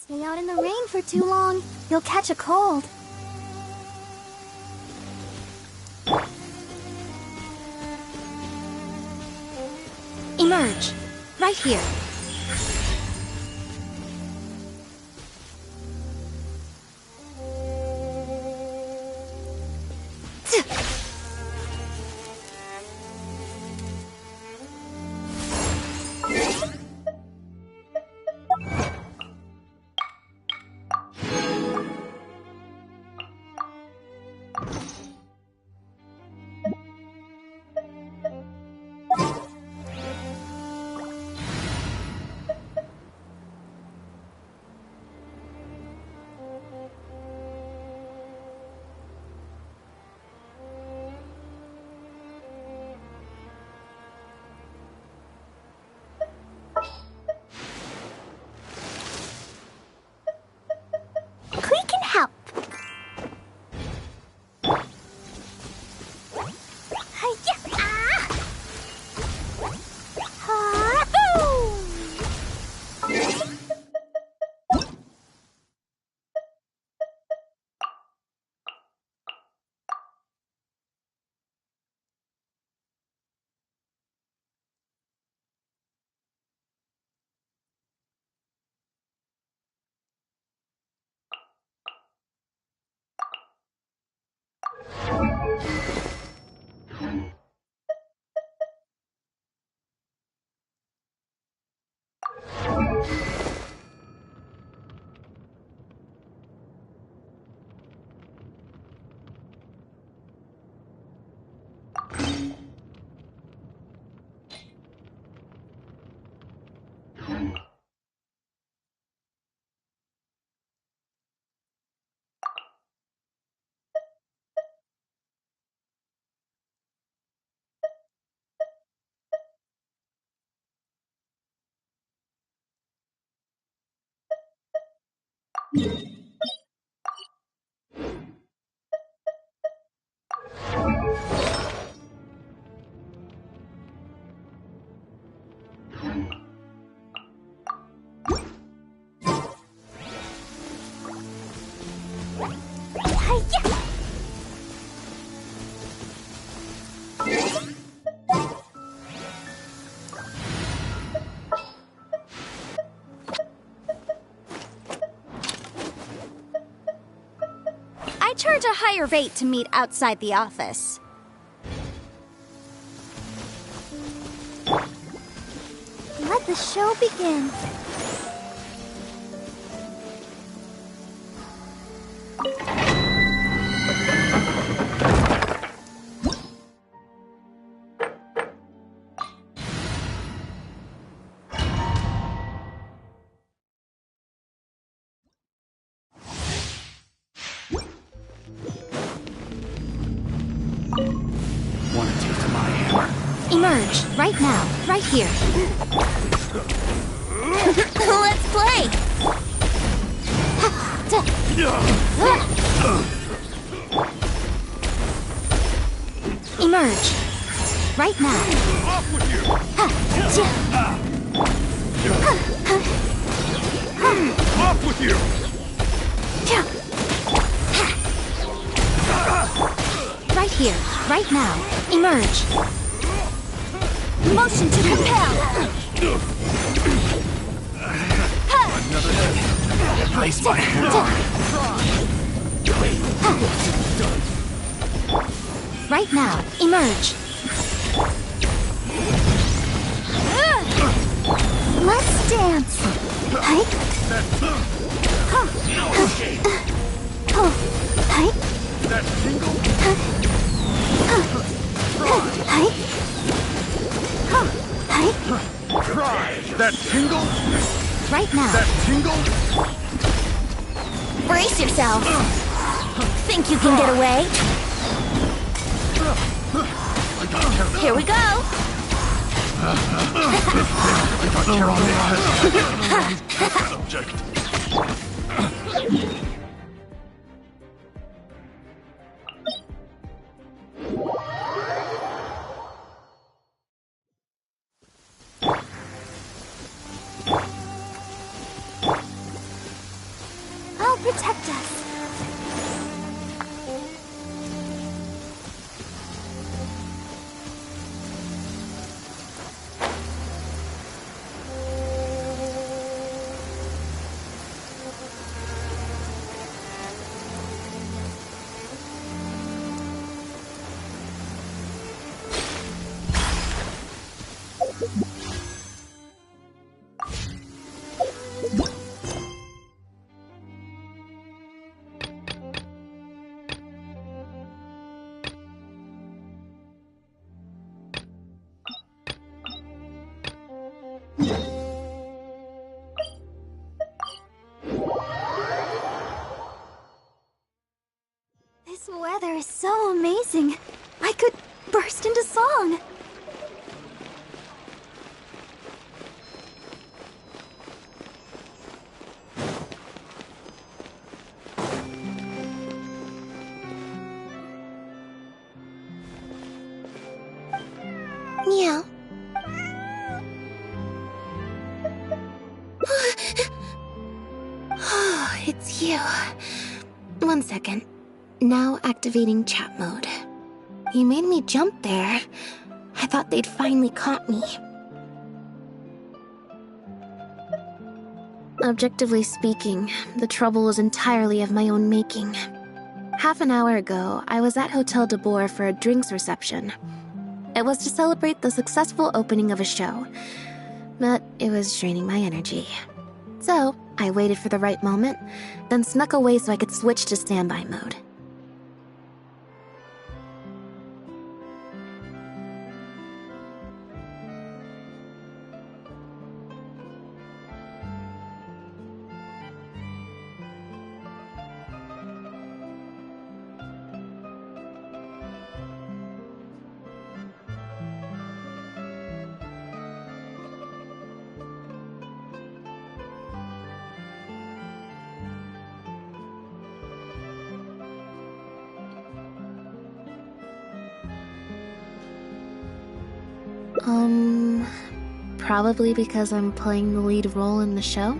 stay out in the rain for too long. You'll catch a cold. Emerge. Right here. I charge a higher rate to meet outside the office. Let the show begin. Emerge. Right now. Right here. Let's play! Emerge. Right now. Off with you! Off with you! Right here. Right now. Emerge. Motion to compel! Place my hammer. Right now. Emerge. Let's dance! Hike! Hike! That tingle? Hike! Try! That tingle? Right now. That tingle? Brace yourself! Think you can get away? Here we go! Subject. This weather is so amazing. I could burst into song. Meow. It's you. 1 second. Now activating chat mode. You made me jump there. I thought they'd finally caught me. Objectively speaking, the trouble was entirely of my own making. Half an hour ago, I was at Hotel de Boer for a drinks reception. It was to celebrate the successful opening of a show, but it was draining my energy. So, I waited for the right moment, then snuck away so I could switch to standby mode. Probably because I'm playing the lead role in the show?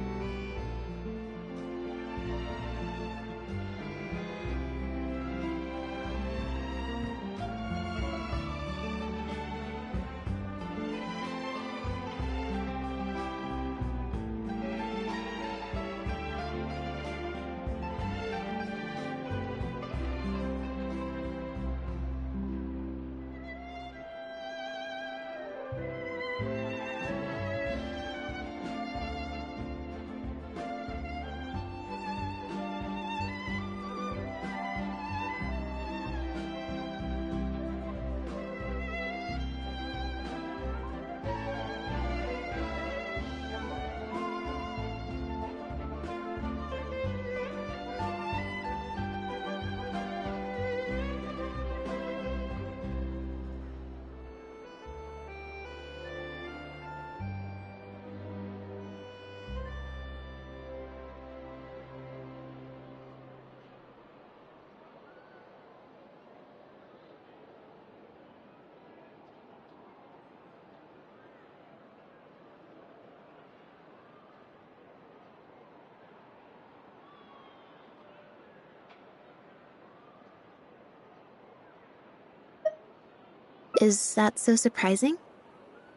Is that so surprising?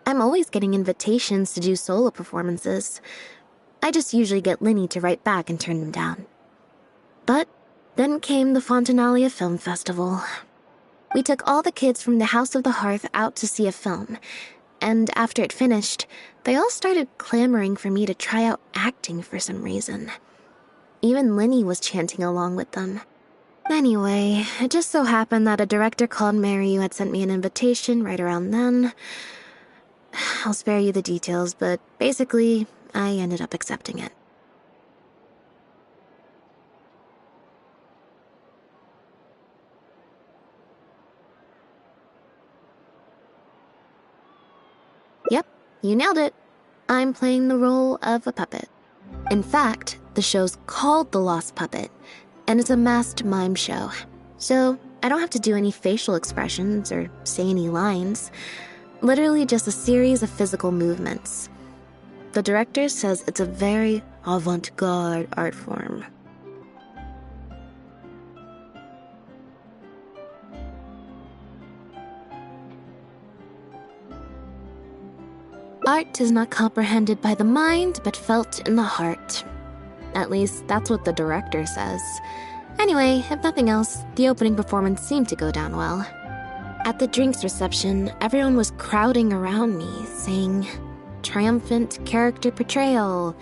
I'm always getting invitations to do solo performances. I just usually get Linny to write back and turn them down. But then came the Fontanalia Film Festival. We took all the kids from the House of the Hearth out to see a film, and after it finished, they all started clamoring for me to try out acting for some reason. Even Linny was chanting along with them. Anyway, it just so happened that a director called Mary who had sent me an invitation right around then. I'll spare you the details, but basically, I ended up accepting it. Yep, you nailed it. I'm playing the role of a puppet. In fact, the show's called The Lost Puppet, and it's a masked mime show. So I don't have to do any facial expressions or say any lines. Literally just a series of physical movements. The director says it's a very avant-garde art form. Art is not comprehended by the mind, but felt in the heart. At least, that's what the director says. Anyway, if nothing else, the opening performance seemed to go down well. At the drinks reception, everyone was crowding around me, saying, "Triumphant character portrayal,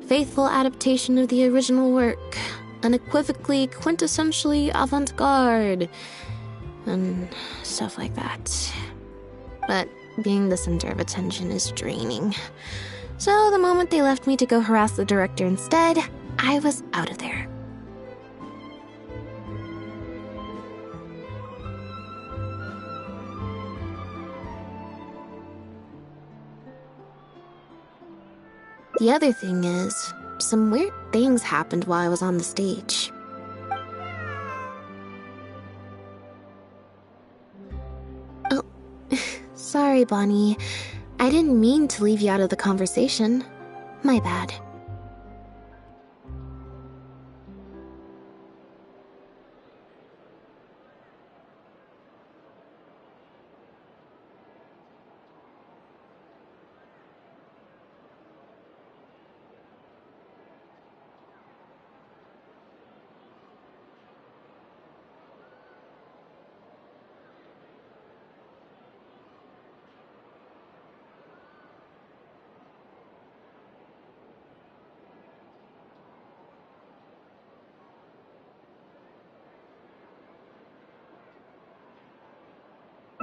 faithful adaptation of the original work, unequivocally, quintessentially avant-garde," and stuff like that. But being the center of attention is draining. So the moment they left me to go harass the director instead, I was out of there. The other thing is, some weird things happened while I was on the stage. Oh, sorry, Bonnie. I didn't mean to leave you out of the conversation. My bad.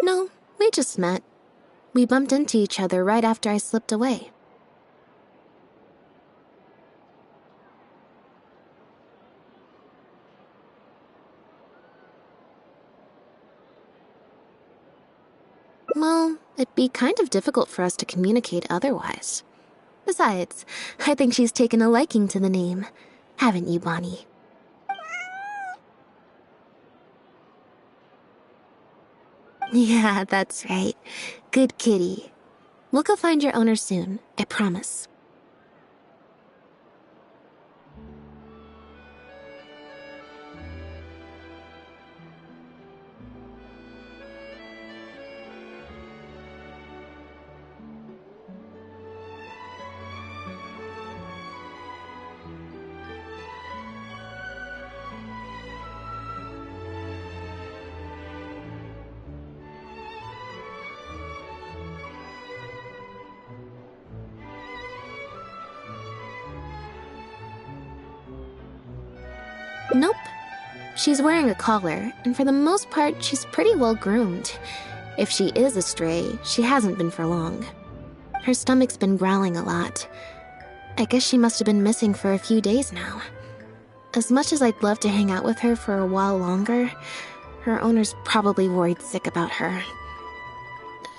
No, we just met. We bumped into each other right after I slipped away. Well, it'd be kind of difficult for us to communicate otherwise. Besides, I think she's taken a liking to the name. Haven't you, Bonnie? Yeah, that's right. Good kitty. We'll go find your owner soon, I promise. Nope. She's wearing a collar, and for the most part, she's pretty well groomed. If she is a stray, she hasn't been for long. Her stomach's been growling a lot. I guess she must have been missing for a few days now. As much as I'd love to hang out with her for a while longer, her owner's probably worried sick about her.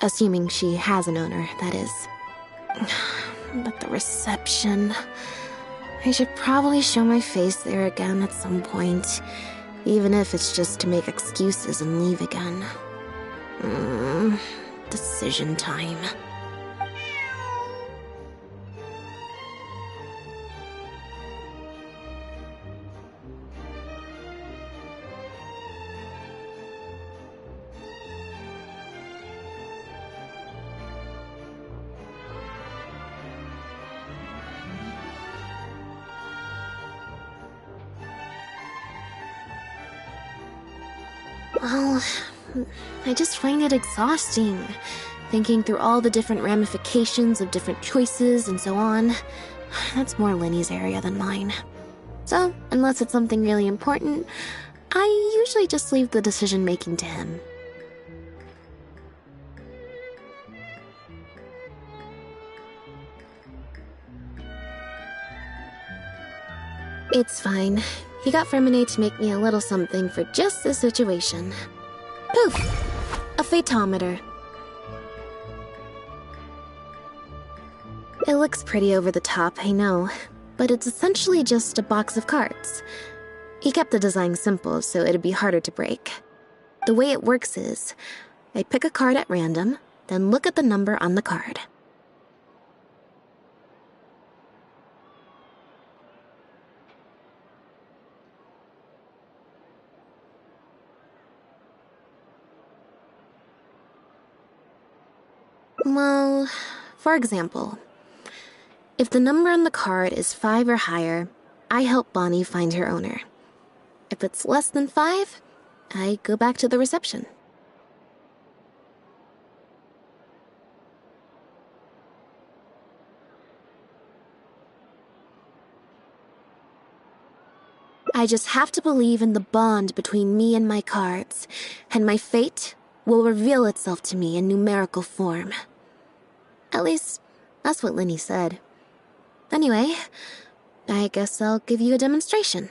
Assuming she has an owner, that is. But the reception... I should probably show my face there again at some point, even if it's just to make excuses and leave again. Decision time. Well, I just find it exhausting, thinking through all the different ramifications of different choices and so on. That's more Lenny's area than mine. So, unless it's something really important, I usually just leave the decision-making to him. It's fine. He got Fermine to make me a little something for just this situation. Poof! A phaetometer. It looks pretty over the top, I know, but it's essentially just a box of cards. He kept the design simple, so it'd be harder to break. The way it works is, I pick a card at random, then look at the number on the card. Well, for example, if the number on the card is 5 or higher, I help Bonnie find her owner. If it's less than 5, I go back to the reception. I just have to believe in the bond between me and my cards, and my fate will reveal itself to me in numerical form. At least, that's what Lenny said. Anyway, I guess I'll give you a demonstration.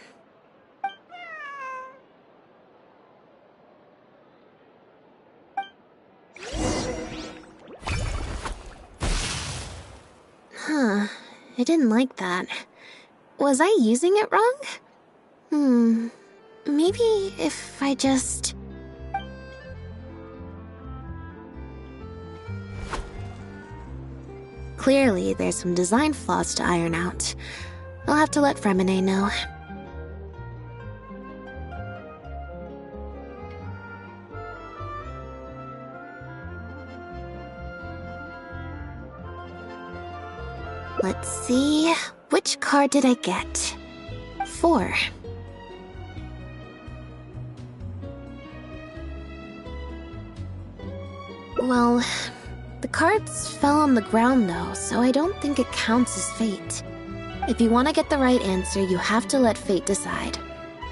Huh, I didn't like that. Was I using it wrong? Maybe if I just... Clearly, there's some design flaws to iron out. I'll have to let Fremine know. Let's see, which card did I get? 4. Well, the cards fell on the ground though, so I don't think it counts as fate. If you want to get the right answer, you have to let fate decide.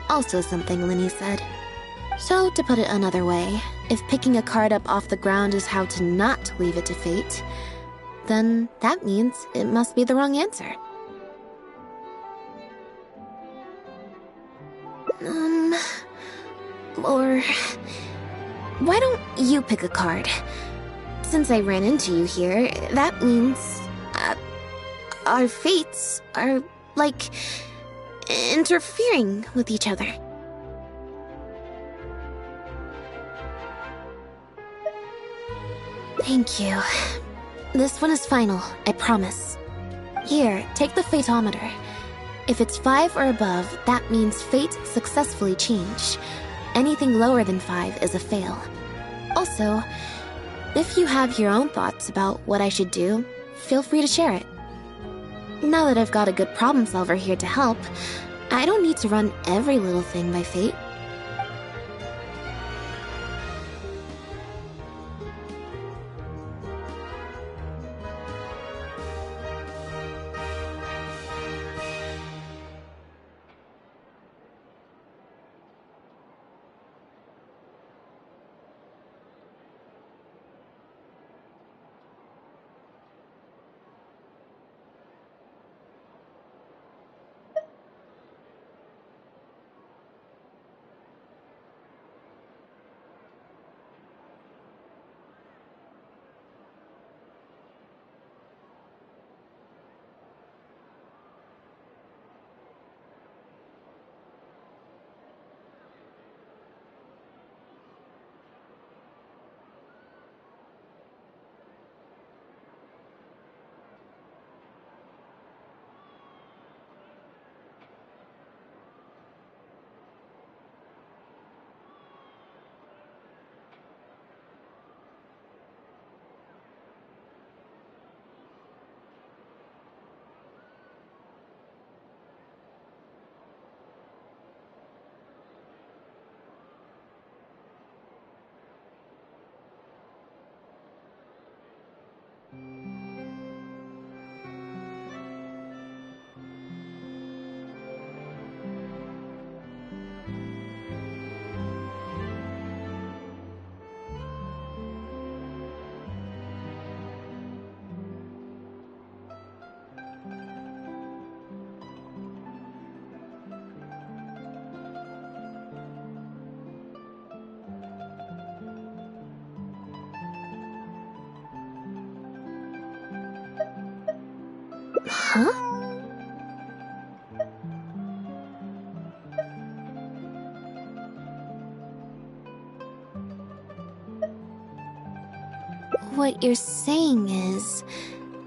Also something Linny said. So, to put it another way, if picking a card up off the ground is how to not leave it to fate, then that means it must be the wrong answer. Or... why don't you pick a card? Since I ran into you here, that means... our fates are, like, interfering with each other. Thank you. This one is final, I promise. Here, take the Fateometer. If it's 5 or above, that means fate successfully changed. Anything lower than 5 is a fail. Also, if you have your own thoughts about what I should do, feel free to share it. Now that I've got a good problem solver here to help, I don't need to run every little thing by fate. Huh? What you're saying is,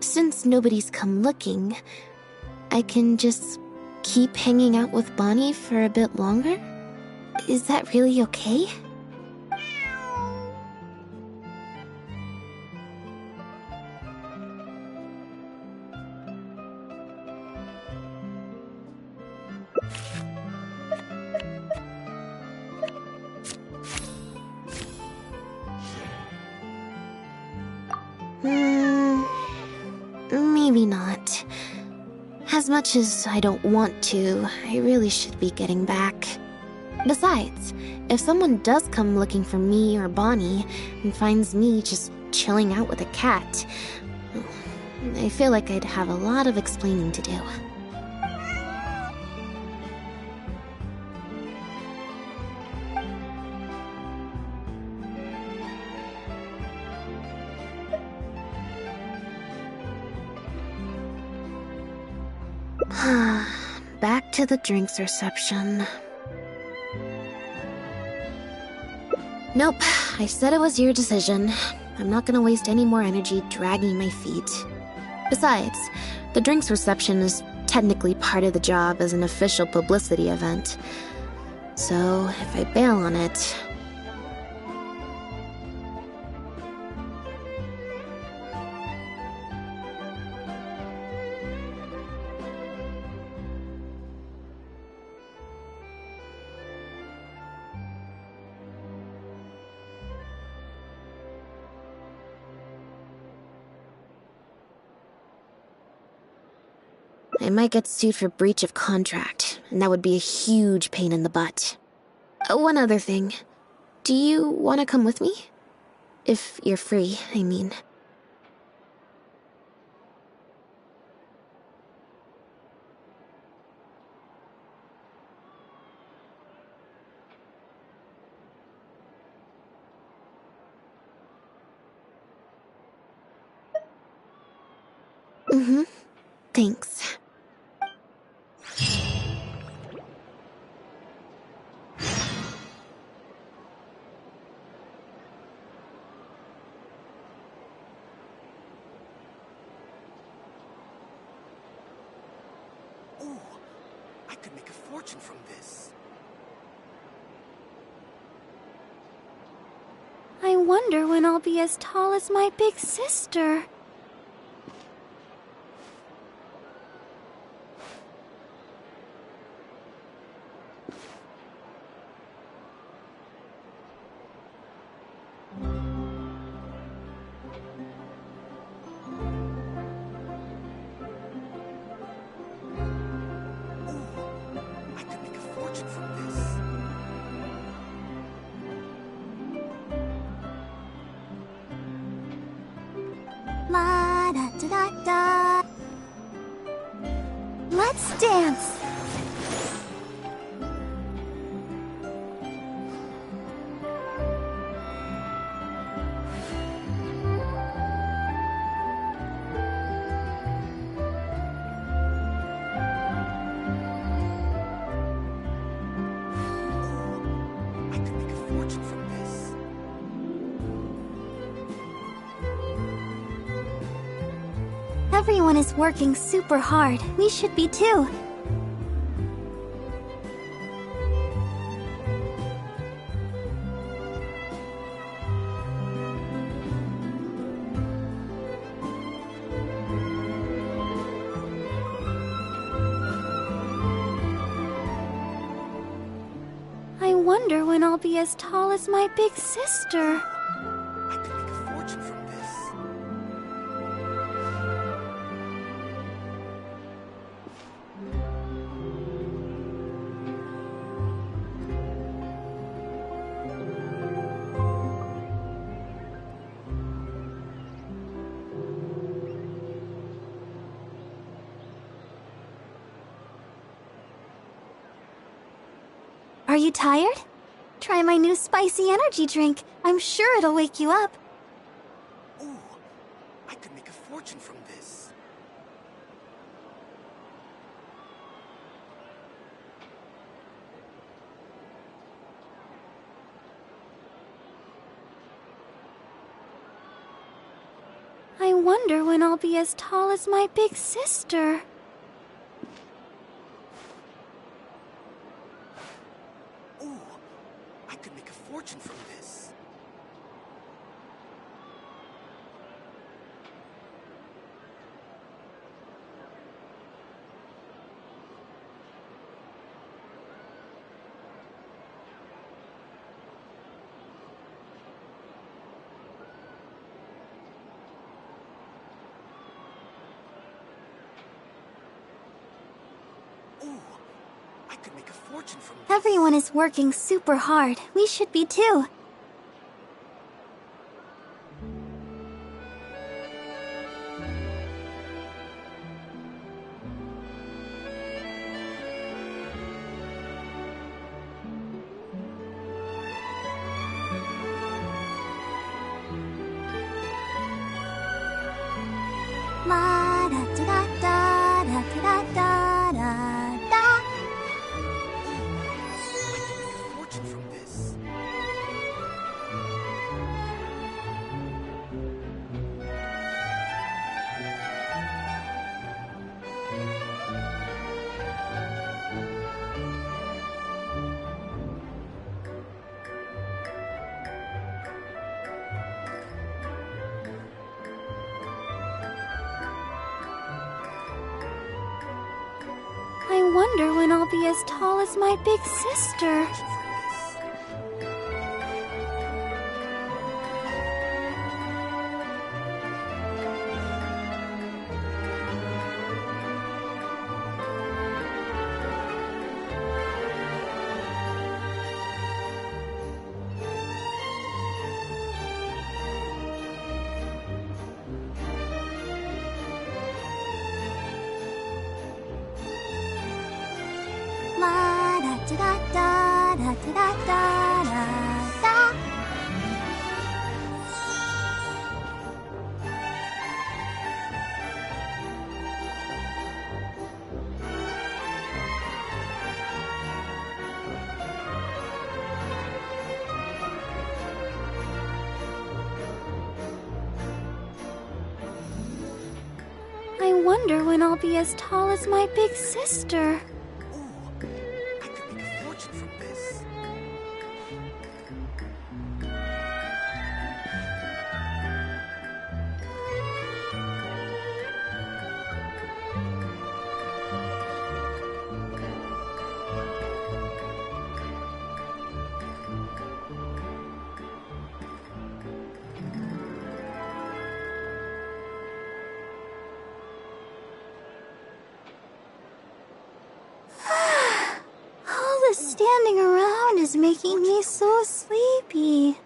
since nobody's come looking, I can just keep hanging out with Bonnie for a bit longer? Is that really okay? Maybe not. As much as I don't want to, I really should be getting back. Besides, if someone does come looking for me or Bonnie and finds me just chilling out with a cat, I feel like I'd have a lot of explaining to do. Back to the drinks reception. Nope, I said it was your decision. I'm not gonna waste any more energy dragging my feet. Besides, the drinks reception is technically part of the job as an official publicity event. So, if I bail on it... I might get sued for breach of contract, and that would be a huge pain in the butt. One other thing. Do you want to come with me? If you're free, I mean. Mm-hmm. Thanks. Ooh, I could make a fortune from this. I wonder when I'll be as tall as my big sister. I could make a fortune from this. La da da da da. Let's dance. I could make a fortune from this. Everyone is working super hard. We should be too. I wonder when I'll be as tall as my big sister. I could make a fortune from this. Are you tired? Try my new spicy energy drink. I'm sure it'll wake you up. Ooh, I could make a fortune from this. I wonder when I'll be as tall as my big sister. Ooh, I could make a fortune from this. Ooh, I could make a fortune from this. Everyone is working super hard. We should be too. La da da da da da da da da da. Fortune from this. I wonder when I'll be as tall as my big sister. La da da da da da da da da da. I wonder when I'll be as tall as my big sister. Fortune from this. All this standing around is making me so sleepy.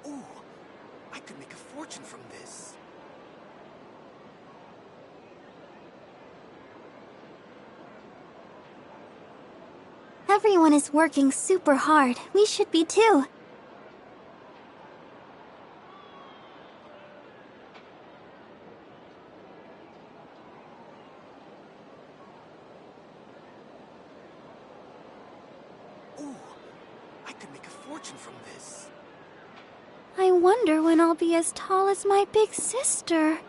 Ooh, I could make a fortune from this. Everyone is working super hard. We should be too. Ooh, I could make a fortune from this. I wonder when I'll be as tall as my big sister.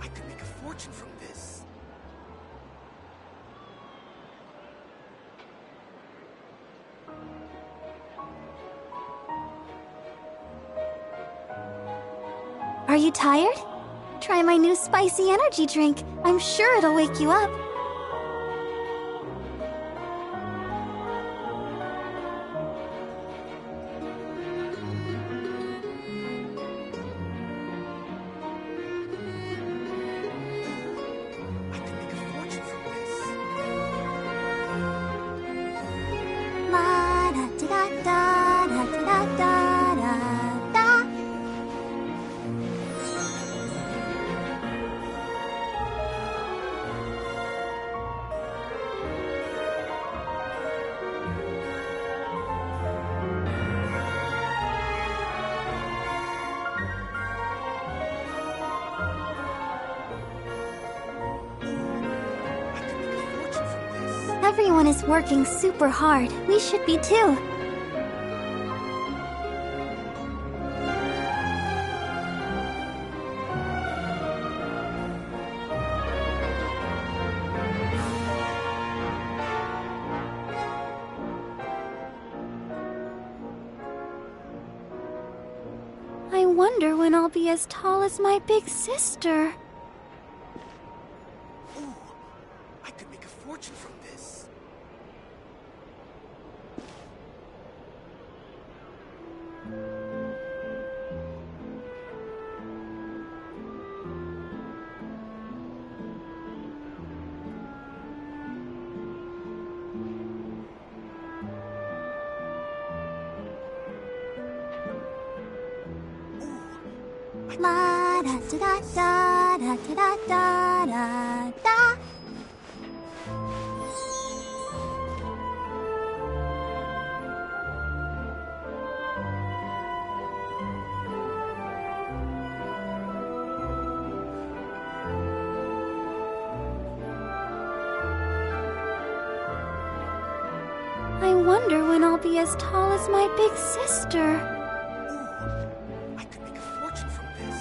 I could make a fortune from this. Are you tired? Try my new spicy energy drink. I'm sure it'll wake you up. La da da da da da da da da. Everyone is working super hard. We should be too. I wonder when I'll be as tall as my big sister. Ooh, I could make a fortune from this. La da da da da da da da da. I wonder when I'll be as tall as my big sister. I could make a fortune from this.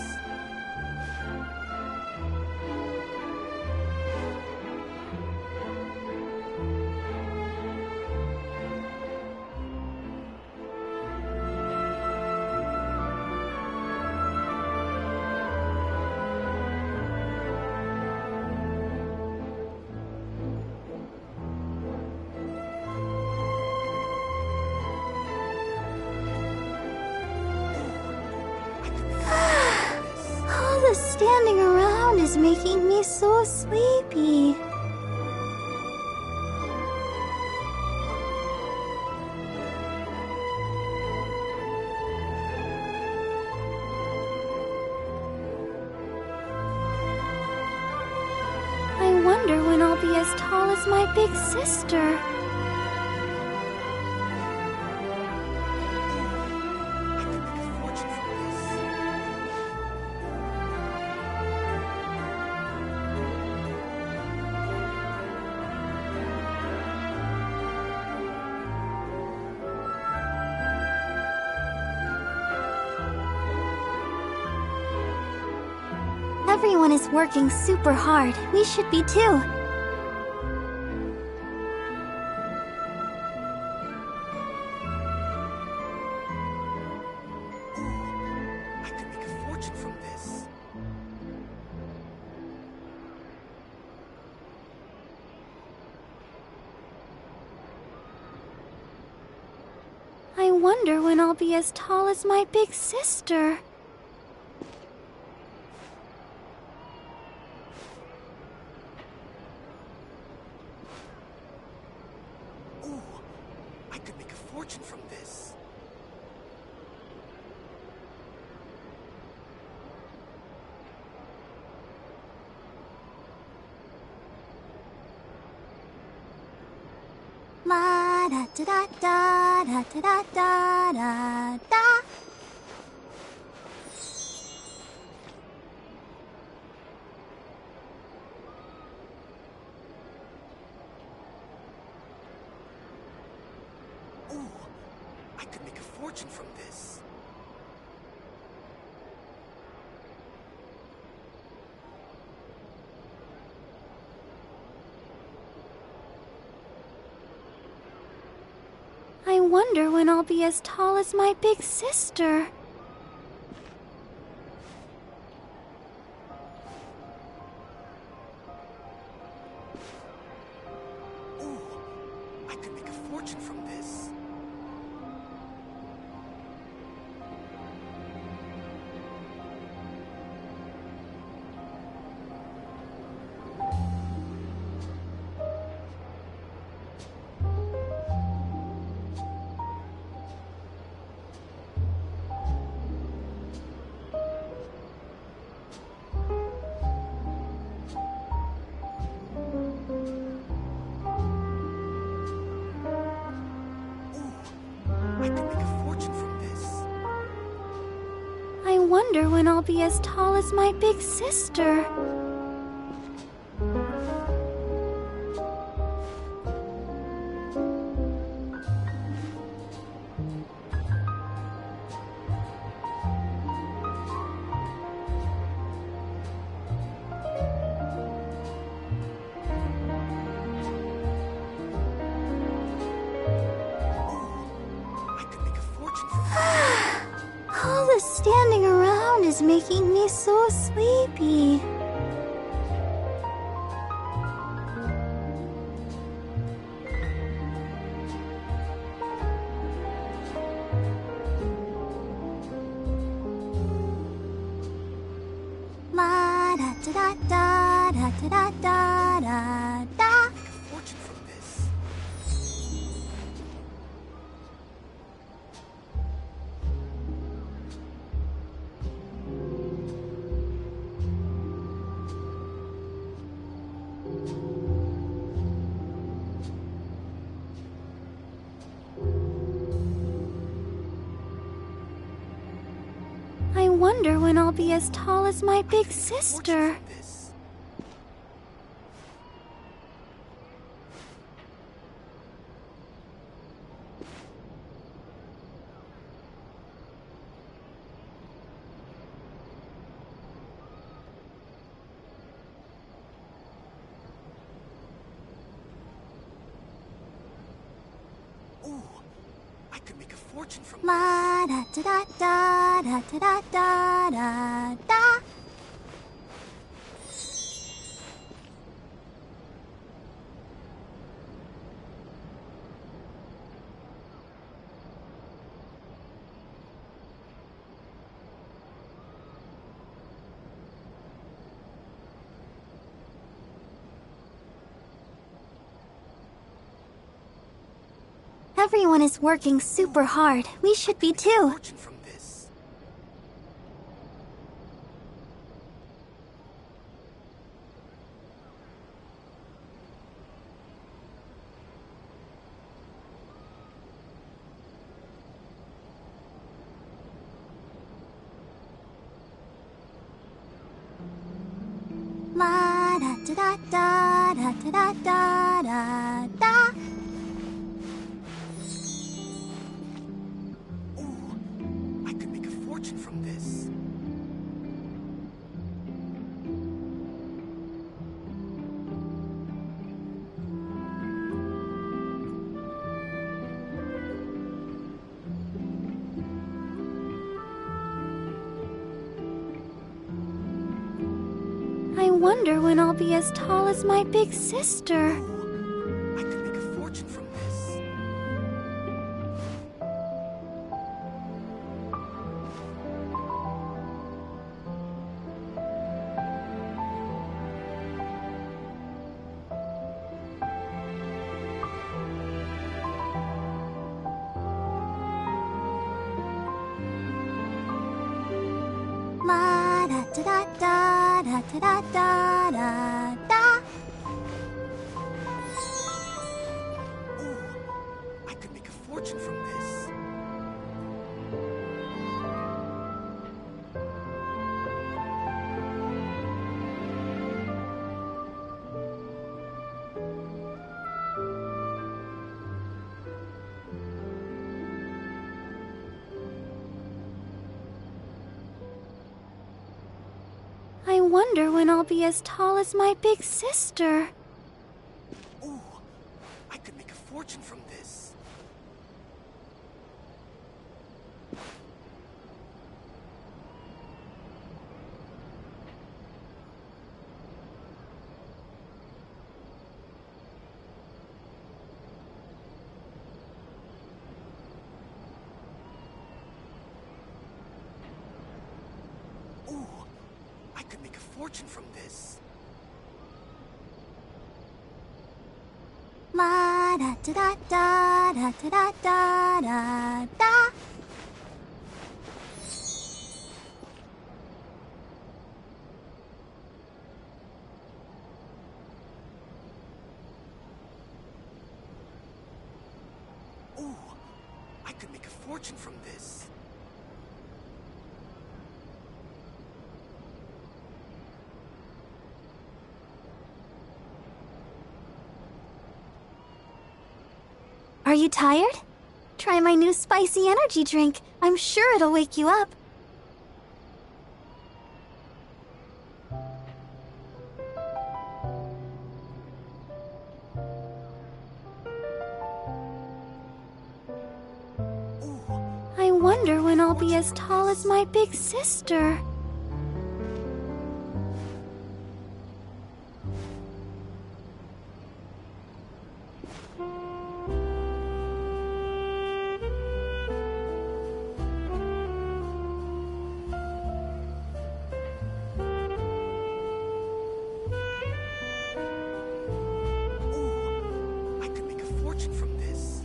All the standing around is making me so sleepy. I wonder when I'll be as tall as my big sister. Everyone is working super hard. We should be too. I could make a fortune from this. I wonder when I'll be as tall as my big sister. I could make a fortune from this. La da da da da da da da da da. I could make a fortune from this. I wonder when I'll be as tall as my big sister. I could make a fortune from this. I could make a fortune from this. I wonder when I'll be as tall as my big sister. All the standing around is making me so sleepy. La da da da da da da da da. Fortune from this. wonder when I'll be as tall as my big sister. I could make a fortune from La da da da da da da da da da. Everyone is working super hard. We should be too. La da da da da da da da da. I could make a fortune from this. I wonder when I'll be as tall as my big sister. I could make a fortune from this. La da da da da da da da da. I could make a fortune from this. I wonder when I'll be as tall as my big sister. Ooh, I could make a fortune from this. Ooh, I could make a fortune from this. La da da da da da da da da. Ooh, I could make a fortune from this. Are you tired? Try my new spicy energy drink. I'm sure it'll wake you up. I wonder when I'll be as tall as my big sister. I could make a fortune from this.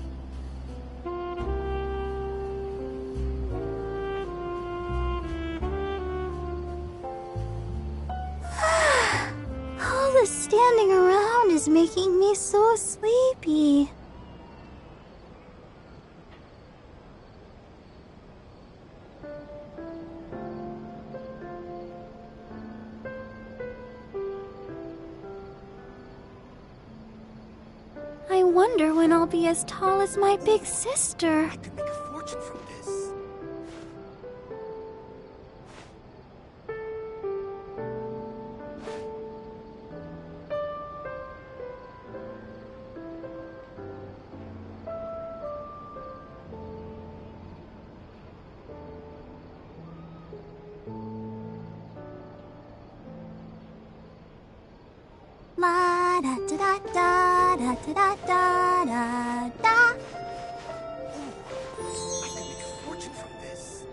All this standing around is making me so sleepy. wonder when I'll be as tall as my big sister. I could make a fortune from this. La da da da da da da da da da. I could make a fortune from this.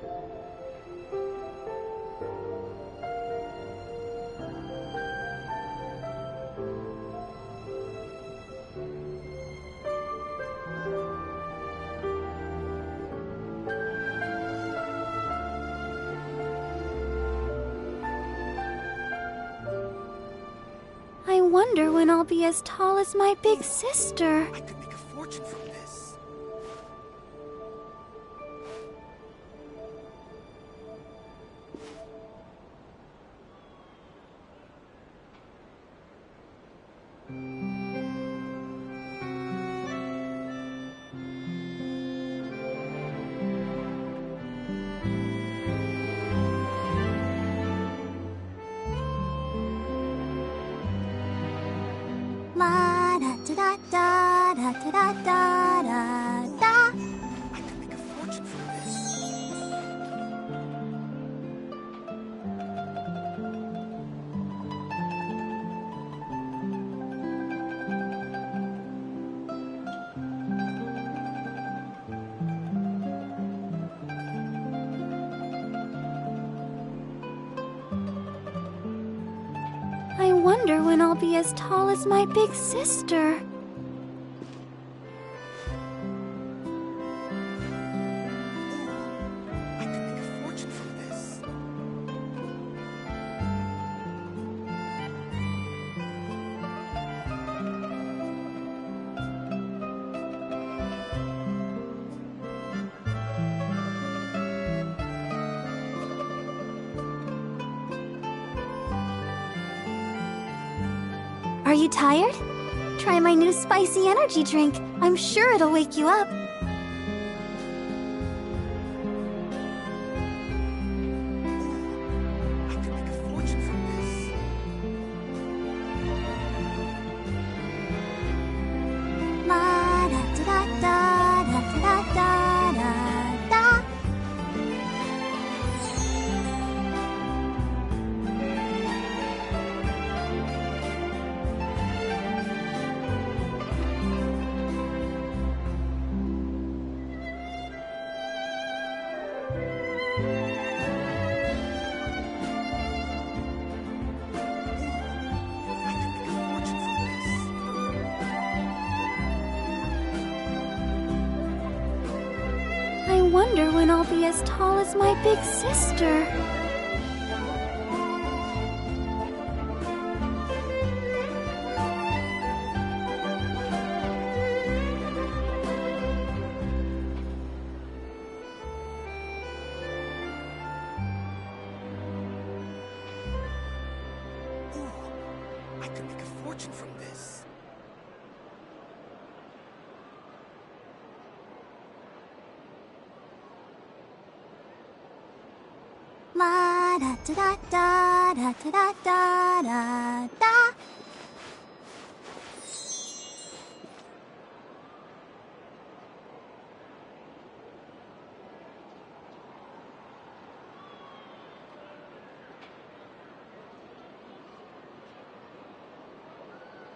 I wonder when I'll be as tall as my big sister. I could make a fortune from this. La da da da da da da da da da. I could make a fortune from this. I wonder when I'll be as tall as my big sister. I could make a fortune from this. Are you tired? Try my new spicy energy drink. I'm sure it'll wake you up. I could make a fortune from this. La da da da da da da da da. I could make a fortune from this. I wonder when I'll be as tall as my big sister. I could make a fortune from this. La da da da da da da da da da.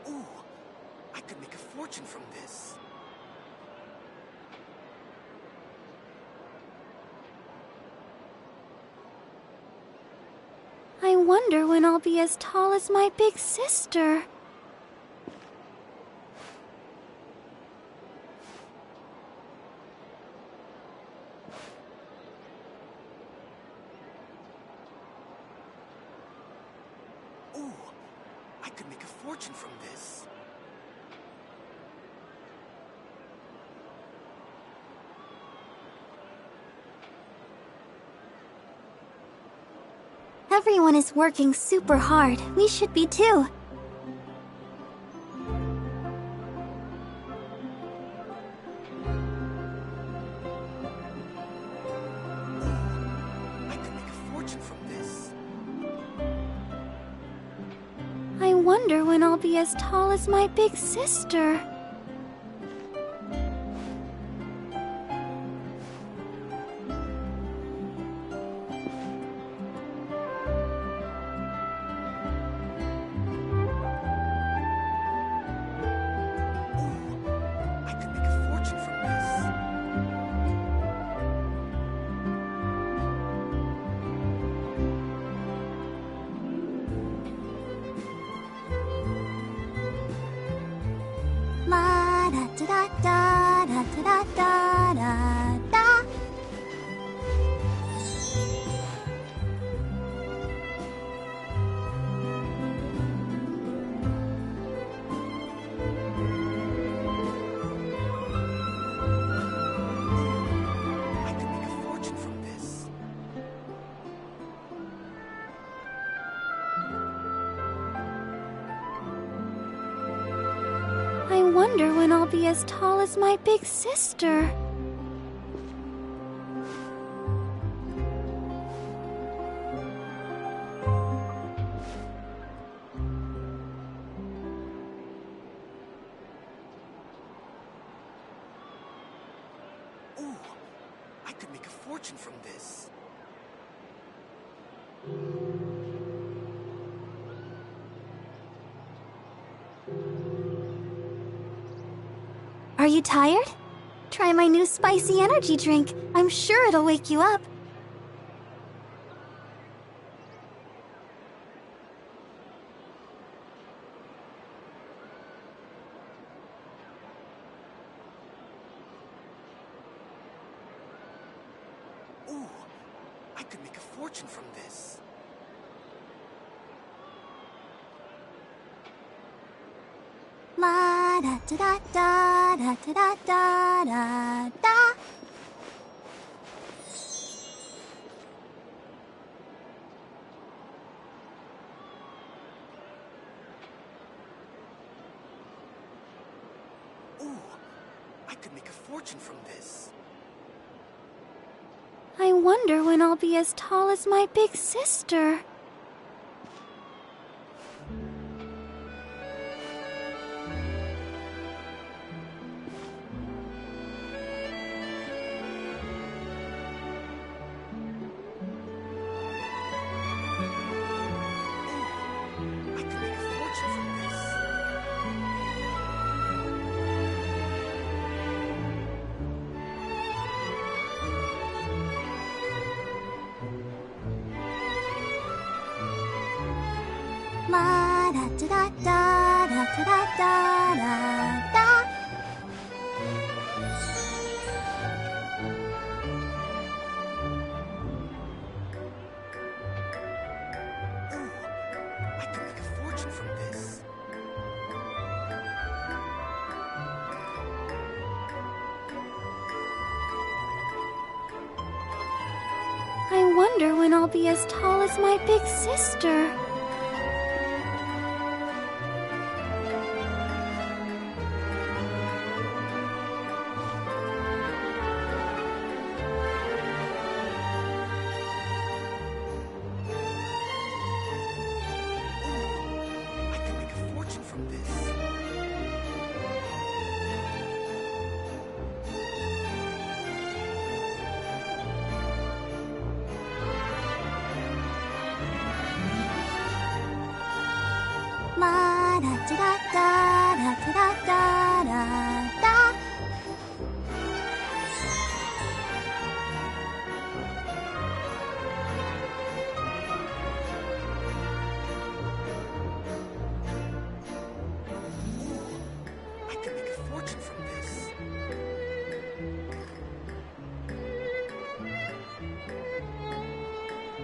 Ooh, I could make a fortune from this. I wonder when I'll be as tall as my big sister. Ooh, I could make a fortune from this. Everyone is working super hard. We should be too. wonder when I'll be as tall as my big sister. I could make a fortune from this. La da da da da da da da da da. I could make a fortune from this. I wonder when I'll be as tall as my big sister. Ooh, I could make a fortune from this. Are you tired? Try my new spicy energy drink. I'm sure it'll wake you up. Ooh, I could make a fortune from this. La da da da da da da da da da. Ooh, I could make a fortune from this. I wonder when I'll be as tall as my big sister. I could make a fortune from this. La da da da da da da da da da. Ooh, I could make a fortune from this. I wonder when I'll be as tall as my big sister. Ooh, I could make a fortune from this. La da da da da da da da da. I could make a fortune from this.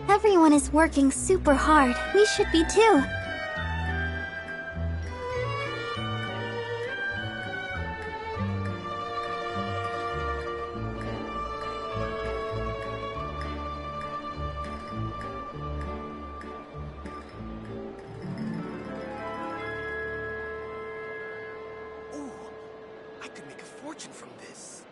Everyone is working super hard. We should be too. Ooh, I could make a fortune from this.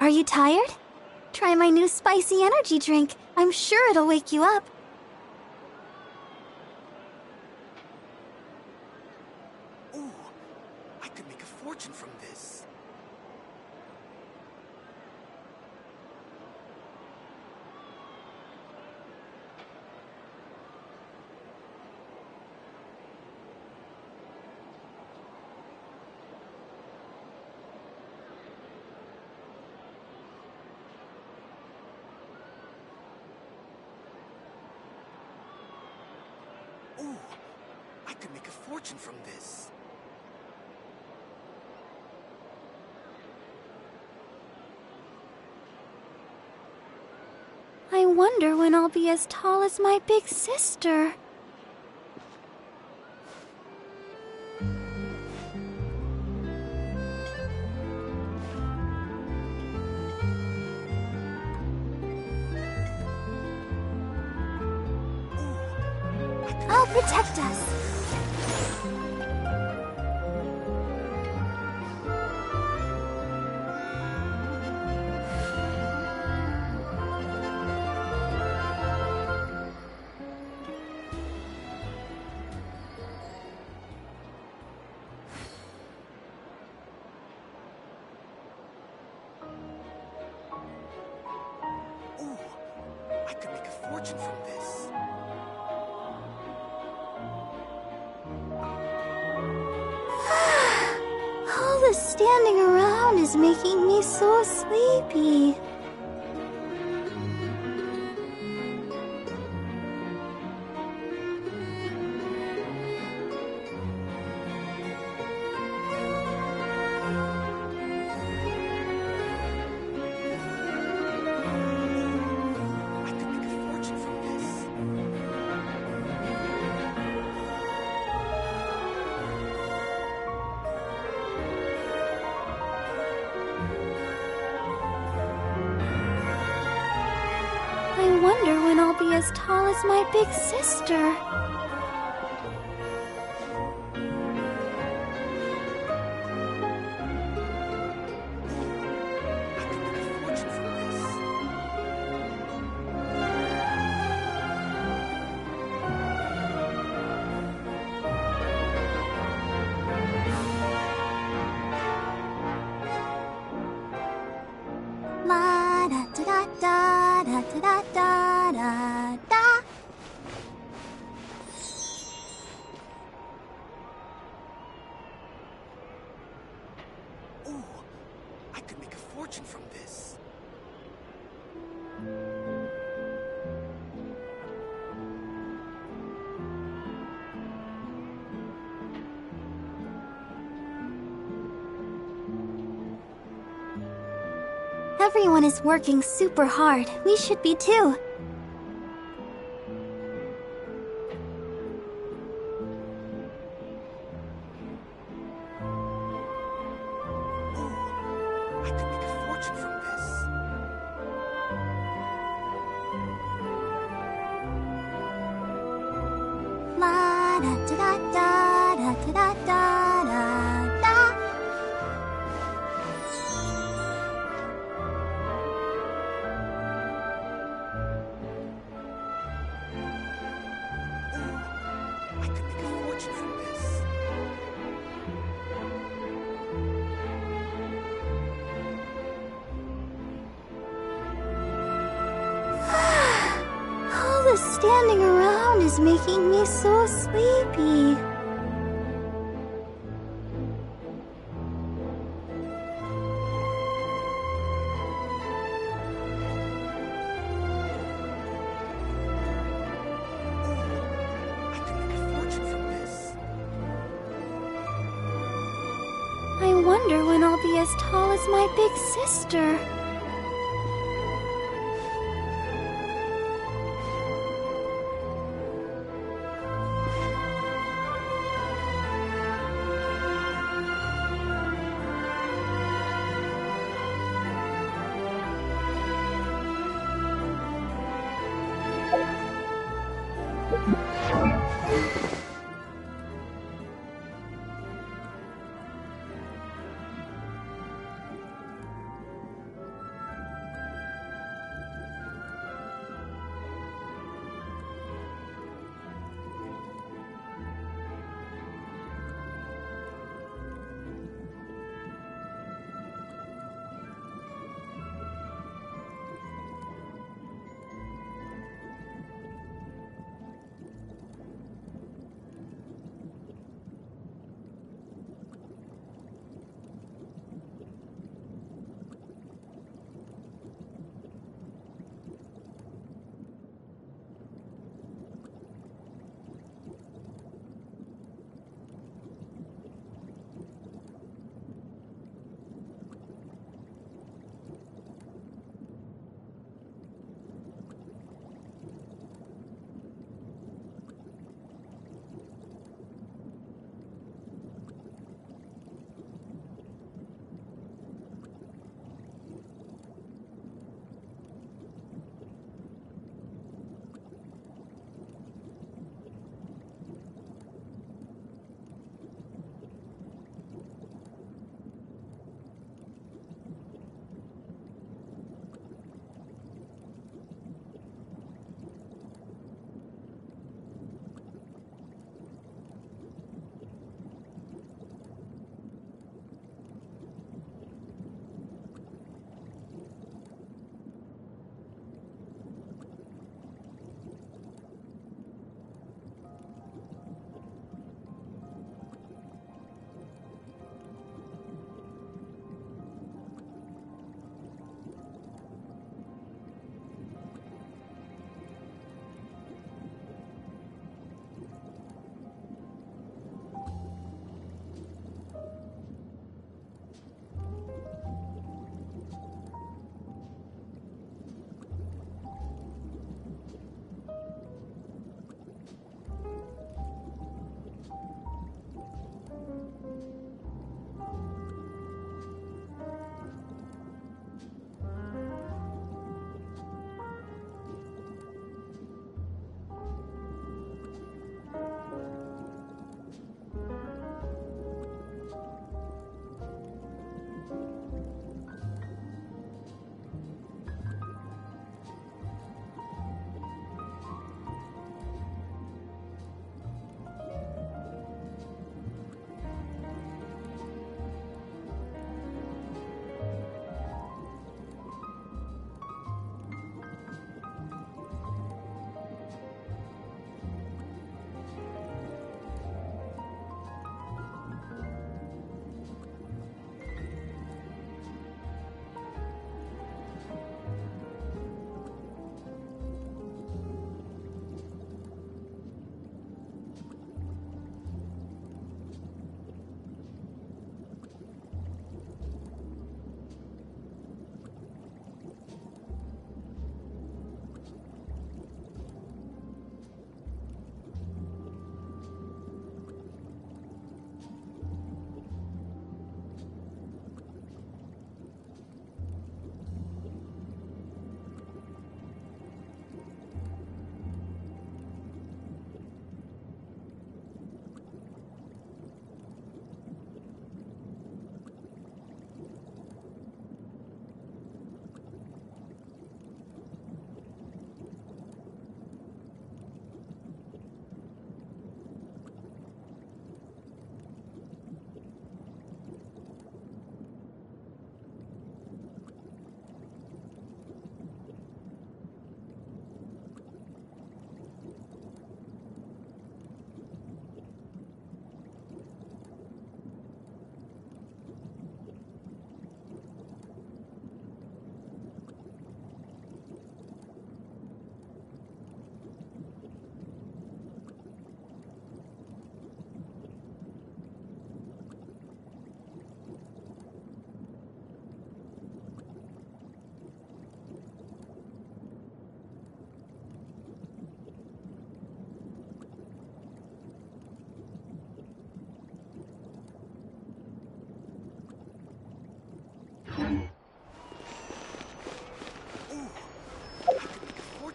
Are you tired? Try my new spicy energy drink. I'm sure it'll wake you up. Ooh, I could make a fortune from this. Ooh, I could make a fortune from this. I wonder when I'll be as tall as my big sister. I'll protect us. Ooh, I could make a fortune from this. All the standing around is making me so sleepy. I could make a fortune from this. I wonder when I'll be as tall as my big sister. I could make a fortune from this. La da da da da da da da da da. Ooh, I could make a fortune from this. Everyone is working super hard. We should be too. Ooh, I could make a fortune from this. La da da da da da da da da da. Ooh, I could make a fortune from this. All the standing around is making me so sleepy. I could make a fortune from this. I wonder when I'll be as tall as my big sister.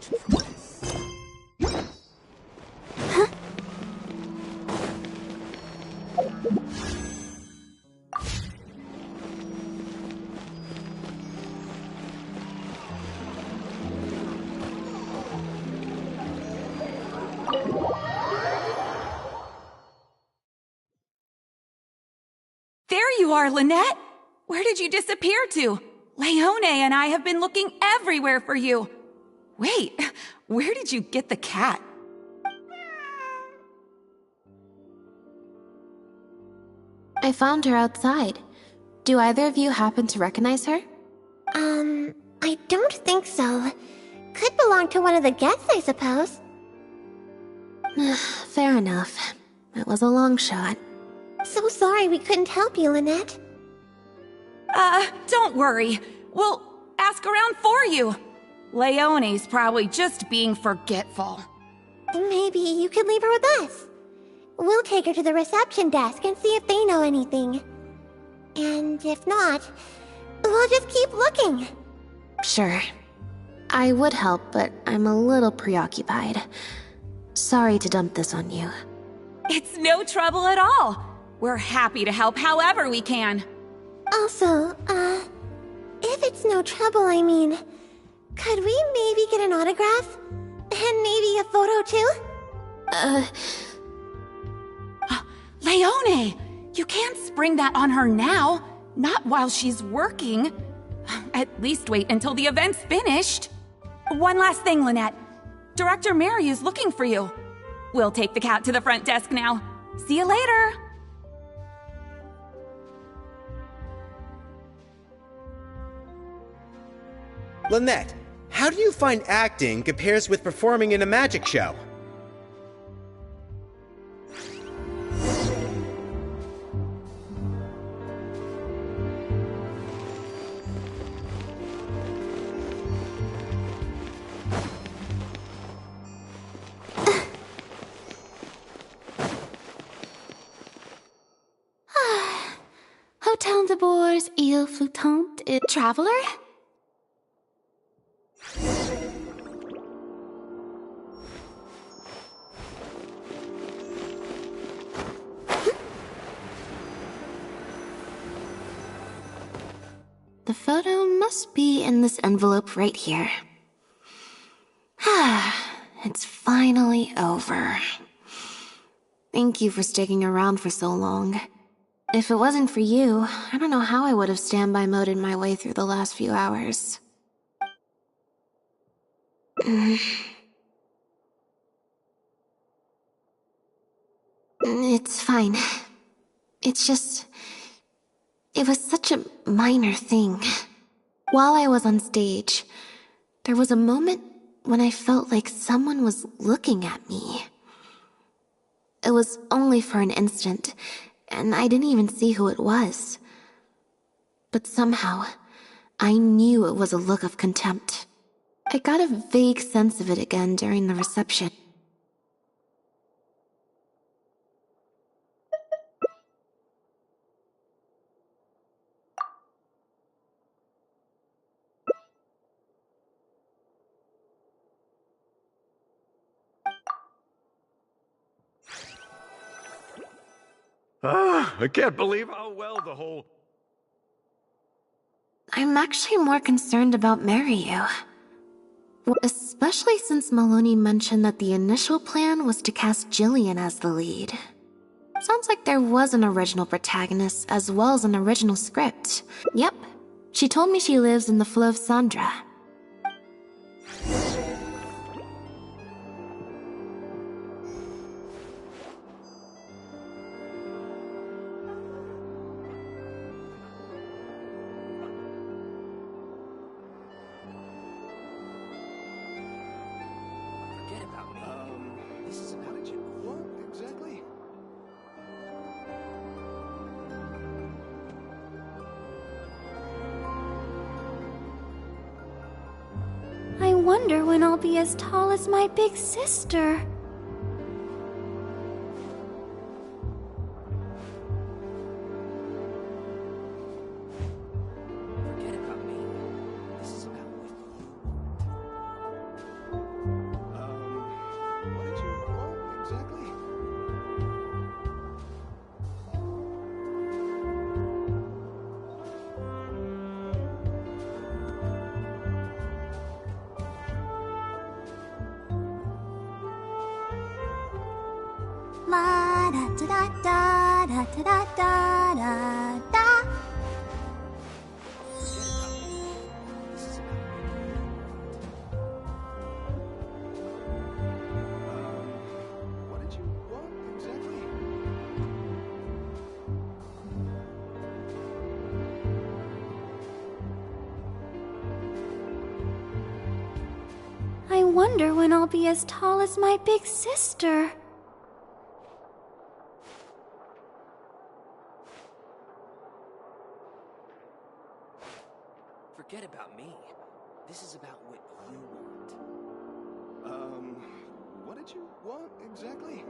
fortune from this. There you are, Lynette! Where did you disappear to? Leone and I have been looking everywhere for you. Wait, where did you get the cat? I found her outside. Do either of you happen to recognize her? I don't think so. Could belong to one of the guests, I suppose. Fair enough. It was a long shot. So sorry we couldn't help you, Lynette. Don't worry. We'll ask around for you. Leone's probably just being forgetful. Maybe you could leave her with us. We'll take her to the reception desk and see if they know anything. And if not, we'll just keep looking. Sure. I would help, but I'm a little preoccupied. Sorry to dump this on you. It's no trouble at all. We're happy to help however we can. Also, if it's no trouble, I mean, could we maybe get an autograph? And maybe a photo too? Leone! You can't spring that on her now. Not while she's working. At least wait until the event's finished. One last thing, Lynette. Director Mary is looking for you. We'll take the cat to the front desk now. See you later! Lynette, how do you find acting compares with performing in a magic show? Hotel de Boers, Ile Flottante, Traveler? The photo must be in this envelope right here. It's finally over. Thank you for sticking around for so long. If it wasn't for you, I don't know how I would have standby moded my way through the last few hours. It's fine. It's just... It was such a minor thing. While I was on stage, there was a moment when I felt like someone was looking at me. It was only for an instant, and I didn't even see who it was. But somehow, I knew it was a look of contempt. I got a vague sense of it again during the reception. I can't believe how well the whole... I'm actually more concerned about Mariu. Especially since Maloney mentioned that the initial plan was to cast Jillian as the lead. Sounds like there was an original protagonist as well as an original script. Yep, she told me she lives in the Flow of Sandra. I wonder when I'll be as tall as my big sister. Forget about me. This is about La da da da da da da da da da. What did you want exactly? I wonder when I'll be as tall as my big sister. Forget about me. This is about what you want. What did you want exactly?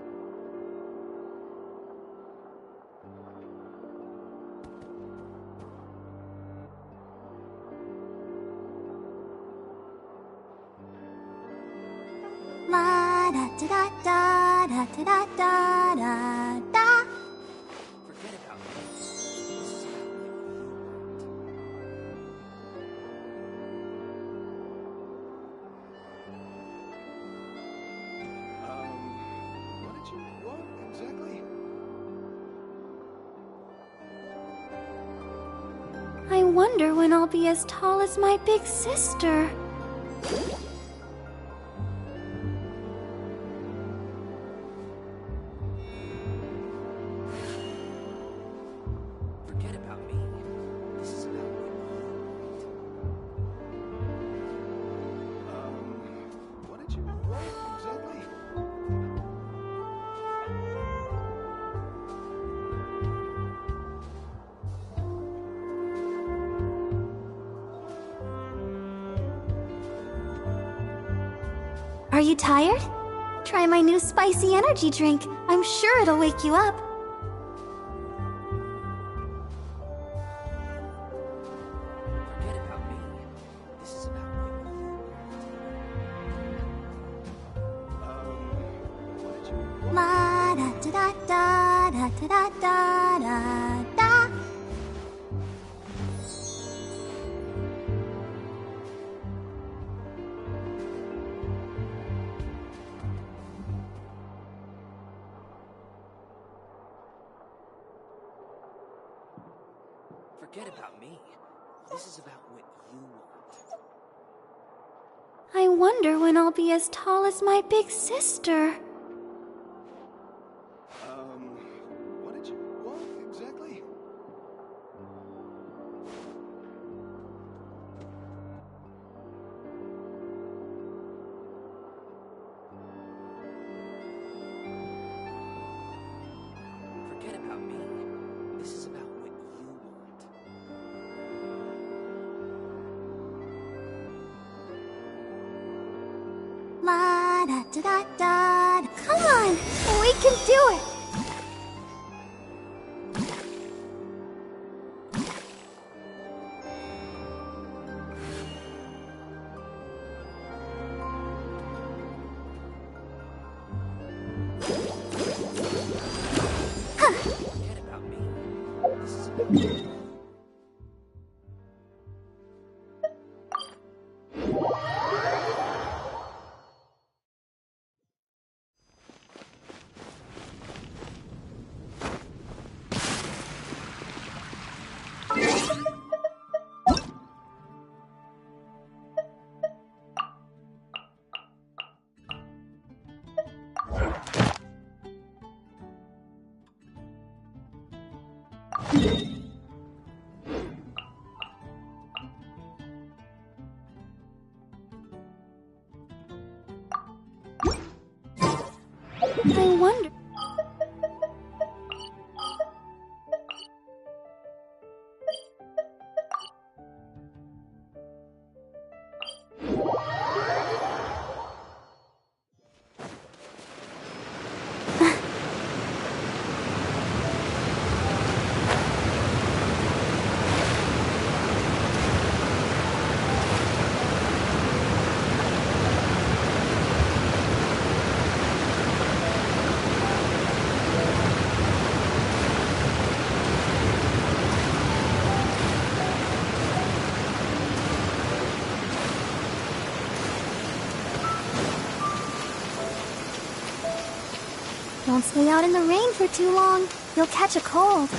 La da da da da da da da da da. Forget about me. This is about What did you want exactly? I wonder when I'll be as tall as my big sister. Forget about me. This is about what you want. What did you want exactly? Are you tired? Try my new spicy energy drink. I'm sure it'll wake you up. Forget about me. This is about what you want. What did you want? La da da da da da da da da da. Forget about me. This is about what you want. I wonder when I'll be as tall as my big sister. What did you want exactly? Forget about me. This is about what you want. La da da da da. Come on, we can do it. Forget about me. This is about what you want. I wonder. Don't stay out in the rain for too long. You'll catch a cold.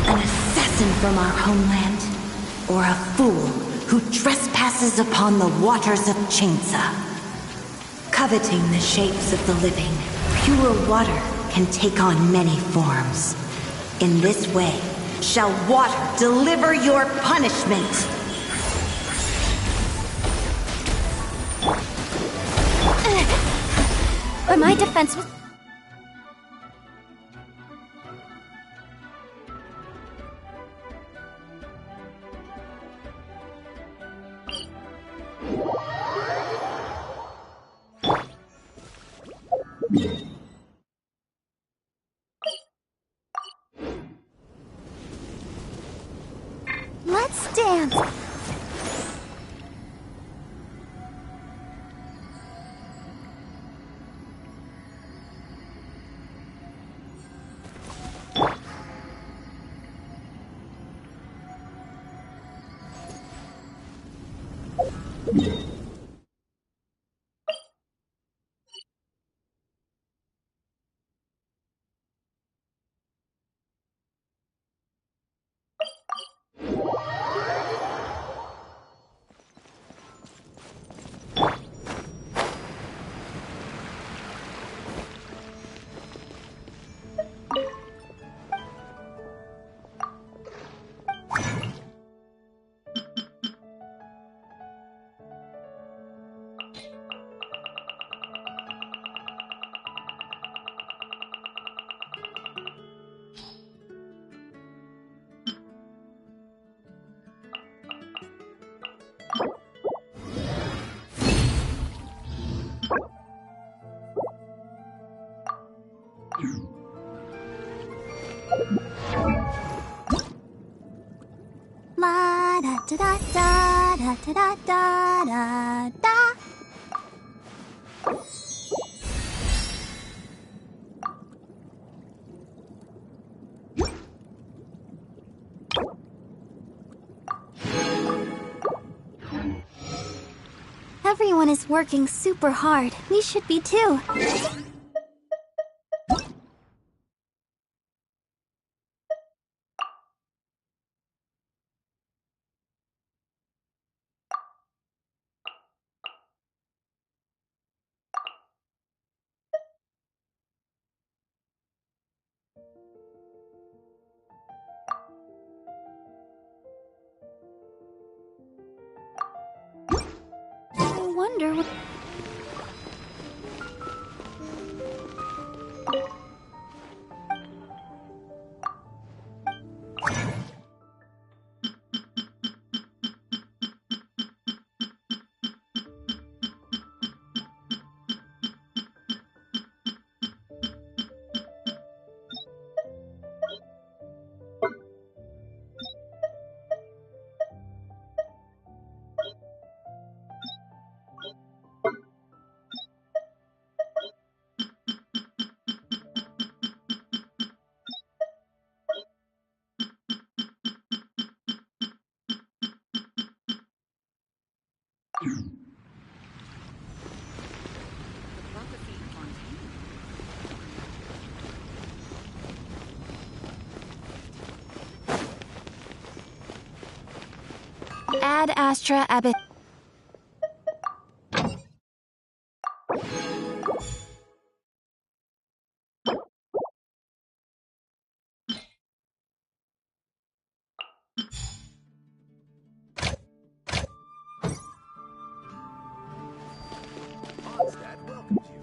An assassin from our homeland, or a fool who trespasses upon the waters of Chainsa. Coveting the shapes of the living, pure water can take on many forms. In this way, shall water deliver your punishment. But my defense was... Let's dance! La da da da da da da da da da. Everyone is working super hard. We should be too. I wonder what... Ad Astra Abyss. Mondstadt welcomes you.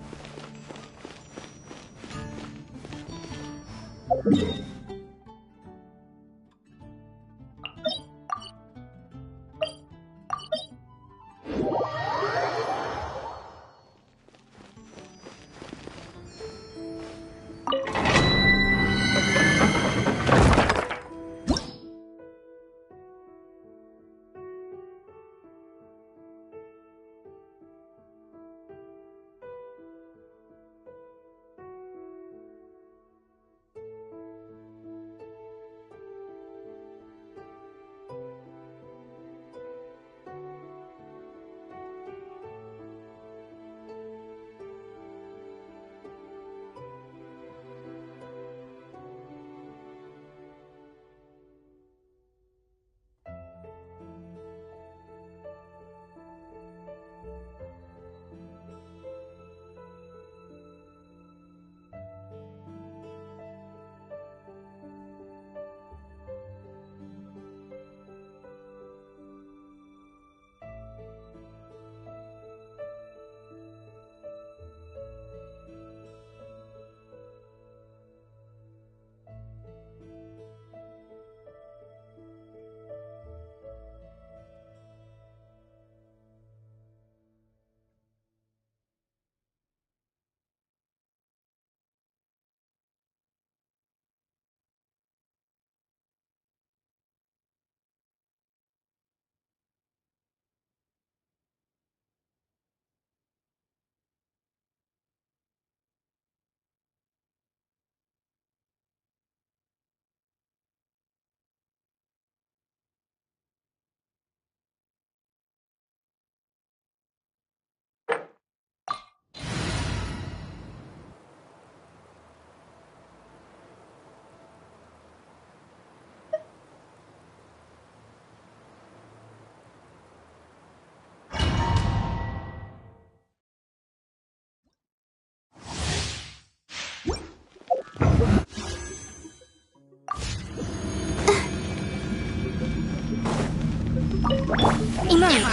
Emerge.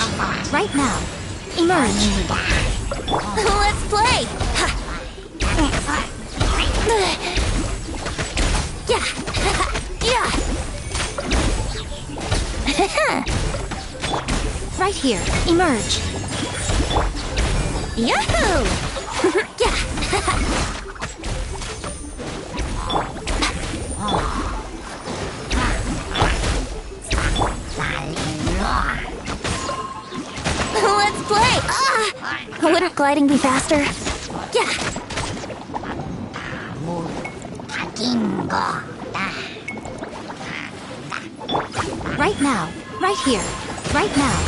Right now. Emerge. Let's play! Yeah! Yeah! Right here. Emerge. Yahoo! Yeah! Let's play! Wouldn't gliding be faster? Yeah! Right now. Right here. Right now.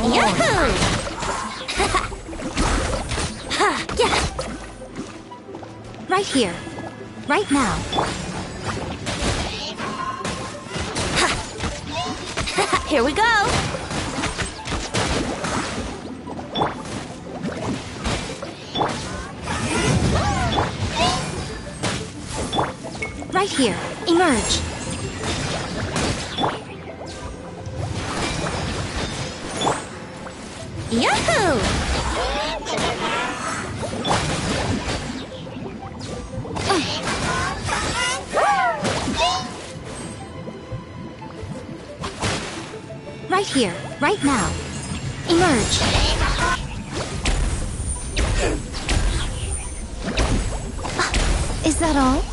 Yahoo! Yeah! Right here. Right now. Here we go! Right here. Emerge. Yahoo! Right here. Right now. Emerge. Is that all?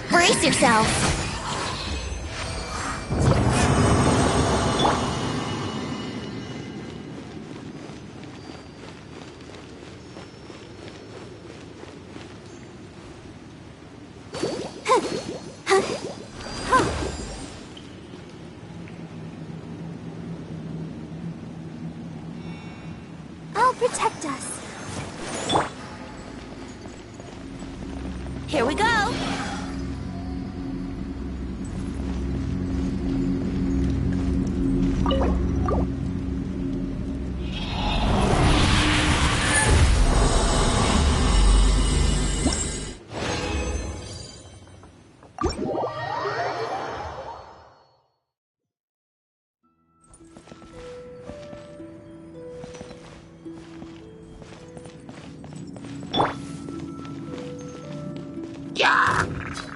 Brace yourself! I'll protect us. Here we go!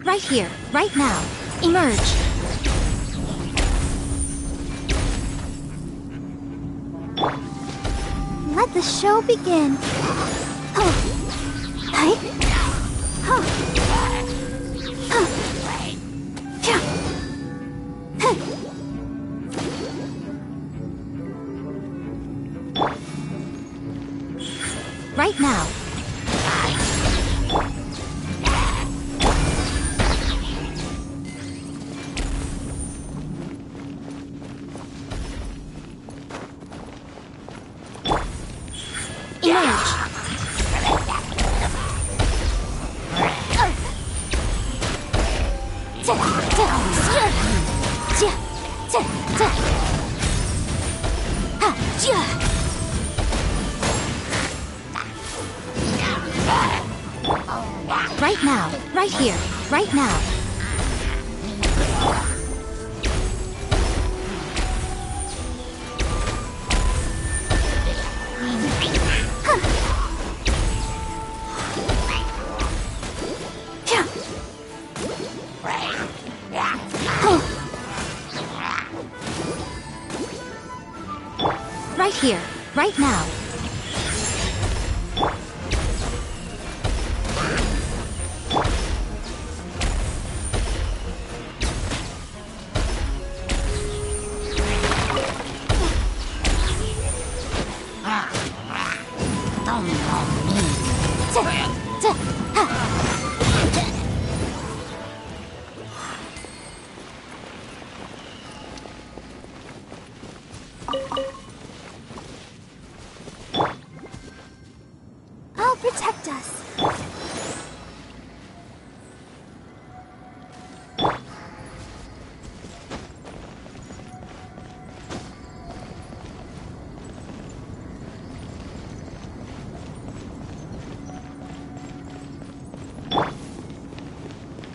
Right here. Right now. Emerge. Let the show begin. Hi. Right now. Right now. Right here. Right now. Right here. Right now.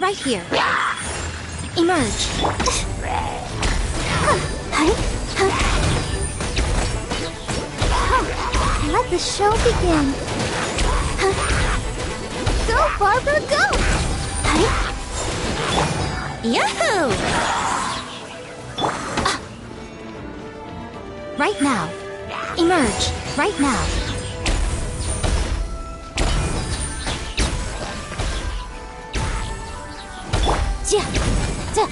right here. Emerge. Let the show begin. Go, Barbara, go! Yahoo! Right now. Emerge. Right now. Ja! Ja!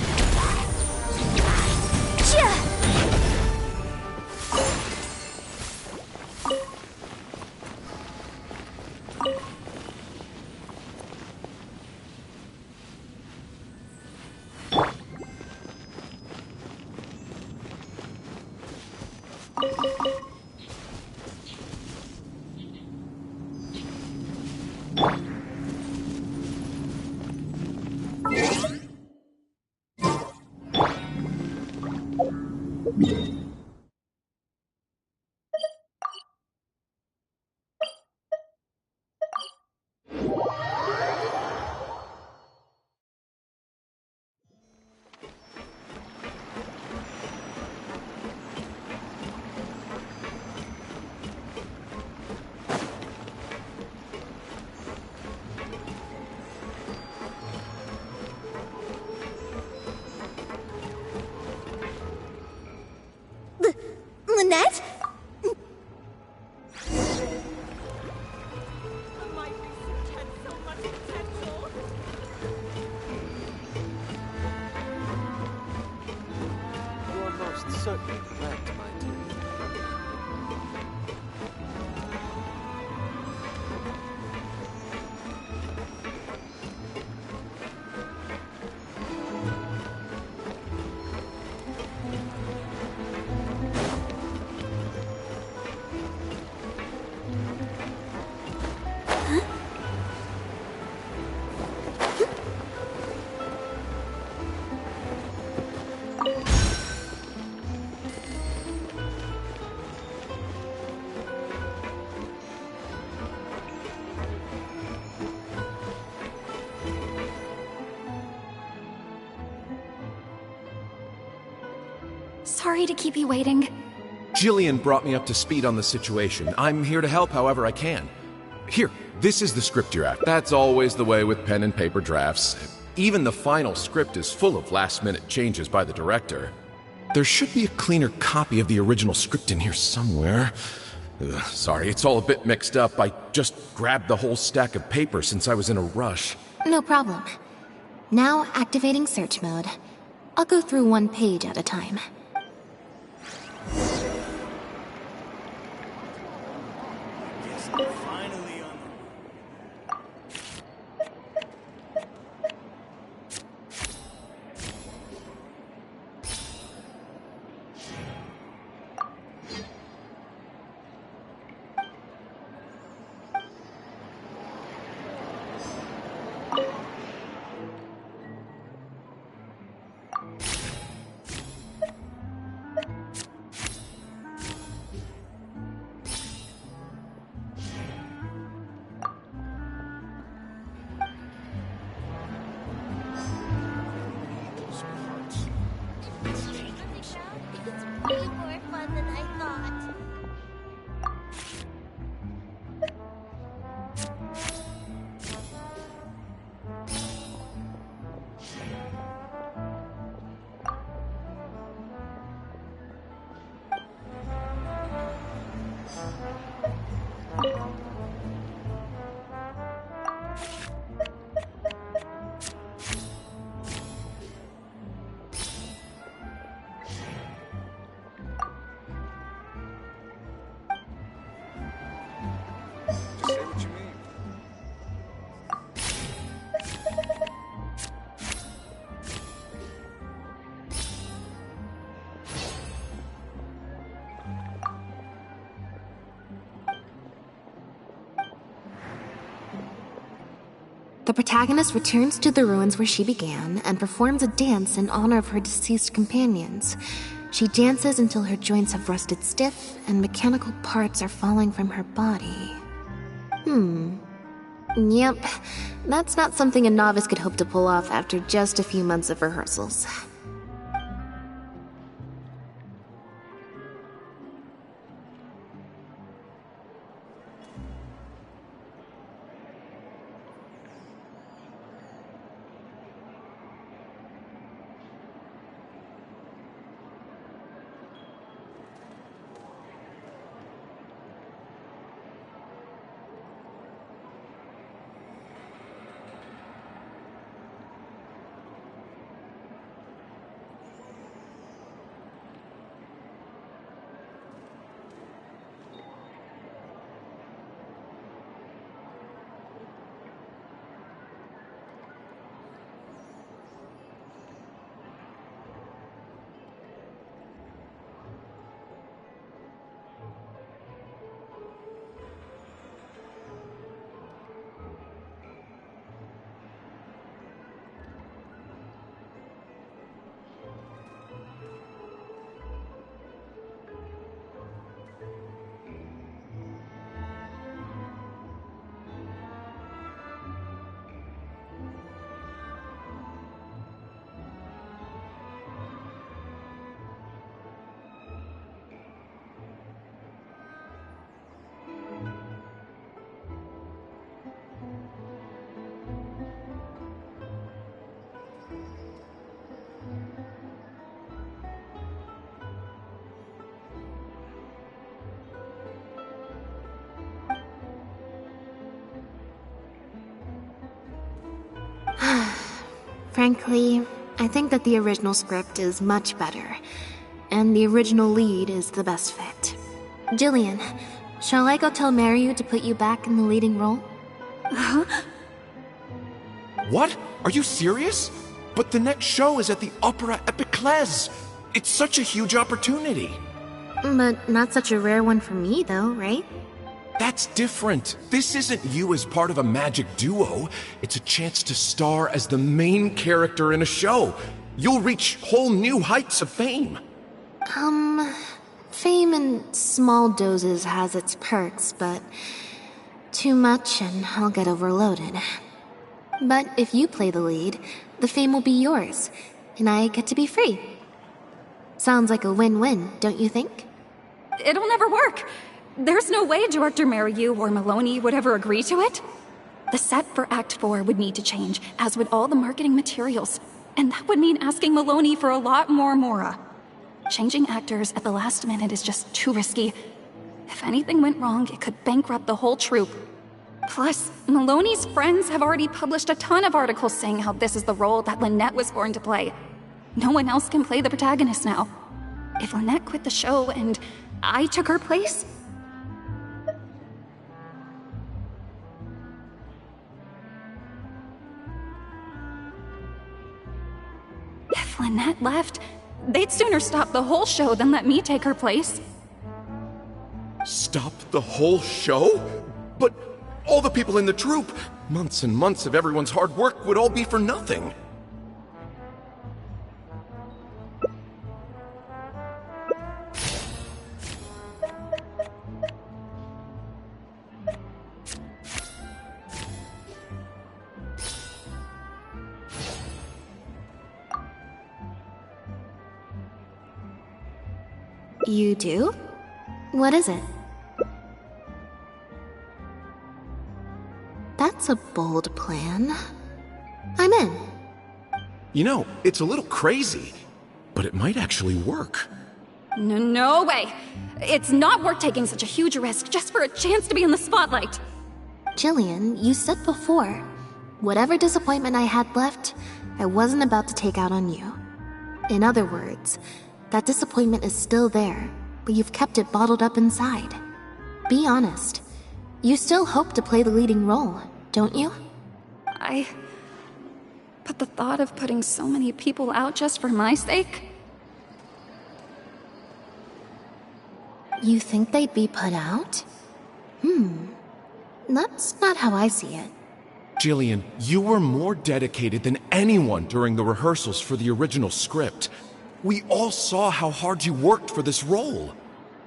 Ja! Lynette? You're most certainly correct, my dear. Sorry to keep you waiting. Jillian brought me up to speed on the situation. I'm here to help however I can. Here, this is the script you're after. That's always the way with pen and paper drafts. Even the final script is full of last-minute changes by the director. There should be a cleaner copy of the original script in here somewhere. Sorry, it's all a bit mixed up. I just grabbed the whole stack of paper since I was in a rush. No problem. Now activating search mode. I'll go through one page at a time. Finally on It's way more fun than I thought. Say what you mean. The protagonist returns to the ruins where she began and performs a dance in honor of her deceased companions. She dances until her joints have rusted stiff and mechanical parts are falling from her body. Yep, that's not something a novice could hope to pull off after just a few months of rehearsals. Frankly, I think that the original script is much better, and the original lead is the best fit. Jillian, shall I go tell Mariu to put you back in the leading role? Huh? What? Are you serious? But the next show is at the Opera Epiclese. It's such a huge opportunity. But not such a rare one for me, though, right? That's different. This isn't you as part of a magic duo. It's a chance to star as the main character in a show. You'll reach whole new heights of fame. Fame in small doses has its perks, but too much and I'll get overloaded. But if you play the lead, the fame will be yours, and I get to be free. Sounds like a win-win, don't you think? It'll never work. There's no way Director Mariu or Maloney would ever agree to it. The set for Act 4 would need to change, as would all the marketing materials. And that would mean asking Maloney for a lot more Mora. Changing actors at the last minute is just too risky. If anything went wrong, it could bankrupt the whole troupe. Plus, Maloney's friends have already published a ton of articles saying how this is the role that Lynette was born to play. No one else can play the protagonist now. If Lynette quit the show and I took her place... If Lynette left, they'd sooner stop the whole show than let me take her place. Stop the whole show? But all the people in the troupe, months and months of everyone's hard work would all be for nothing. You do? What is it? That's a bold plan. I'm in. You know, it's a little crazy, but it might actually work. No way! It's not worth taking such a huge risk just for a chance to be in the spotlight! Jillian, you said before, whatever disappointment I had left, I wasn't about to take out on you. In other words, that disappointment is still there, but you've kept it bottled up inside. Be honest. You still hope to play the leading role, don't you? But the thought of putting so many people out just for my sake? You think they'd be put out? That's not how I see it. Jillian, you were more dedicated than anyone during the rehearsals for the original script. We all saw how hard you worked for this role.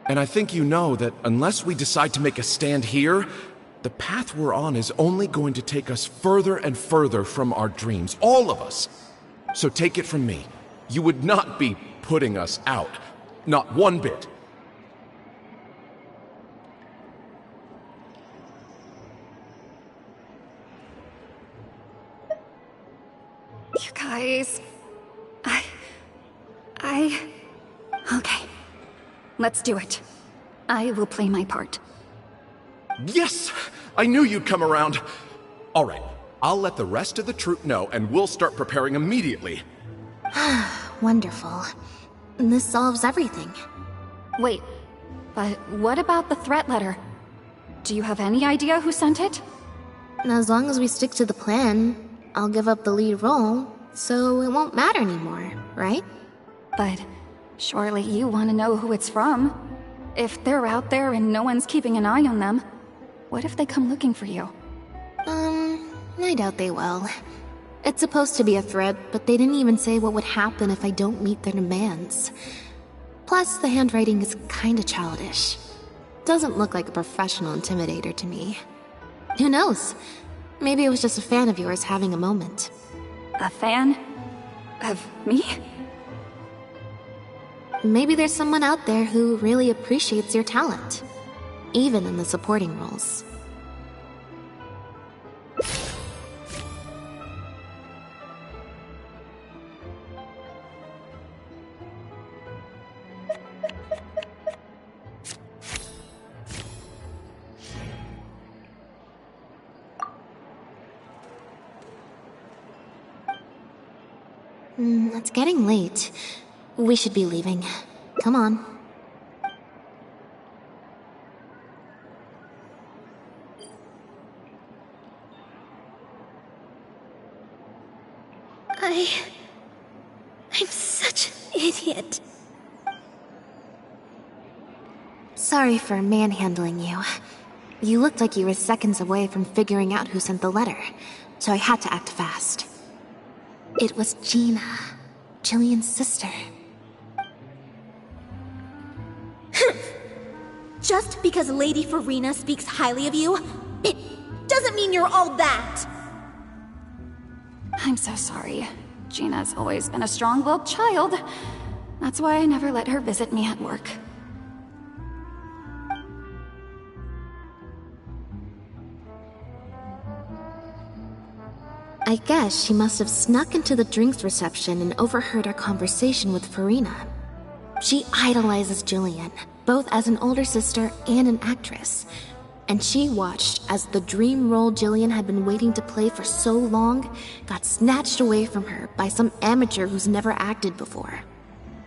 And I think you know that unless we decide to make a stand here, The path we're on is only going to take us further and further from our dreams, all of us. So take it from me, you would not be putting us out. Not one bit. You guys... Okay. Let's do it. I will play my part. Yes! I knew you'd come around. All right, I'll let the rest of the troop know, and we'll start preparing immediately. Wonderful. This solves everything. Wait, but what about the threat letter? Do you have any idea who sent it? As long as we stick to the plan, I'll give up the lead role, so it won't matter anymore, right? But surely you want to know who it's from. If they're out there and no one's keeping an eye on them, what if they come looking for you? I doubt they will. It's supposed to be a threat, but they didn't even say what would happen if I don't meet their demands. Plus, the handwriting is kinda childish. Doesn't look like a professional intimidator to me. Who knows? Maybe it was just a fan of yours having a moment. A fan? Of me? Maybe there's someone out there who really appreciates your talent, even in the supporting roles. It's getting late. We should be leaving. Come on. I'm such an idiot. Sorry for manhandling you. You looked like you were seconds away from figuring out who sent the letter, so I had to act fast. It was Gina, Jillian's sister. Just because Lady Farina speaks highly of you, it doesn't mean you're all that! I'm so sorry. Gina's always been a strong-willed child. That's why I never let her visit me at work. I guess she must have snuck into the drinks reception and overheard our conversation with Farina. She idolizes Jillian, both as an older sister and an actress. And she watched as the dream role Jillian had been waiting to play for so long got snatched away from her by some amateur who's never acted before.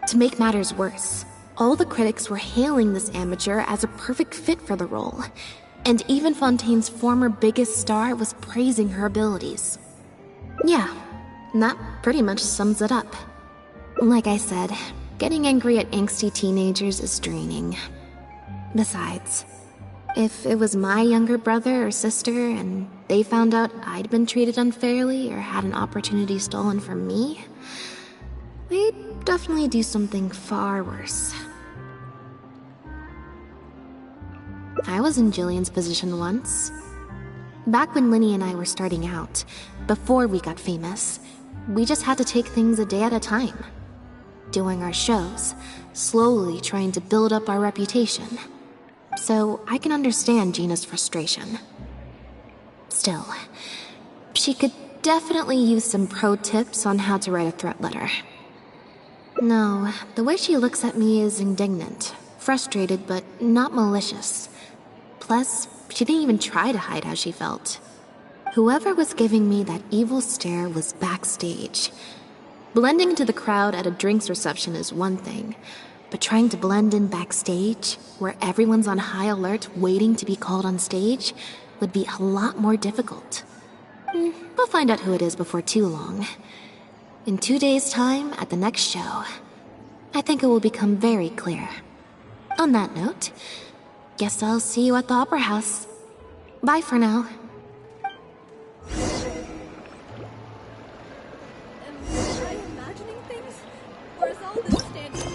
To make matters worse, all the critics were hailing this amateur as a perfect fit for the role, and even Fontaine's former biggest star was praising her abilities. Yeah, that pretty much sums it up. Like I said, getting angry at angsty teenagers is draining. Besides, if it was my younger brother or sister and they found out I'd been treated unfairly or had an opportunity stolen from me, they'd definitely do something far worse. I was in Jillian's position once. Back when Linny and I were starting out, before we got famous, we just had to take things a day at a time. Doing our shows, slowly trying to build up our reputation. So I can understand Gina's frustration. Still, she could definitely use some pro tips on how to write a threat letter. No, the way she looks at me is indignant, frustrated, but not malicious. Plus, she didn't even try to hide how she felt. Whoever was giving me that evil stare was backstage. Blending into the crowd at a drinks reception is one thing, but trying to blend in backstage, where everyone's on high alert waiting to be called on stage, would be a lot more difficult. We'll find out who it is before too long. In 2 days' time, at the next show, I think it will become very clear. On that note, guess I'll see you at the Opera House. Bye for now. Am I imagining things? Or is all this standing?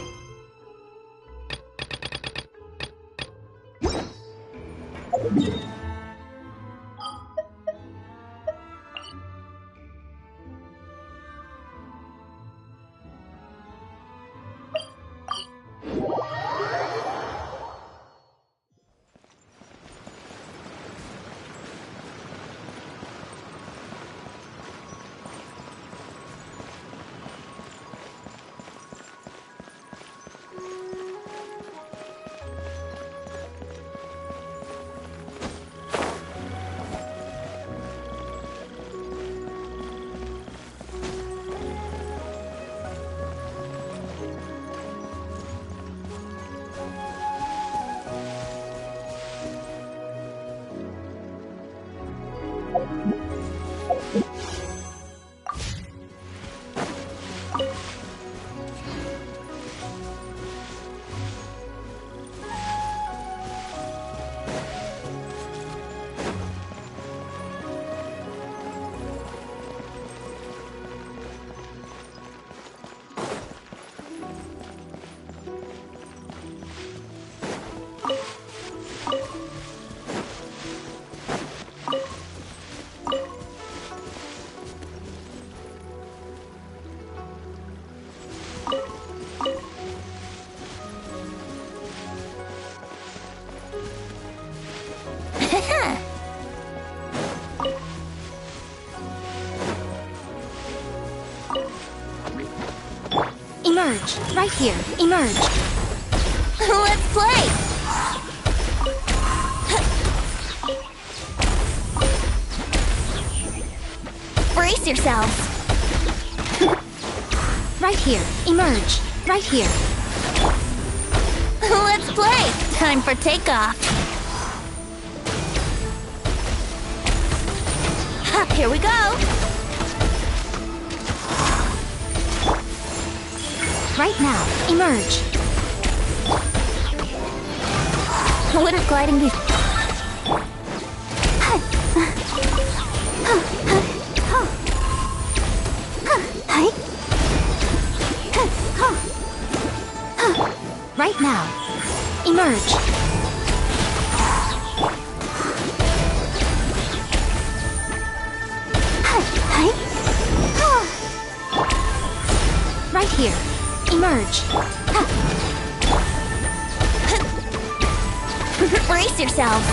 Emerge. Right here. Emerge. Let's play! Brace yourselves! Right here. Emerge. Right here. Let's play! Time for takeoff! Here we go! Right now. Emerge. Wouldn't gliding be... Right now. Emerge. Right here. Emerge. Brace yourselves!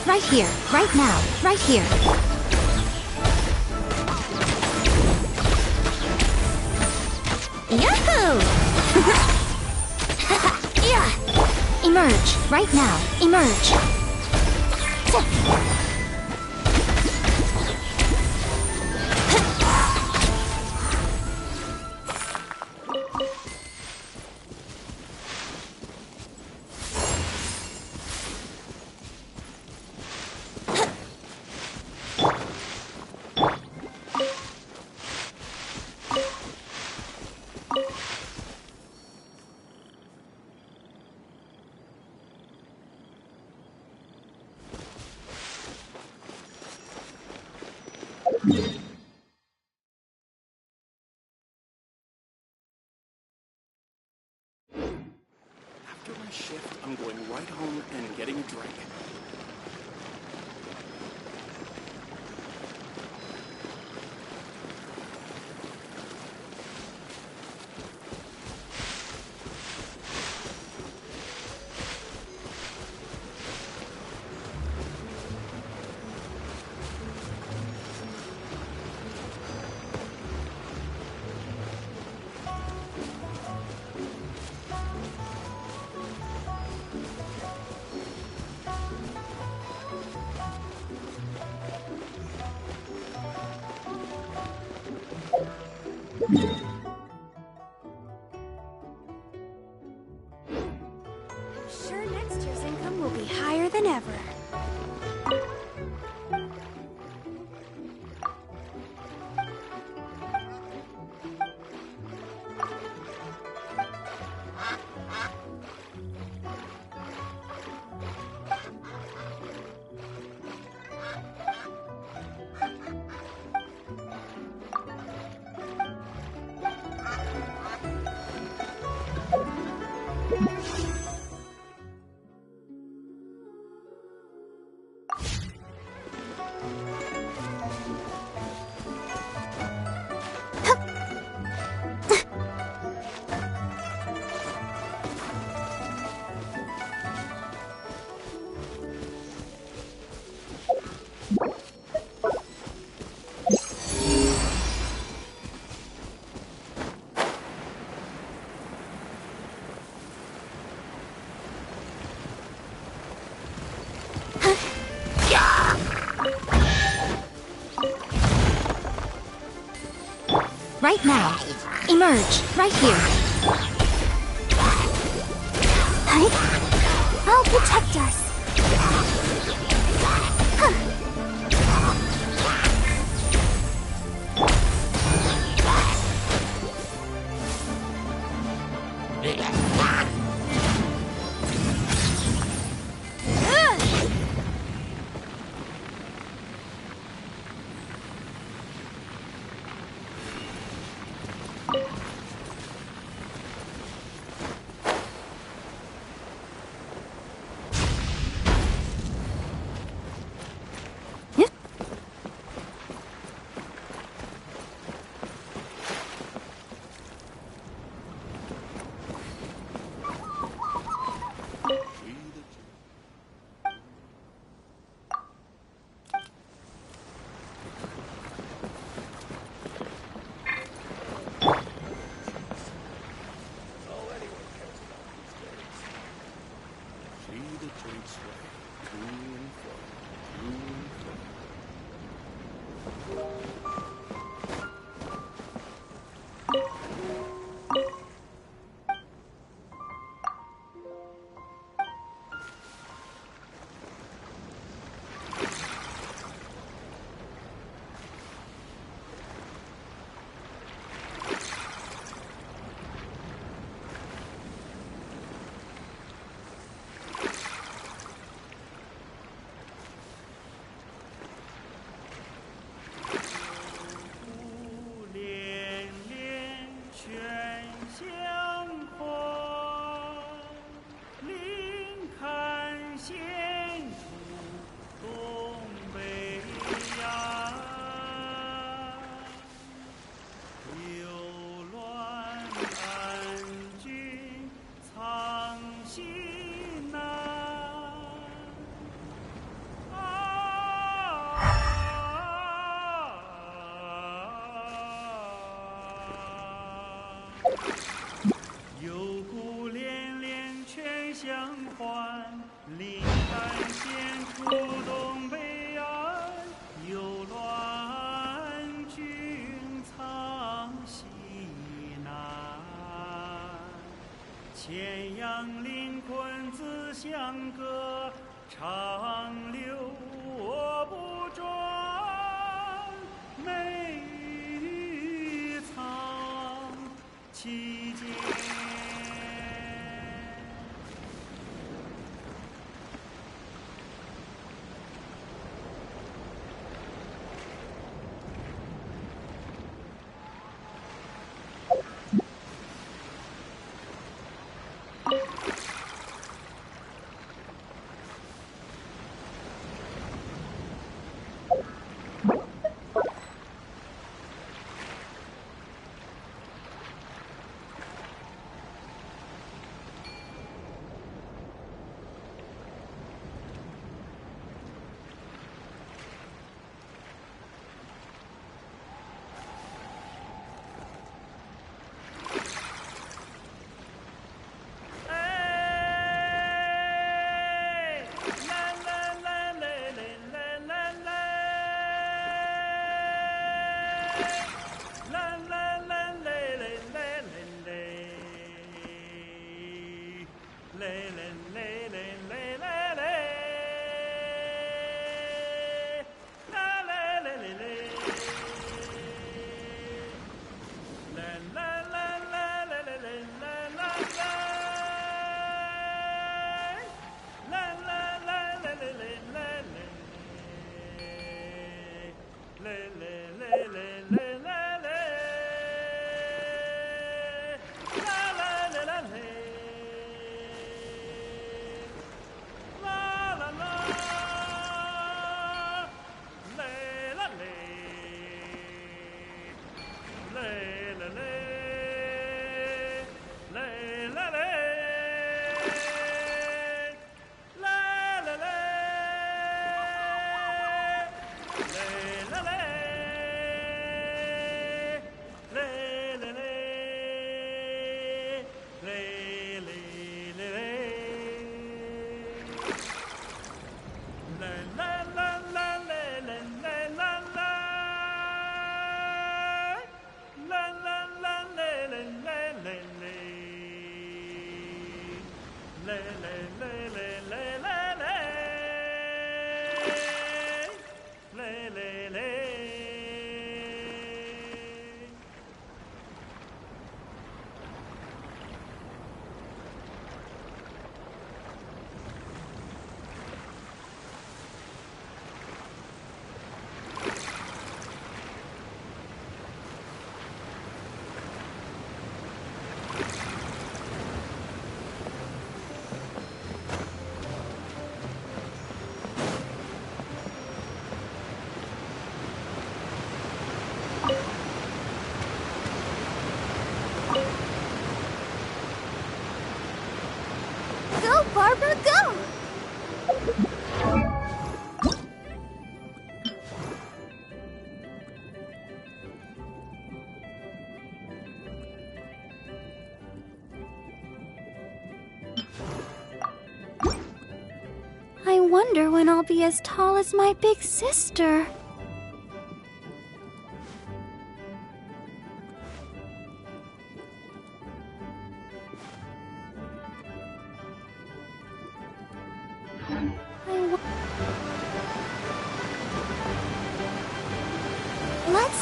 Right here. Right now. Right here. Yahoo! Yeah! Emerge. Right now. Emerge. After my shift, I'm going right home and getting a drink. Sure, next year's income will be higher than ever. Right now. Emerge. Right here. I'll protect us. 有故连连泉相环，临海线出东北岸。有乱军藏西南，牵羊临困自相隔，长流我不转。美玉藏其间。Go, Barbara, go! I wonder when I'll be as tall as my big sister.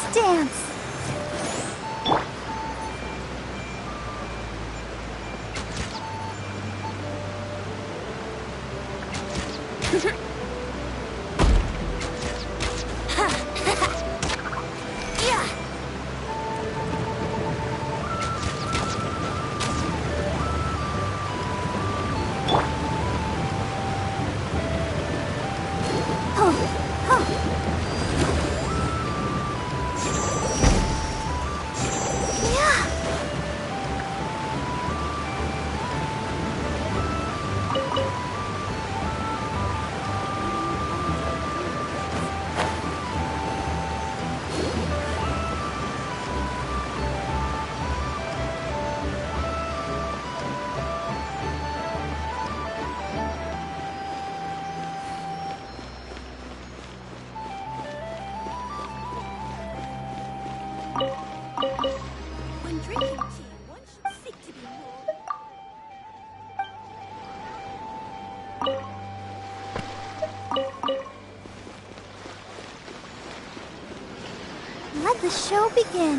Let's dance! When drinking tea, one should seek to be more. Let the show begin.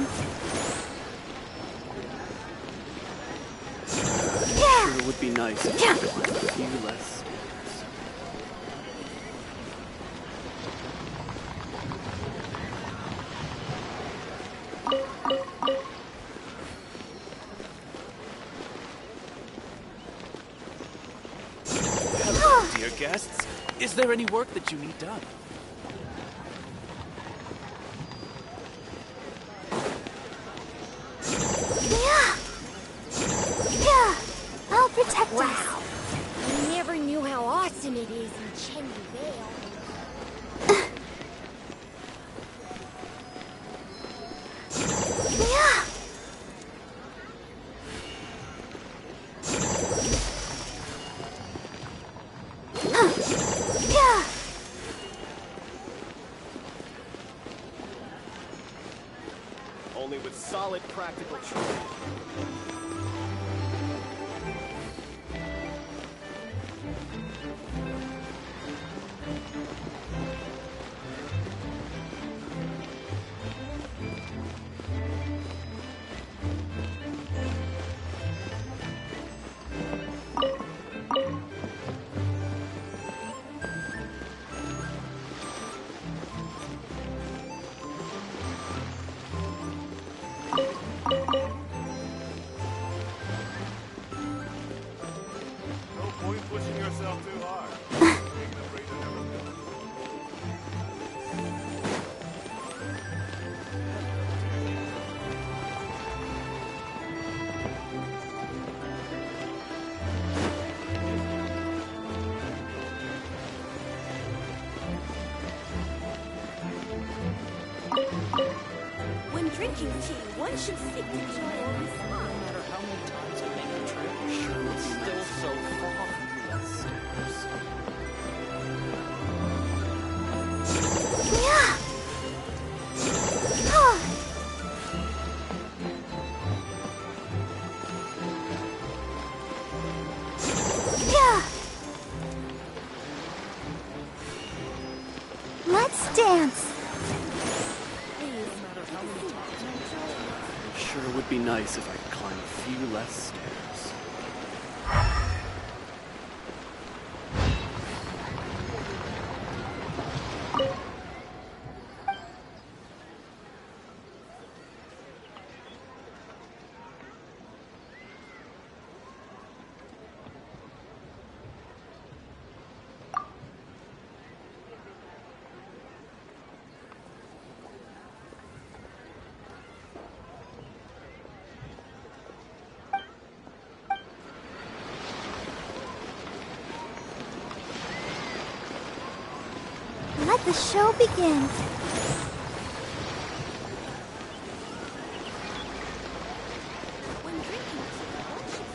Sure would be nice if I could climb a few less stairs. Hello, dear guests. Is there any work that you need done? Yeah, I'll protect us. Wow. I never knew how awesome it is in Chenyu Vale. Yeah. Yeah. Only with solid practical training. No point pushing yourself too hard. When drinking tea, one should seek to be more refined. No matter how many times I make the trip, sure it's still so far from you less stairs. Yeah. Yeah. Let's dance. It sure would be nice if I could climb a few less stairs. Let the show begin. When drinking tea, one should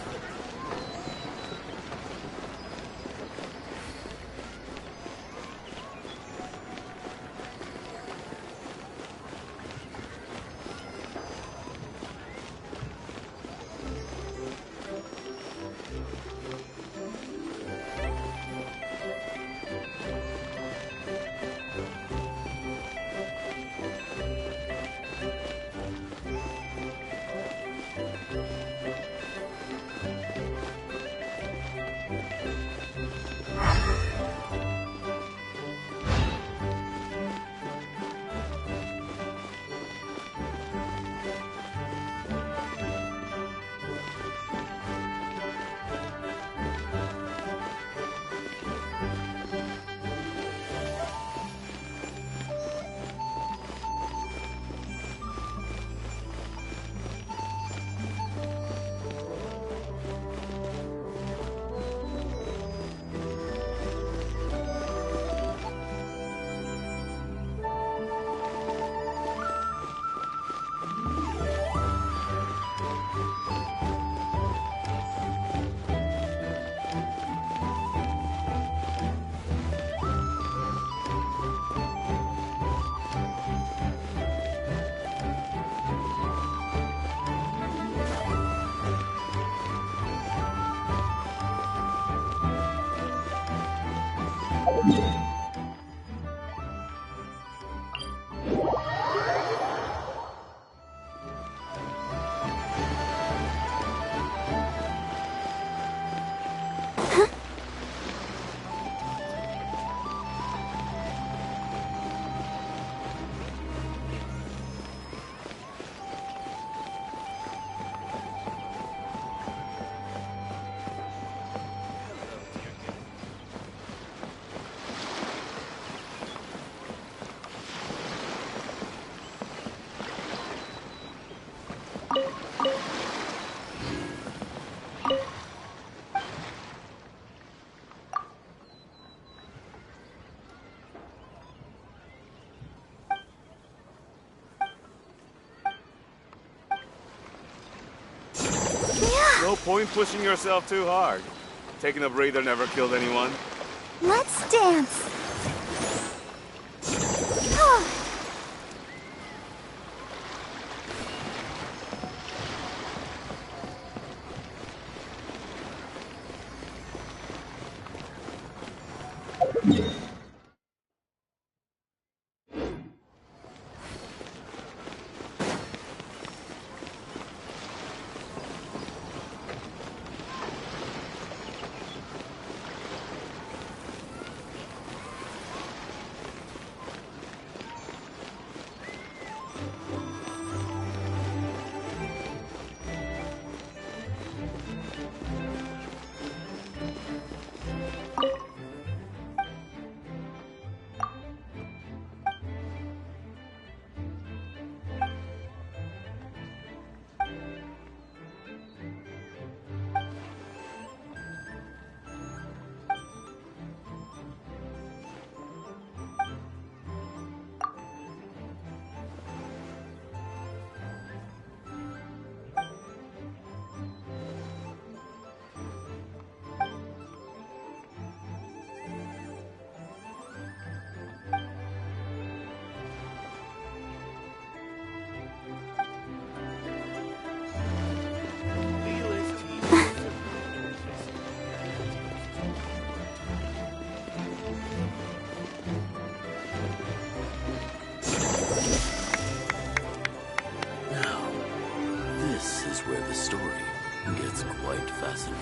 No point pushing yourself too hard. Taking a breather never killed anyone. Let's dance. Where the story gets quite fascinating.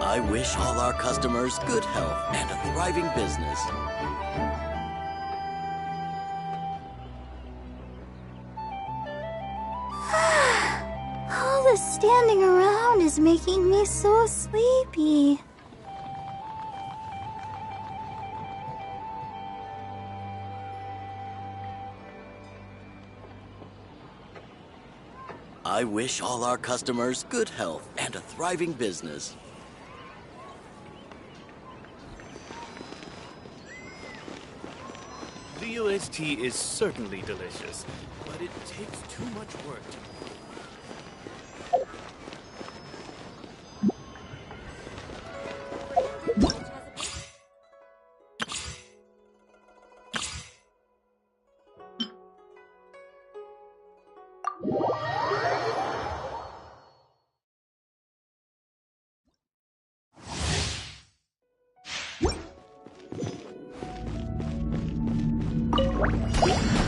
I wish all our customers good health and a thriving business. All this standing around is making me so sleepy. I wish all our customers good health and a thriving business. Dliuc's tea is certainly delicious, but it takes too much work to...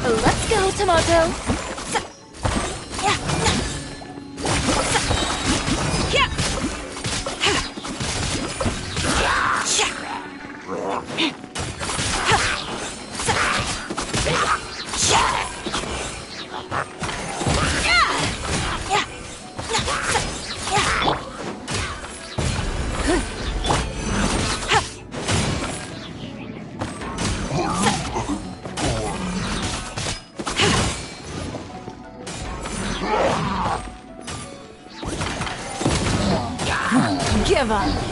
Let's go, Tomato! Give up!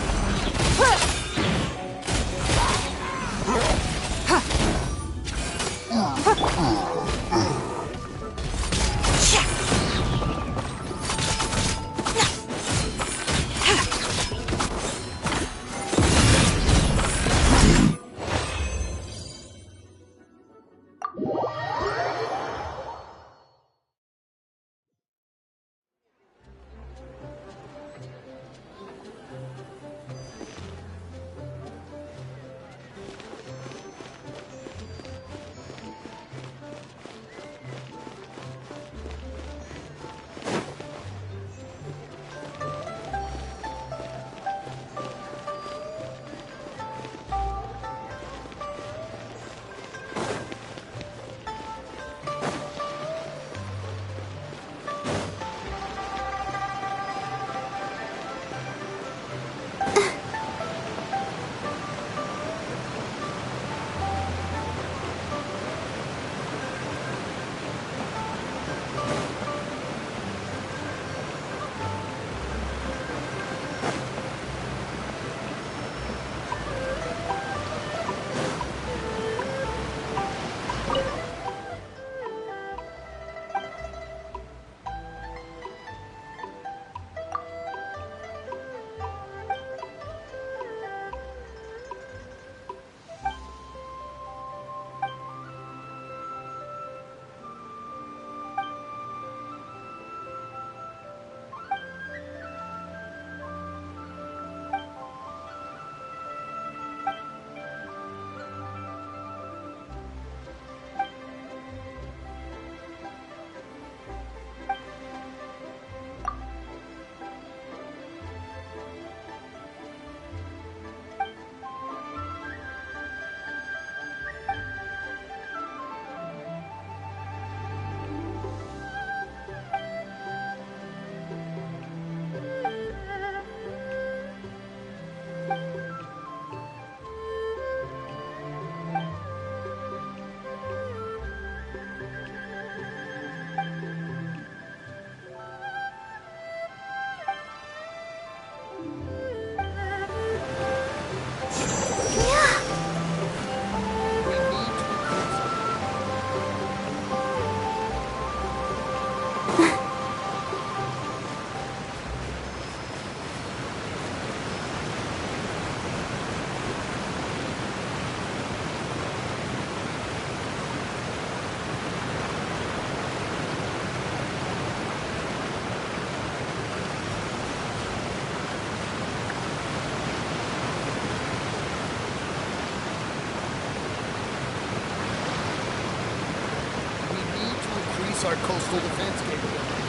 Our coastal defense capabilities.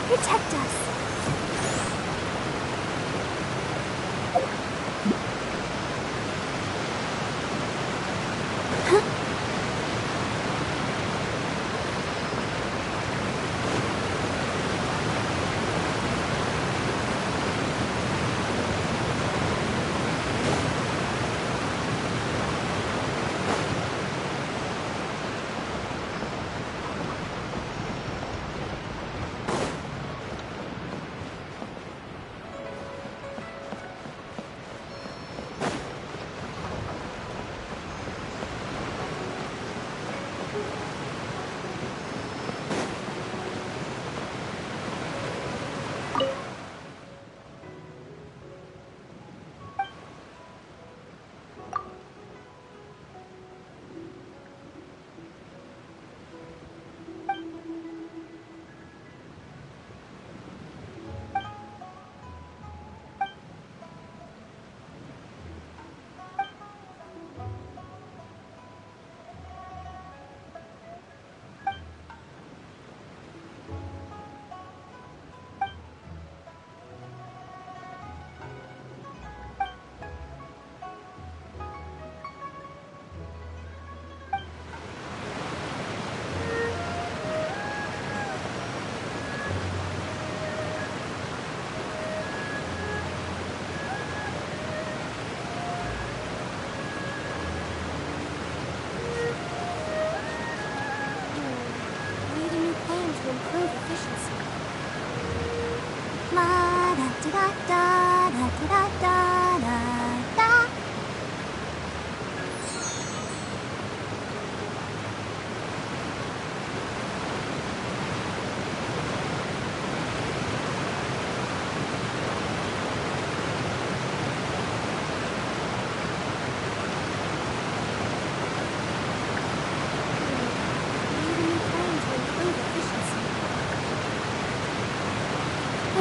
protect us.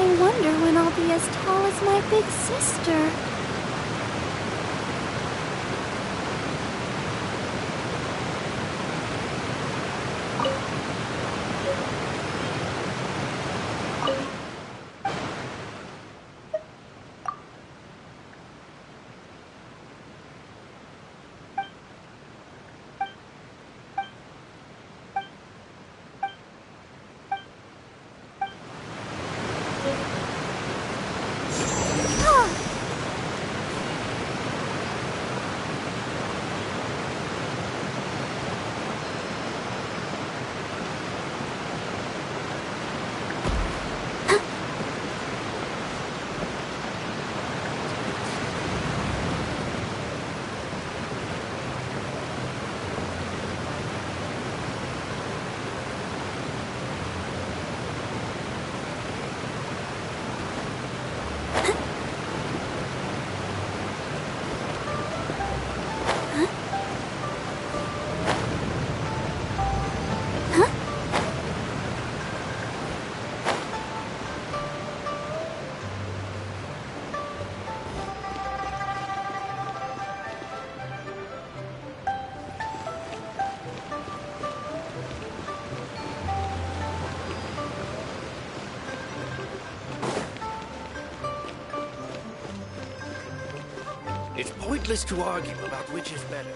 I wonder when I'll be as tall as my big sister. It's pointless to argue about which is better.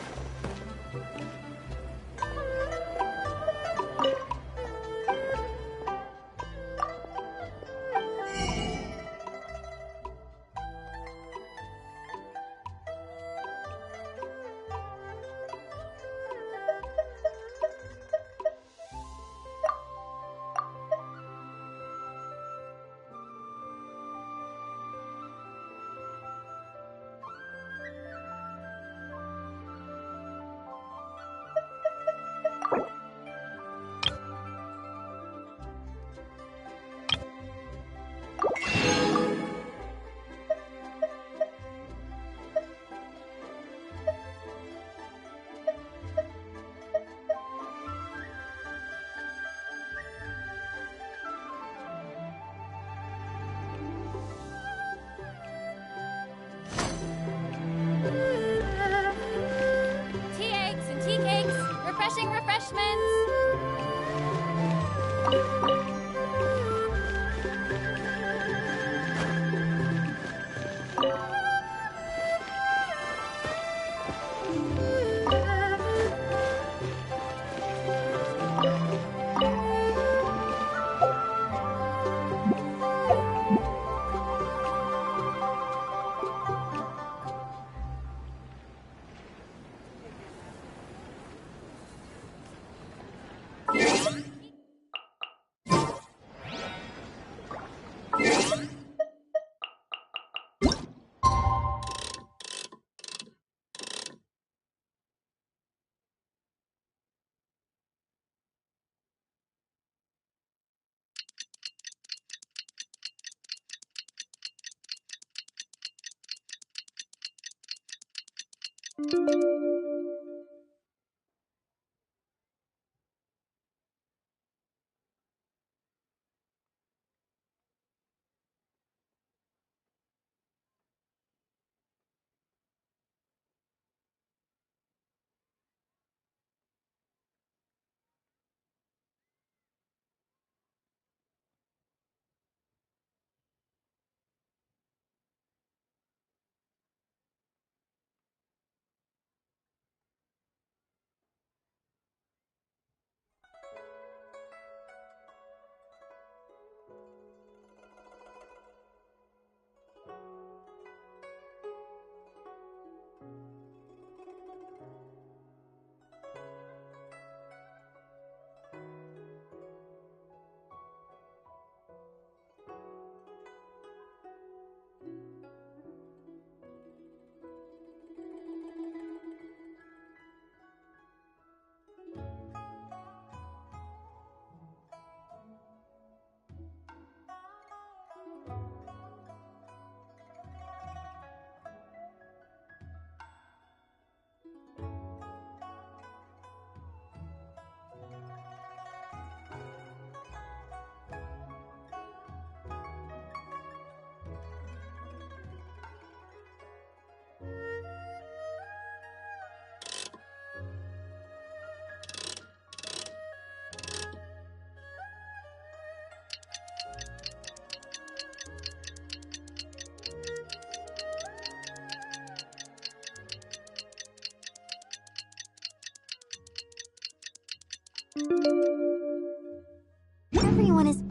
Everyone is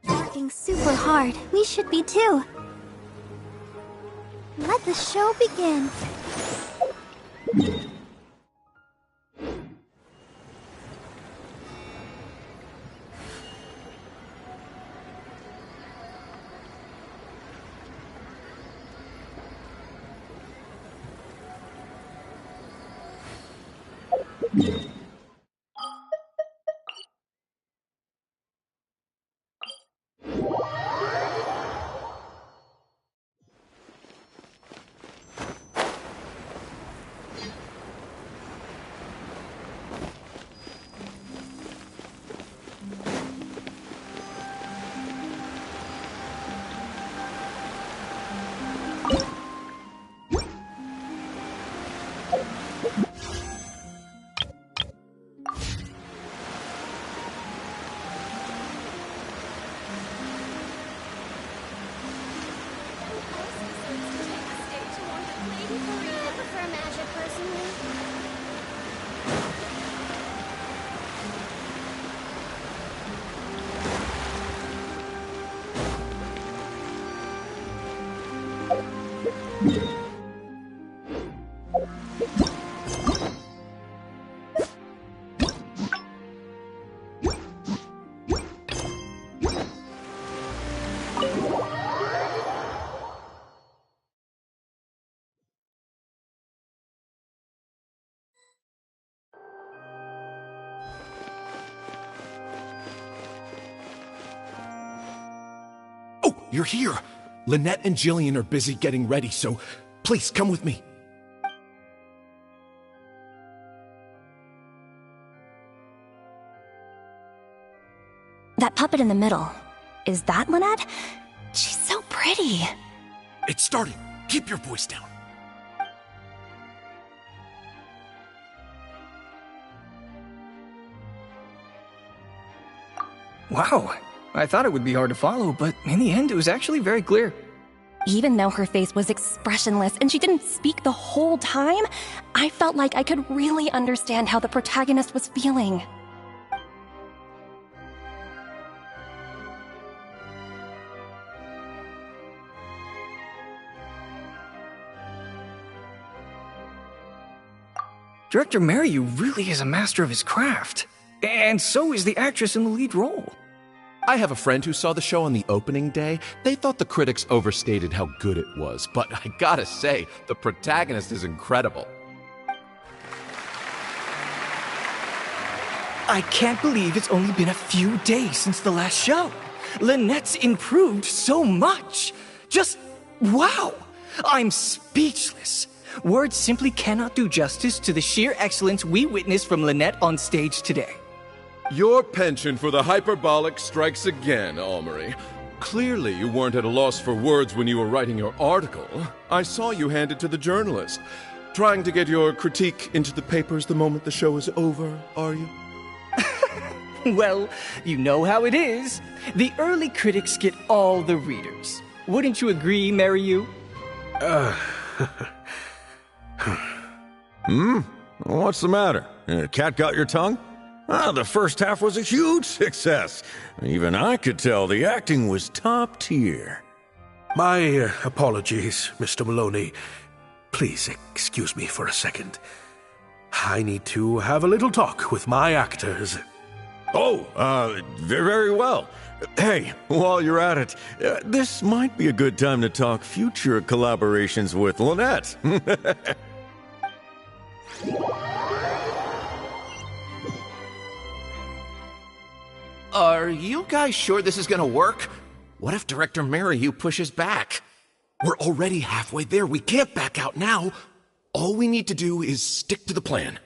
working super hard. We should be too. Let the show begin. Oh, you're here! Lynette and Jillian are busy getting ready, so please come with me. That puppet in the middle, is that Lynette? She's so pretty. It's starting. Keep your voice down. Wow, I thought it would be hard to follow, but in the end it was actually very clear. Even though her face was expressionless and she didn't speak the whole time, I felt like I could really understand how the protagonist was feeling. Director Mariu really is a master of his craft. And so is the actress in the lead role. I have a friend who saw the show on the opening day. They thought the critics overstated how good it was, but I gotta say, the protagonist is incredible. I can't believe it's only been a few days since the last show. Lynette's improved so much. Just wow! I'm speechless. Words simply cannot do justice to the sheer excellence we witnessed from Lynette on stage today. Your penchant for the hyperbolic strikes again, Almery. Clearly you weren't at a loss for words when you were writing your article. I saw you hand it to the journalist. Trying to get your critique into the papers the moment the show is over, are you? Well, you know how it is. The early critics get all the readers. Wouldn't you agree, Mariyu? What's the matter? Cat got your tongue? The first half was a huge success. Even I could tell the acting was top tier. My apologies, Mr. Maloney. Please excuse me for a second. I need to have a little talk with my actors. Oh, very well. Hey, while you're at it, this might be a good time to talk future collaborations with Lynette. Are you guys sure this is gonna work? What if Director Mariyu pushes back? We're already halfway there. We can't back out now. All we need to do is stick to the plan.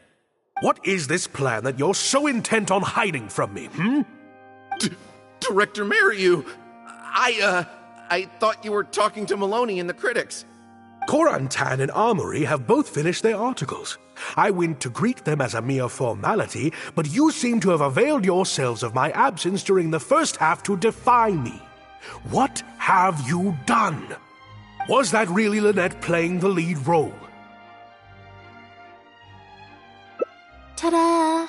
What is this plan that you're so intent on hiding from me, Director Mariyu, I thought you were talking to Maloney and the critics. Korantan and Armory have both finished their articles. I went to greet them as a mere formality, but you seem to have availed yourselves of my absence during the first half to defy me. What have you done? Was that really Lynette playing the lead role? Ta-da!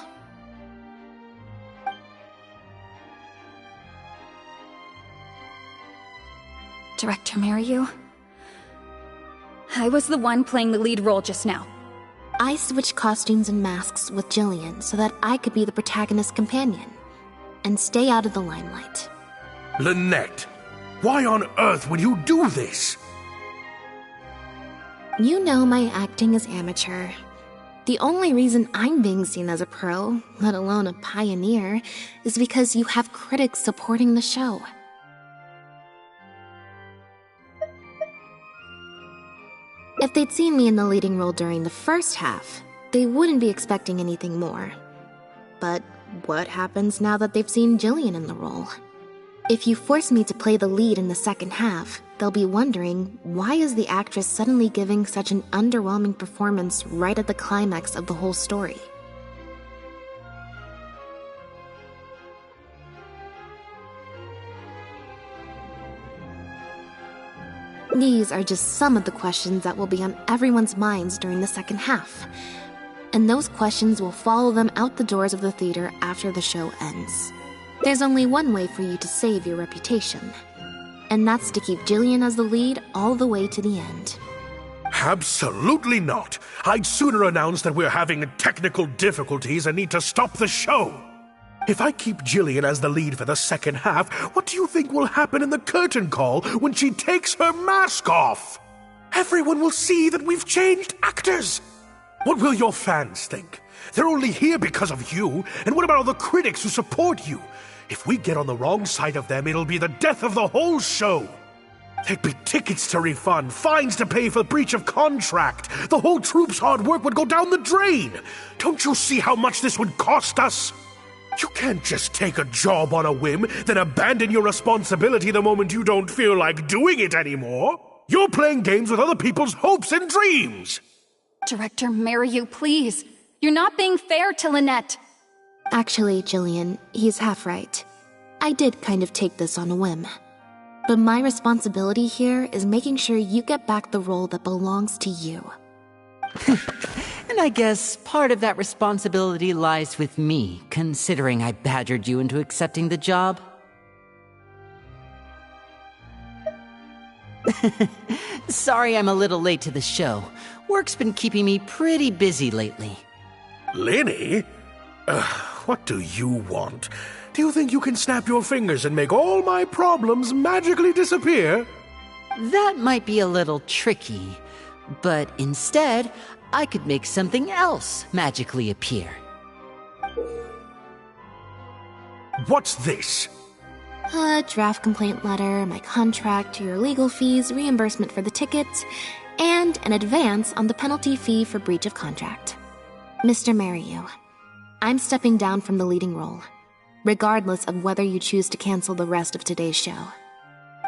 Director Mariyu? I was the one playing the lead role just now. I switched costumes and masks with Jillian so that I could be the protagonist's companion and stay out of the limelight. Lynette, why on earth would you do this? You know my acting is amateur. The only reason I'm being seen as a pro, let alone a pioneer, is because you have critics supporting the show. If they'd seen me in the leading role during the first half, they wouldn't be expecting anything more. But what happens now that they've seen Jillian in the role? If you force me to play the lead in the second half, they'll be wondering, why is the actress suddenly giving such an underwhelming performance right at the climax of the whole story? These are just some of the questions that will be on everyone's minds during the second half. And those questions will follow them out the doors of the theater after the show ends. There's only one way for you to save your reputation, and that's to keep Jillian as the lead all the way to the end. Absolutely not! I'd sooner announce that we're having technical difficulties and need to stop the show. If I keep Jillian as the lead for the second half, what do you think will happen in the curtain call when she takes her mask off? Everyone will see that we've changed actors. What will your fans think? They're only here because of you, and what about all the critics who support you? If we get on the wrong side of them, it'll be the death of the whole show. There'd be tickets to refund, fines to pay for breach of contract. The whole troupe's hard work would go down the drain. Don't you see how much this would cost us? You can't just take a job on a whim, then abandon your responsibility the moment you don't feel like doing it anymore. You're playing games with other people's hopes and dreams. Director Mariyu, please. You're not being fair to Lynette. Actually, Jillian, he's half right. I did kind of take this on a whim. But my responsibility here is making sure you get back the role that belongs to you. And I guess part of that responsibility lies with me, considering I badgered you into accepting the job. Sorry I'm a little late to the show. Work's been keeping me pretty busy lately. Lenny? What do you want? Do you think you can snap your fingers and make all my problems magically disappear? That might be a little tricky, but instead, I could make something else magically appear. What's this? A draft complaint letter, my contract, your legal fees, reimbursement for the tickets, and an advance on the penalty fee for breach of contract. Mr. Mariu, I'm stepping down from the leading role, regardless of whether you choose to cancel the rest of today's show.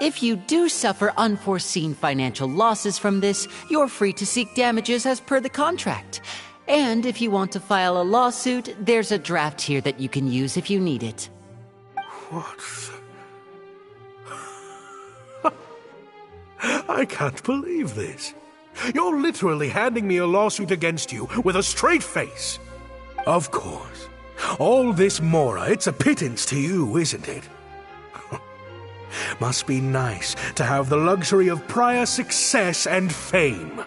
If you do suffer unforeseen financial losses from this, you're free to seek damages as per the contract. And if you want to file a lawsuit, there's a draft here that you can use if you need it. What? I can't believe this. You're literally handing me a lawsuit against you with a straight face. Of course. All this Mora, it's a pittance to you, isn't it? Must be nice to have the luxury of prior success and fame.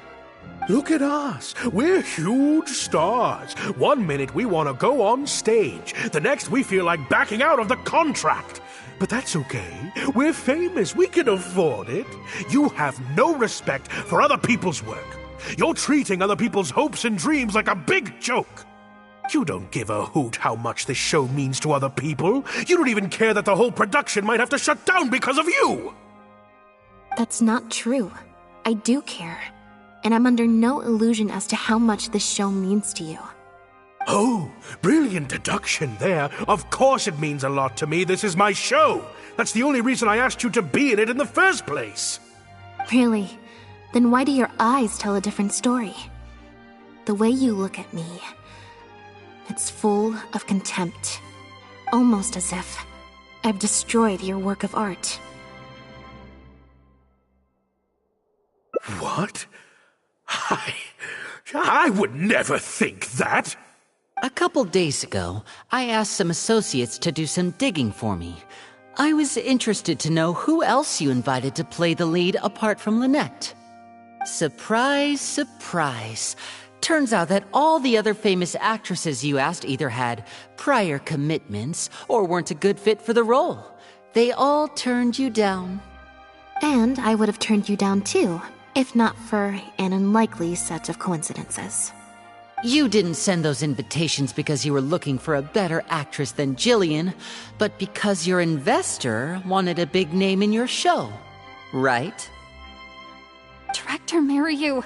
Look at us. We're huge stars. One minute we want to go on stage. The next we feel like backing out of the contract. But that's okay. We're famous. We can afford it. You have no respect for other people's work. You're treating other people's hopes and dreams like a big joke. You don't give a hoot how much this show means to other people. You don't even care that the whole production might have to shut down because of you. That's not true. I do care. And I'm under no illusion as to how much this show means to you. Oh, brilliant deduction there. Of course it means a lot to me. This is my show. That's the only reason I asked you to be in it in the first place. Really? Then why do your eyes tell a different story? The way you look at me, it's full of contempt. Almost as if I've destroyed your work of art. What? I would never think that. A couple days ago, I asked some associates to do some digging for me. I was interested to know who else you invited to play the lead apart from Lynette. Surprise, surprise. Turns out that all the other famous actresses you asked either had prior commitments or weren't a good fit for the role. They all turned you down. And I would have turned you down too, if not for an unlikely set of coincidences. You didn't send those invitations because you were looking for a better actress than Jillian, but because your investor wanted a big name in your show, right? Director Mariu.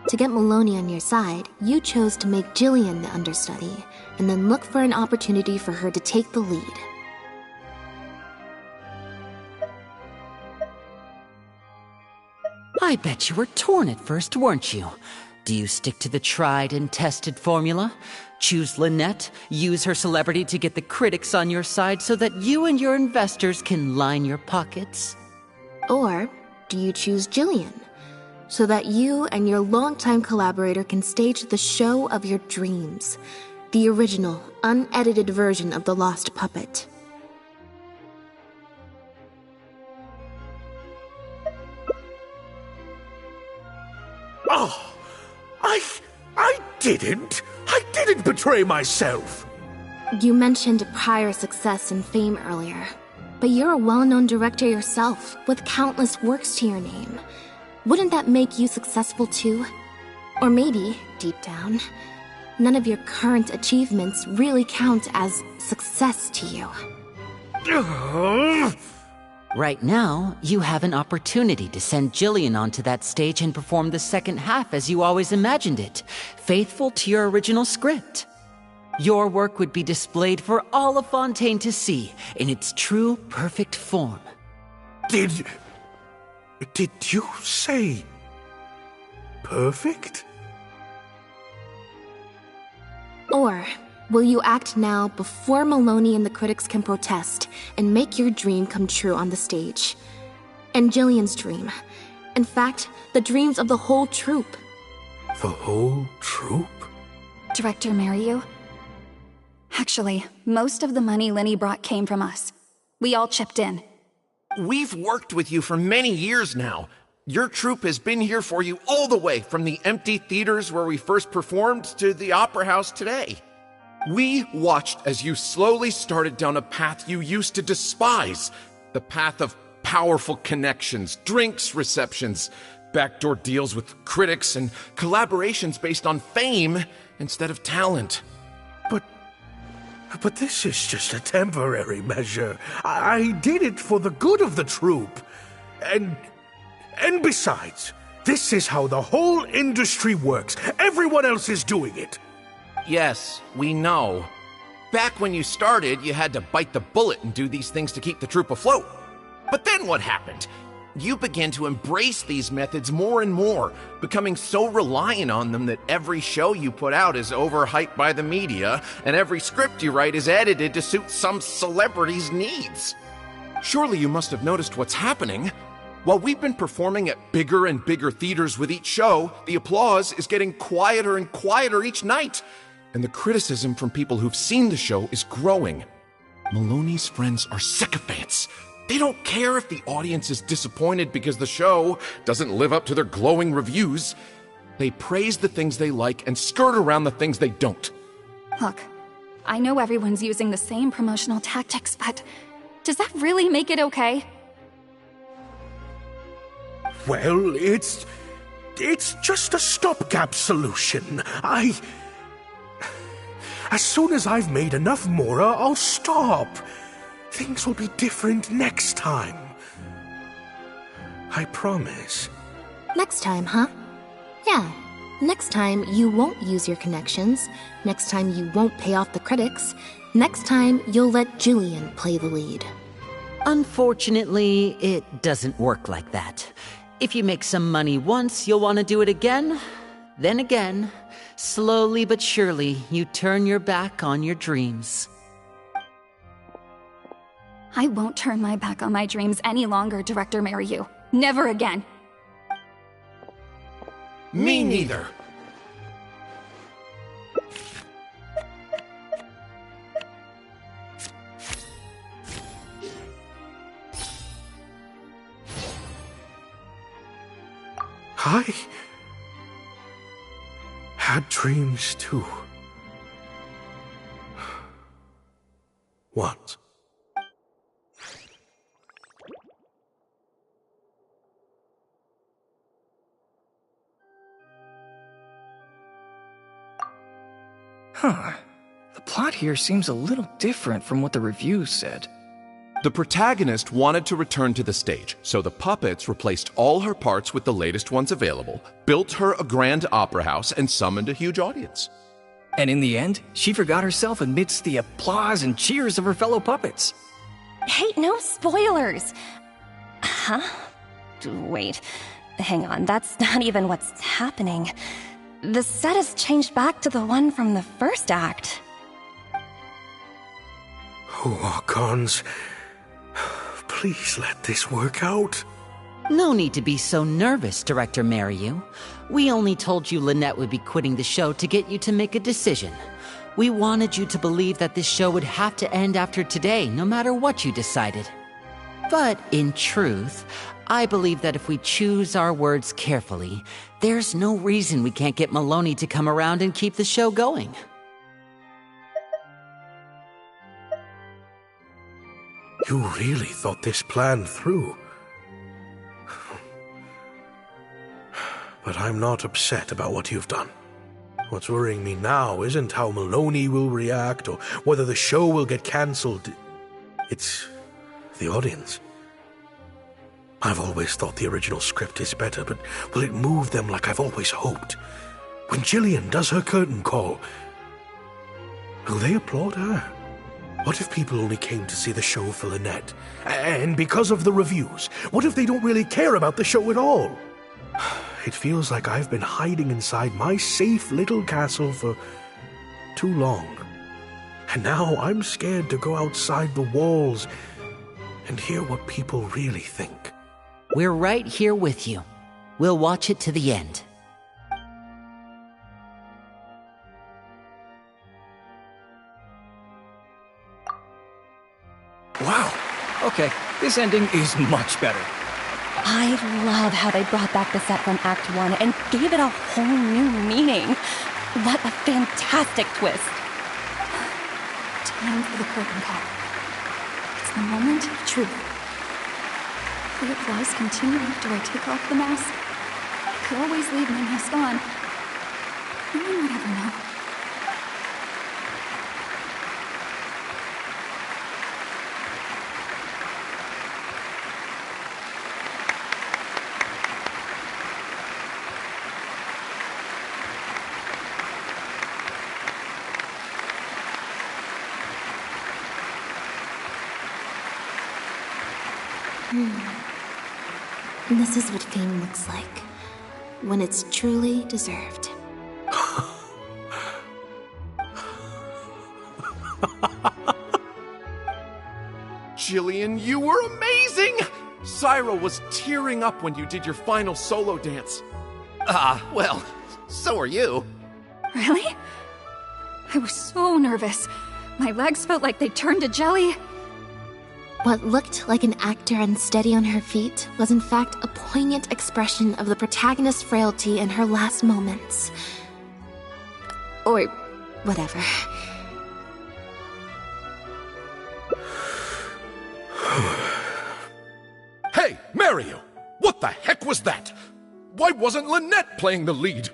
To get Maloney on your side, you chose to make Jillian the understudy, and then look for an opportunity for her to take the lead. I bet you were torn at first, weren't you? Do you stick to the tried and tested formula? Choose Lynette, use her celebrity to get the critics on your side so that you and your investors can line your pockets? Or do you choose Jillian, so that you and your longtime collaborator can stage the show of your dreams, the original, unedited version of The Lost Puppet? Oh, I didn't betray myself. You mentioned prior success and fame earlier, but you're a well-known director yourself, with countless works to your name. Wouldn't that make you successful too? Or maybe, deep down, none of your current achievements really count as success to you. Right now, you have an opportunity to send Jillian onto that stage and perform the second half as you always imagined it, faithful to your original script. Your work would be displayed for all of Fontaine to see in its true, perfect form. Did you say perfect? Or will you act now before Maloney and the critics can protest and make your dream come true on the stage? And Jillian's dream. In fact, the dreams of the whole troupe. The whole troupe? Director Mariu? Actually, most of the money Lenny brought came from us. We all chipped in. We've worked with you for many years now. Your troupe has been here for you all the way from the empty theaters where we first performed to the opera house today. We watched as you slowly started down a path you used to despise. The path of powerful connections, drinks receptions, backdoor deals with critics, and collaborations based on fame instead of talent. But this is just a temporary measure. I did it for the good of the troupe. And besides, this is how the whole industry works. Everyone else is doing it. Yes, we know. Back when you started, you had to bite the bullet and do these things to keep the troupe afloat. But then what happened? You began to embrace these methods more and more, becoming so reliant on them that every show you put out is overhyped by the media, and every script you write is edited to suit some celebrity's needs. Surely you must have noticed what's happening. While we've been performing at bigger and bigger theaters with each show, the applause is getting quieter and quieter each night, and the criticism from people who've seen the show is growing. Maloney's friends are sycophants. They don't care if the audience is disappointed because the show doesn't live up to their glowing reviews. They praise the things they like and skirt around the things they don't. Look, I know everyone's using the same promotional tactics, but does that really make it okay? Well, it's just a stopgap solution. As soon as I've made enough Mora, I'll stop. Things will be different next time. I promise. Next time, huh? Yeah. Next time, you won't use your connections. Next time, you won't pay off the critics. Next time, you'll let Julian play the lead. Unfortunately, it doesn't work like that. If you make some money once, you'll want to do it again, then again. Slowly but surely, you turn your back on your dreams. I won't turn my back on my dreams any longer, Director Mariyu. Never again. Me neither. I had dreams too. Once. Huh. The plot here seems a little different from what the reviews said. The protagonist wanted to return to the stage, so the puppets replaced all her parts with the latest ones available, built her a grand opera house, and summoned a huge audience. And in the end, she forgot herself amidst the applause and cheers of her fellow puppets. Hey, no spoilers! Huh? Wait, hang on, that's not even what's happening. The set has changed back to the one from the first act. Oh, Archons, please let this work out. No need to be so nervous, Director Mariyu. We only told you Lynette would be quitting the show to get you to make a decision. We wanted you to believe that this show would have to end after today, no matter what you decided. But in truth, I believe that if we choose our words carefully, there's no reason we can't get Maloney to come around and keep the show going. You really thought this plan through. But I'm not upset about what you've done. What's worrying me now isn't how Maloney will react or whether the show will get cancelled. It's the audience. I've always thought the original script is better, but will it move them like I've always hoped? When Jillian does her curtain call, will they applaud her? What if people only came to see the show for Lynette? And because of the reviews, what if they don't really care about the show at all? It feels like I've been hiding inside my safe little castle for too long. And now I'm scared to go outside the walls and hear what people really think. We're right here with you. We'll watch it to the end. Wow. Okay, this ending is much better. I love how they brought back the set from Act 1 and gave it a whole new meaning. What a fantastic twist. Time for the curtain call. It's the moment of truth. The applause continue after I take off the mask. I could always leave my mask on. No one would ever know. This is what fame looks like, when it's truly deserved. Jillian, you were amazing! Syra was tearing up when you did your final solo dance. Well, so are you. Really? I was so nervous. My legs felt like they turned to jelly. What looked like an actor unsteady on her feet was in fact a poignant expression of the protagonist's frailty in her last moments. Or whatever. Hey, Mario! What the heck was that? Why wasn't Lynette playing the lead?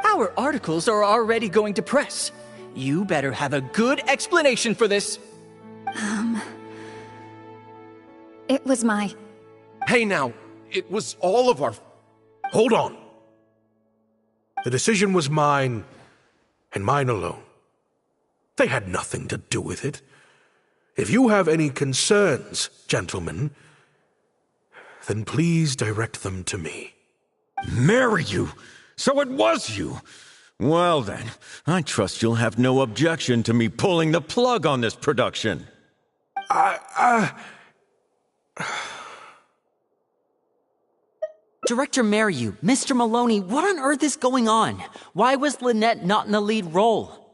Our articles are already going to press. You better have a good explanation for this. It was my... Hey now, it was all of our... Hold on. The decision was mine, and mine alone. They had nothing to do with it. If you have any concerns, gentlemen, then please direct them to me. Marry you? So it was you? Well then, I trust you'll have no objection to me pulling the plug on this production. Director Mariu, Mr. Maloney, what on earth is going on? Why was Lynette not in the lead role?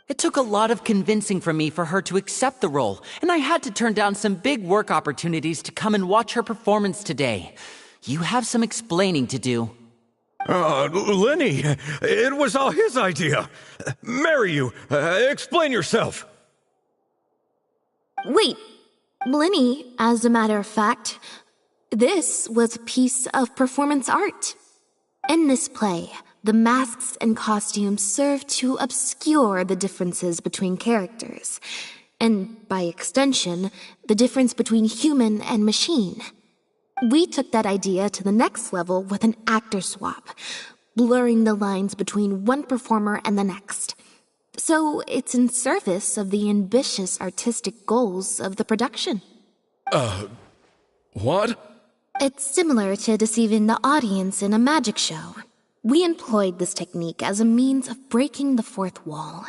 It took a lot of convincing from me for her to accept the role, and I had to turn down some big work opportunities to come and watch her performance today. You have some explaining to do. Lenny, it was all his idea. Mariu, explain yourself. Wait, Blinny, as a matter of fact, this was a piece of performance art. In this play, the masks and costumes serve to obscure the differences between characters, and by extension, the difference between human and machine. We took that idea to the next level with an actor swap, blurring the lines between one performer and the next. So it's in service of the ambitious artistic goals of the production. What? It's similar to deceiving the audience in a magic show. We employed this technique as a means of breaking the fourth wall.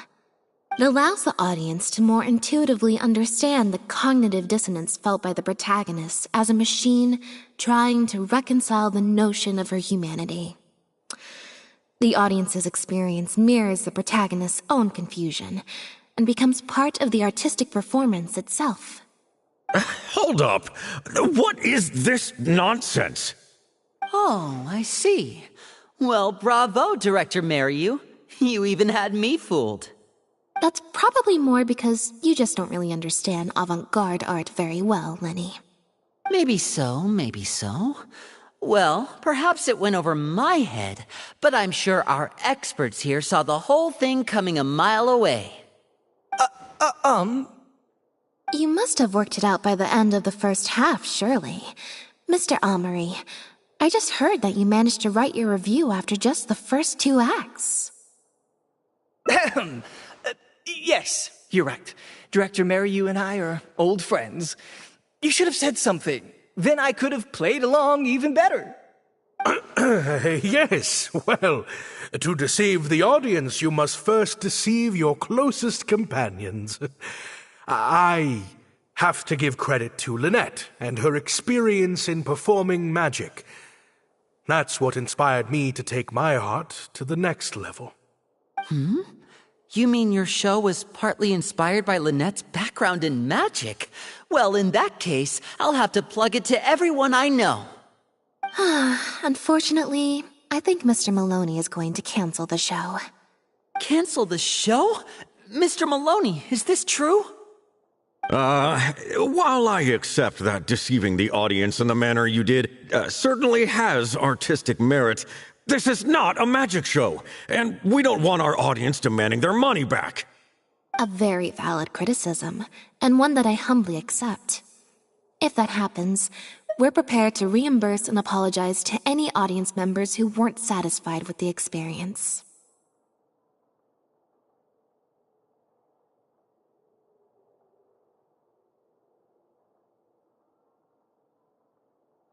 It allows the audience to more intuitively understand the cognitive dissonance felt by the protagonist as a machine trying to reconcile the notion of her humanity. The audience's experience mirrors the protagonist's own confusion and becomes part of the artistic performance itself. Hold up! What is this nonsense? Oh, I see. Well, bravo, Director Mariu. You even had me fooled. That's probably more because you just don't really understand avant-garde art very well, Lenny. Maybe so, maybe so. Well, perhaps it went over my head, but I'm sure our experts here saw the whole thing coming a mile away. You must have worked it out by the end of the first half, surely. Mr. Amory, I just heard that you managed to write your review after just the first 2 acts. Yes, you're right. Director Mariu and I are old friends. You should have said something. Then I could have played along even better. Yes, well, to deceive the audience, you must first deceive your closest companions. I have to give credit to Lynette and her experience in performing magic. That's what inspired me to take my art to the next level. You mean your show was partly inspired by Lynette's background in magic? Well, in that case, I'll have to plug it to everyone I know. Unfortunately, I think Mr. Maloney is going to cancel the show. Cancel the show? Mr. Maloney, is this true? While I accept that deceiving the audience in the manner you did certainly has artistic merit, this is not a magic show, and we don't want our audience demanding their money back. A very valid criticism, and one that I humbly accept. If that happens, we're prepared to reimburse and apologize to any audience members who weren't satisfied with the experience.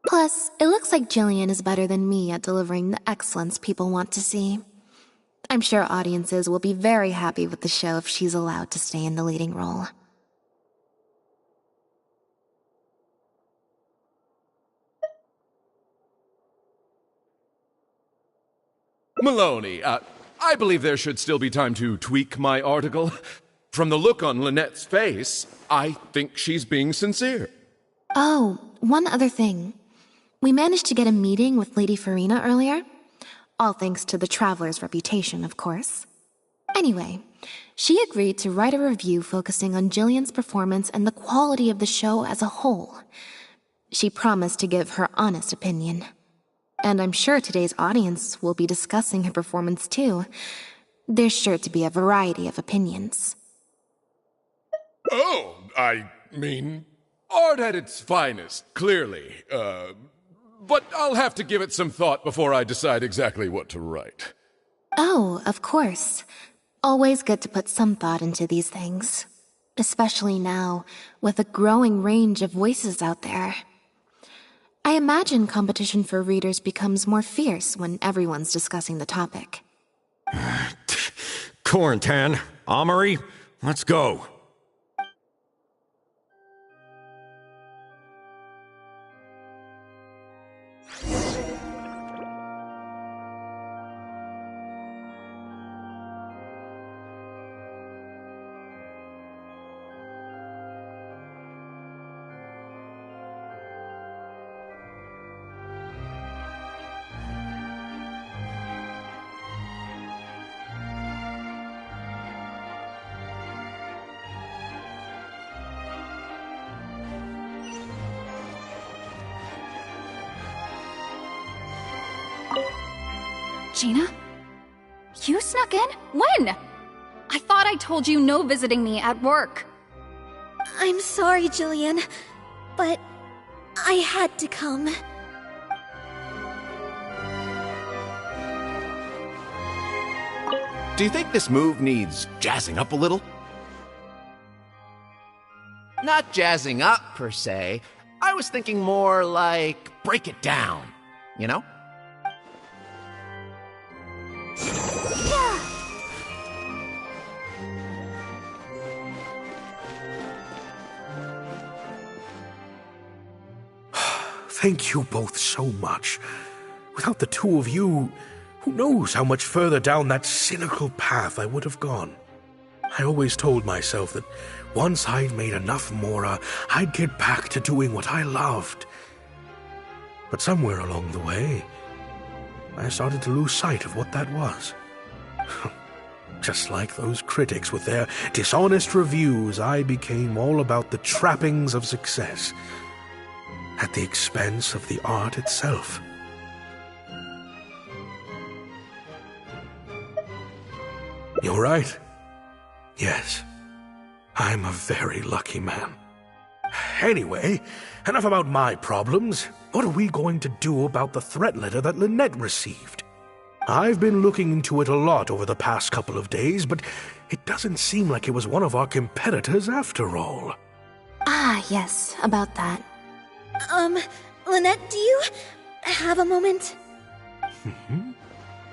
Plus, it looks like Jillian is better than me at delivering the excellence people want to see. I'm sure audiences will be very happy with the show if she's allowed to stay in the leading role. Maloney, I believe there should still be time to tweak my article. From the look on Lynette's face, I think she's being sincere. Oh, one other thing. We managed to get a meeting with Lady Farina earlier. All thanks to the Traveler's reputation, of course. Anyway, she agreed to write a review focusing on Jillian's performance and the quality of the show as a whole. She promised to give her honest opinion. And I'm sure today's audience will be discussing her performance too. There's sure to be a variety of opinions. Oh, I mean, art at its finest, clearly. But I'll have to give it some thought before I decide exactly what to write. Oh, of course. Always good to put some thought into these things. Especially now, with a growing range of voices out there. I imagine competition for readers becomes more fierce when everyone's discussing the topic. Corentin, Amory, let's go. Gina? You snuck in? When? I thought I told you no visiting me at work. I'm sorry, Jillian, but I had to come. Do you think this move needs jazzing up a little? Not jazzing up, per se. I was thinking more like break it down, you know? Thank you both so much. Without the two of you, who knows how much further down that cynical path I would have gone. I always told myself that once I'd made enough Mora, I'd get back to doing what I loved. But somewhere along the way, I started to lose sight of what that was. Just like those critics with their dishonest reviews, I became all about the trappings of success, at the expense of the art itself. You're right. Yes, I'm a very lucky man. Anyway, enough about my problems. What are we going to do about the threat letter that Lynette received? I've been looking into it a lot over the past couple of days, but it doesn't seem like it was one of our competitors after all. Ah, yes, about that. Lynette, do you have a moment?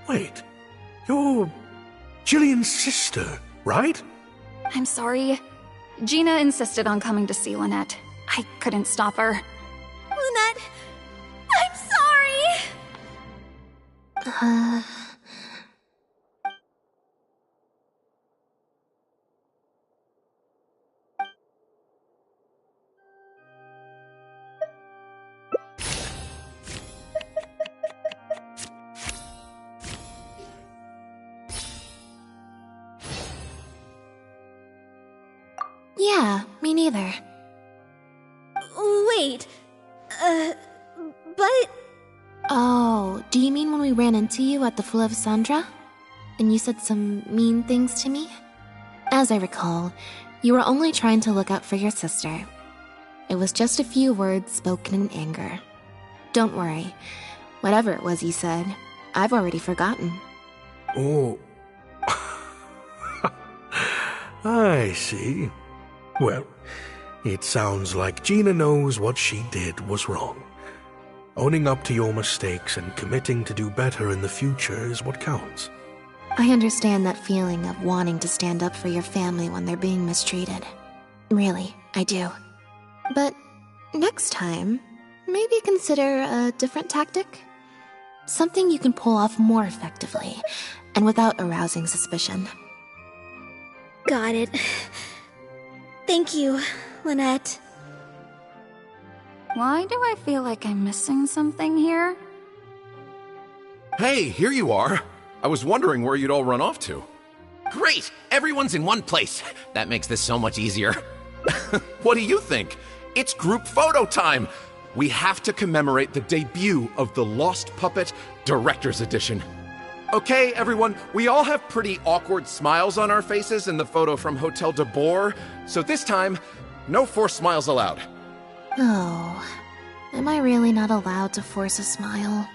Wait, you're Jillian's sister, right? I'm sorry. Gina insisted on coming to see Lynette. I couldn't stop her. Lynette, I'm sorry! Yeah, me neither. Wait, but... Oh, do you mean when we ran into you at the Full of Sandra? And you said some mean things to me? As I recall, you were only trying to look out for your sister. It was just a few words spoken in anger. Don't worry. Whatever it was you said, I've already forgotten. Oh. I see. Well, it sounds like Gina knows what she did was wrong. Owning up to your mistakes and committing to do better in the future is what counts. I understand that feeling of wanting to stand up for your family when they're being mistreated. Really, I do. But next time, maybe consider a different tactic? Something you can pull off more effectively, and without arousing suspicion. Got it. Thank you, Lynette. Why do I feel like I'm missing something here? Hey, here you are. I was wondering where you'd all run off to. Great! Everyone's in one place. That makes this so much easier. What do you think? It's group photo time! We have to commemorate the debut of the Lost Puppet Director's Edition. Okay, everyone, we all have pretty awkward smiles on our faces in the photo from Hotel de Boer, so this time, no forced smiles allowed. Oh, am I really not allowed to force a smile?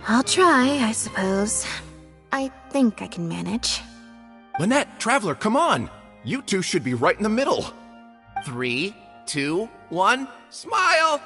I'll try, I suppose. I think I can manage. Lynette, Traveler, come on! You two should be right in the middle. 3, 2, 1, smile!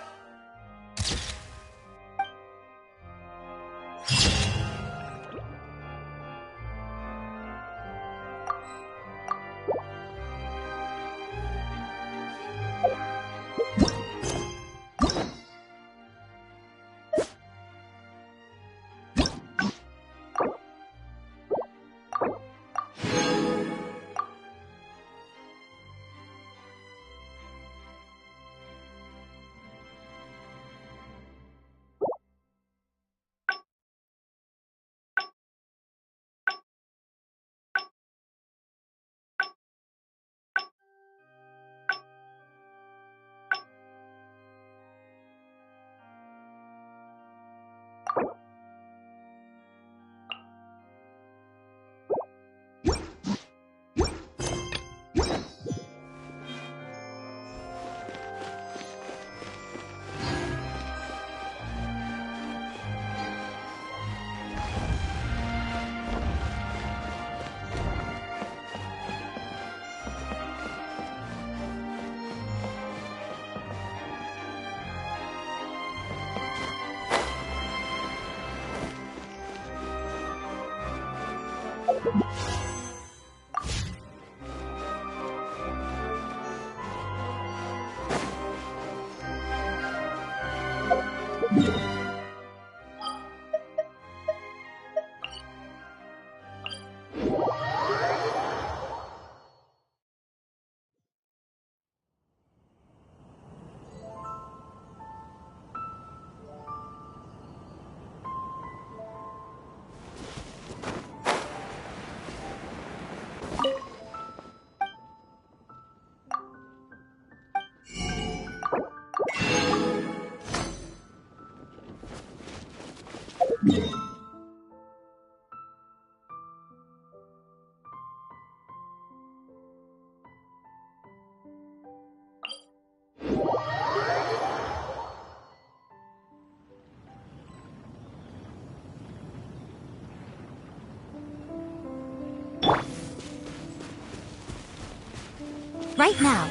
Right now.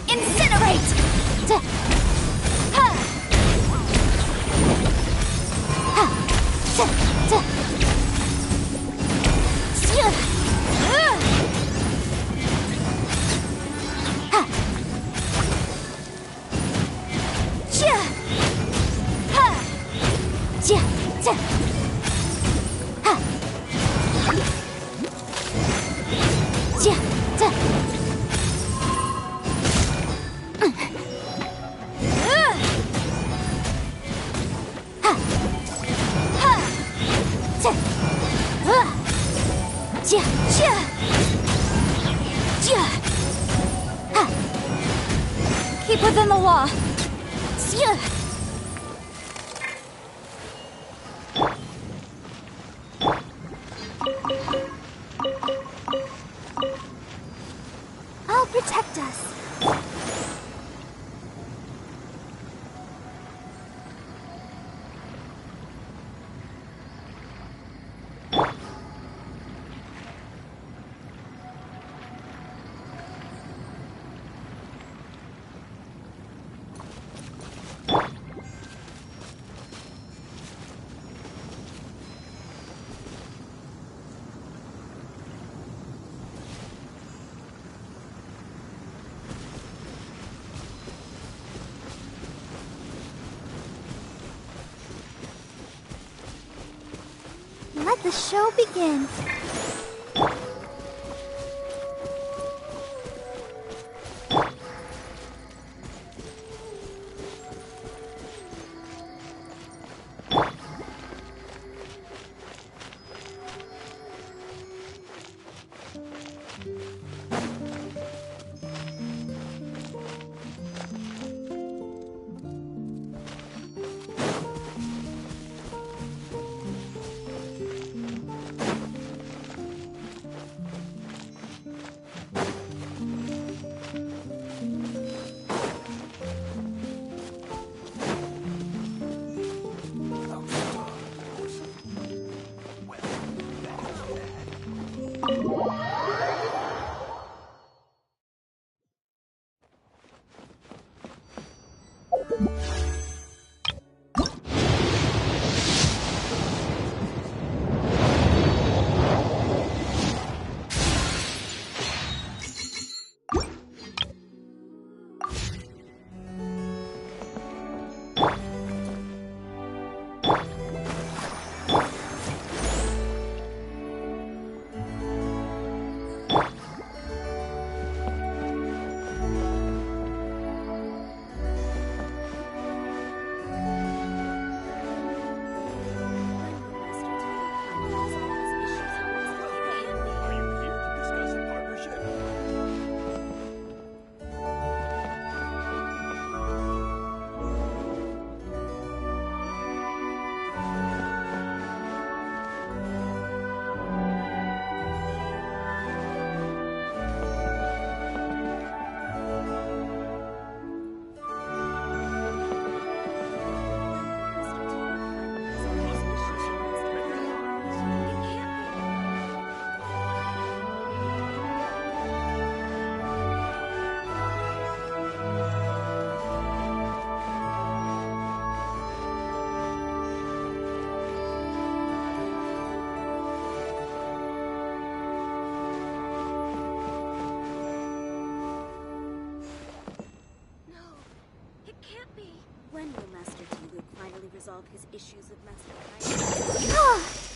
Incinerate! Keep within the law. I'll protect us. Let the show begin. When will Master Dliuc finally resolve his issues with Master Kai?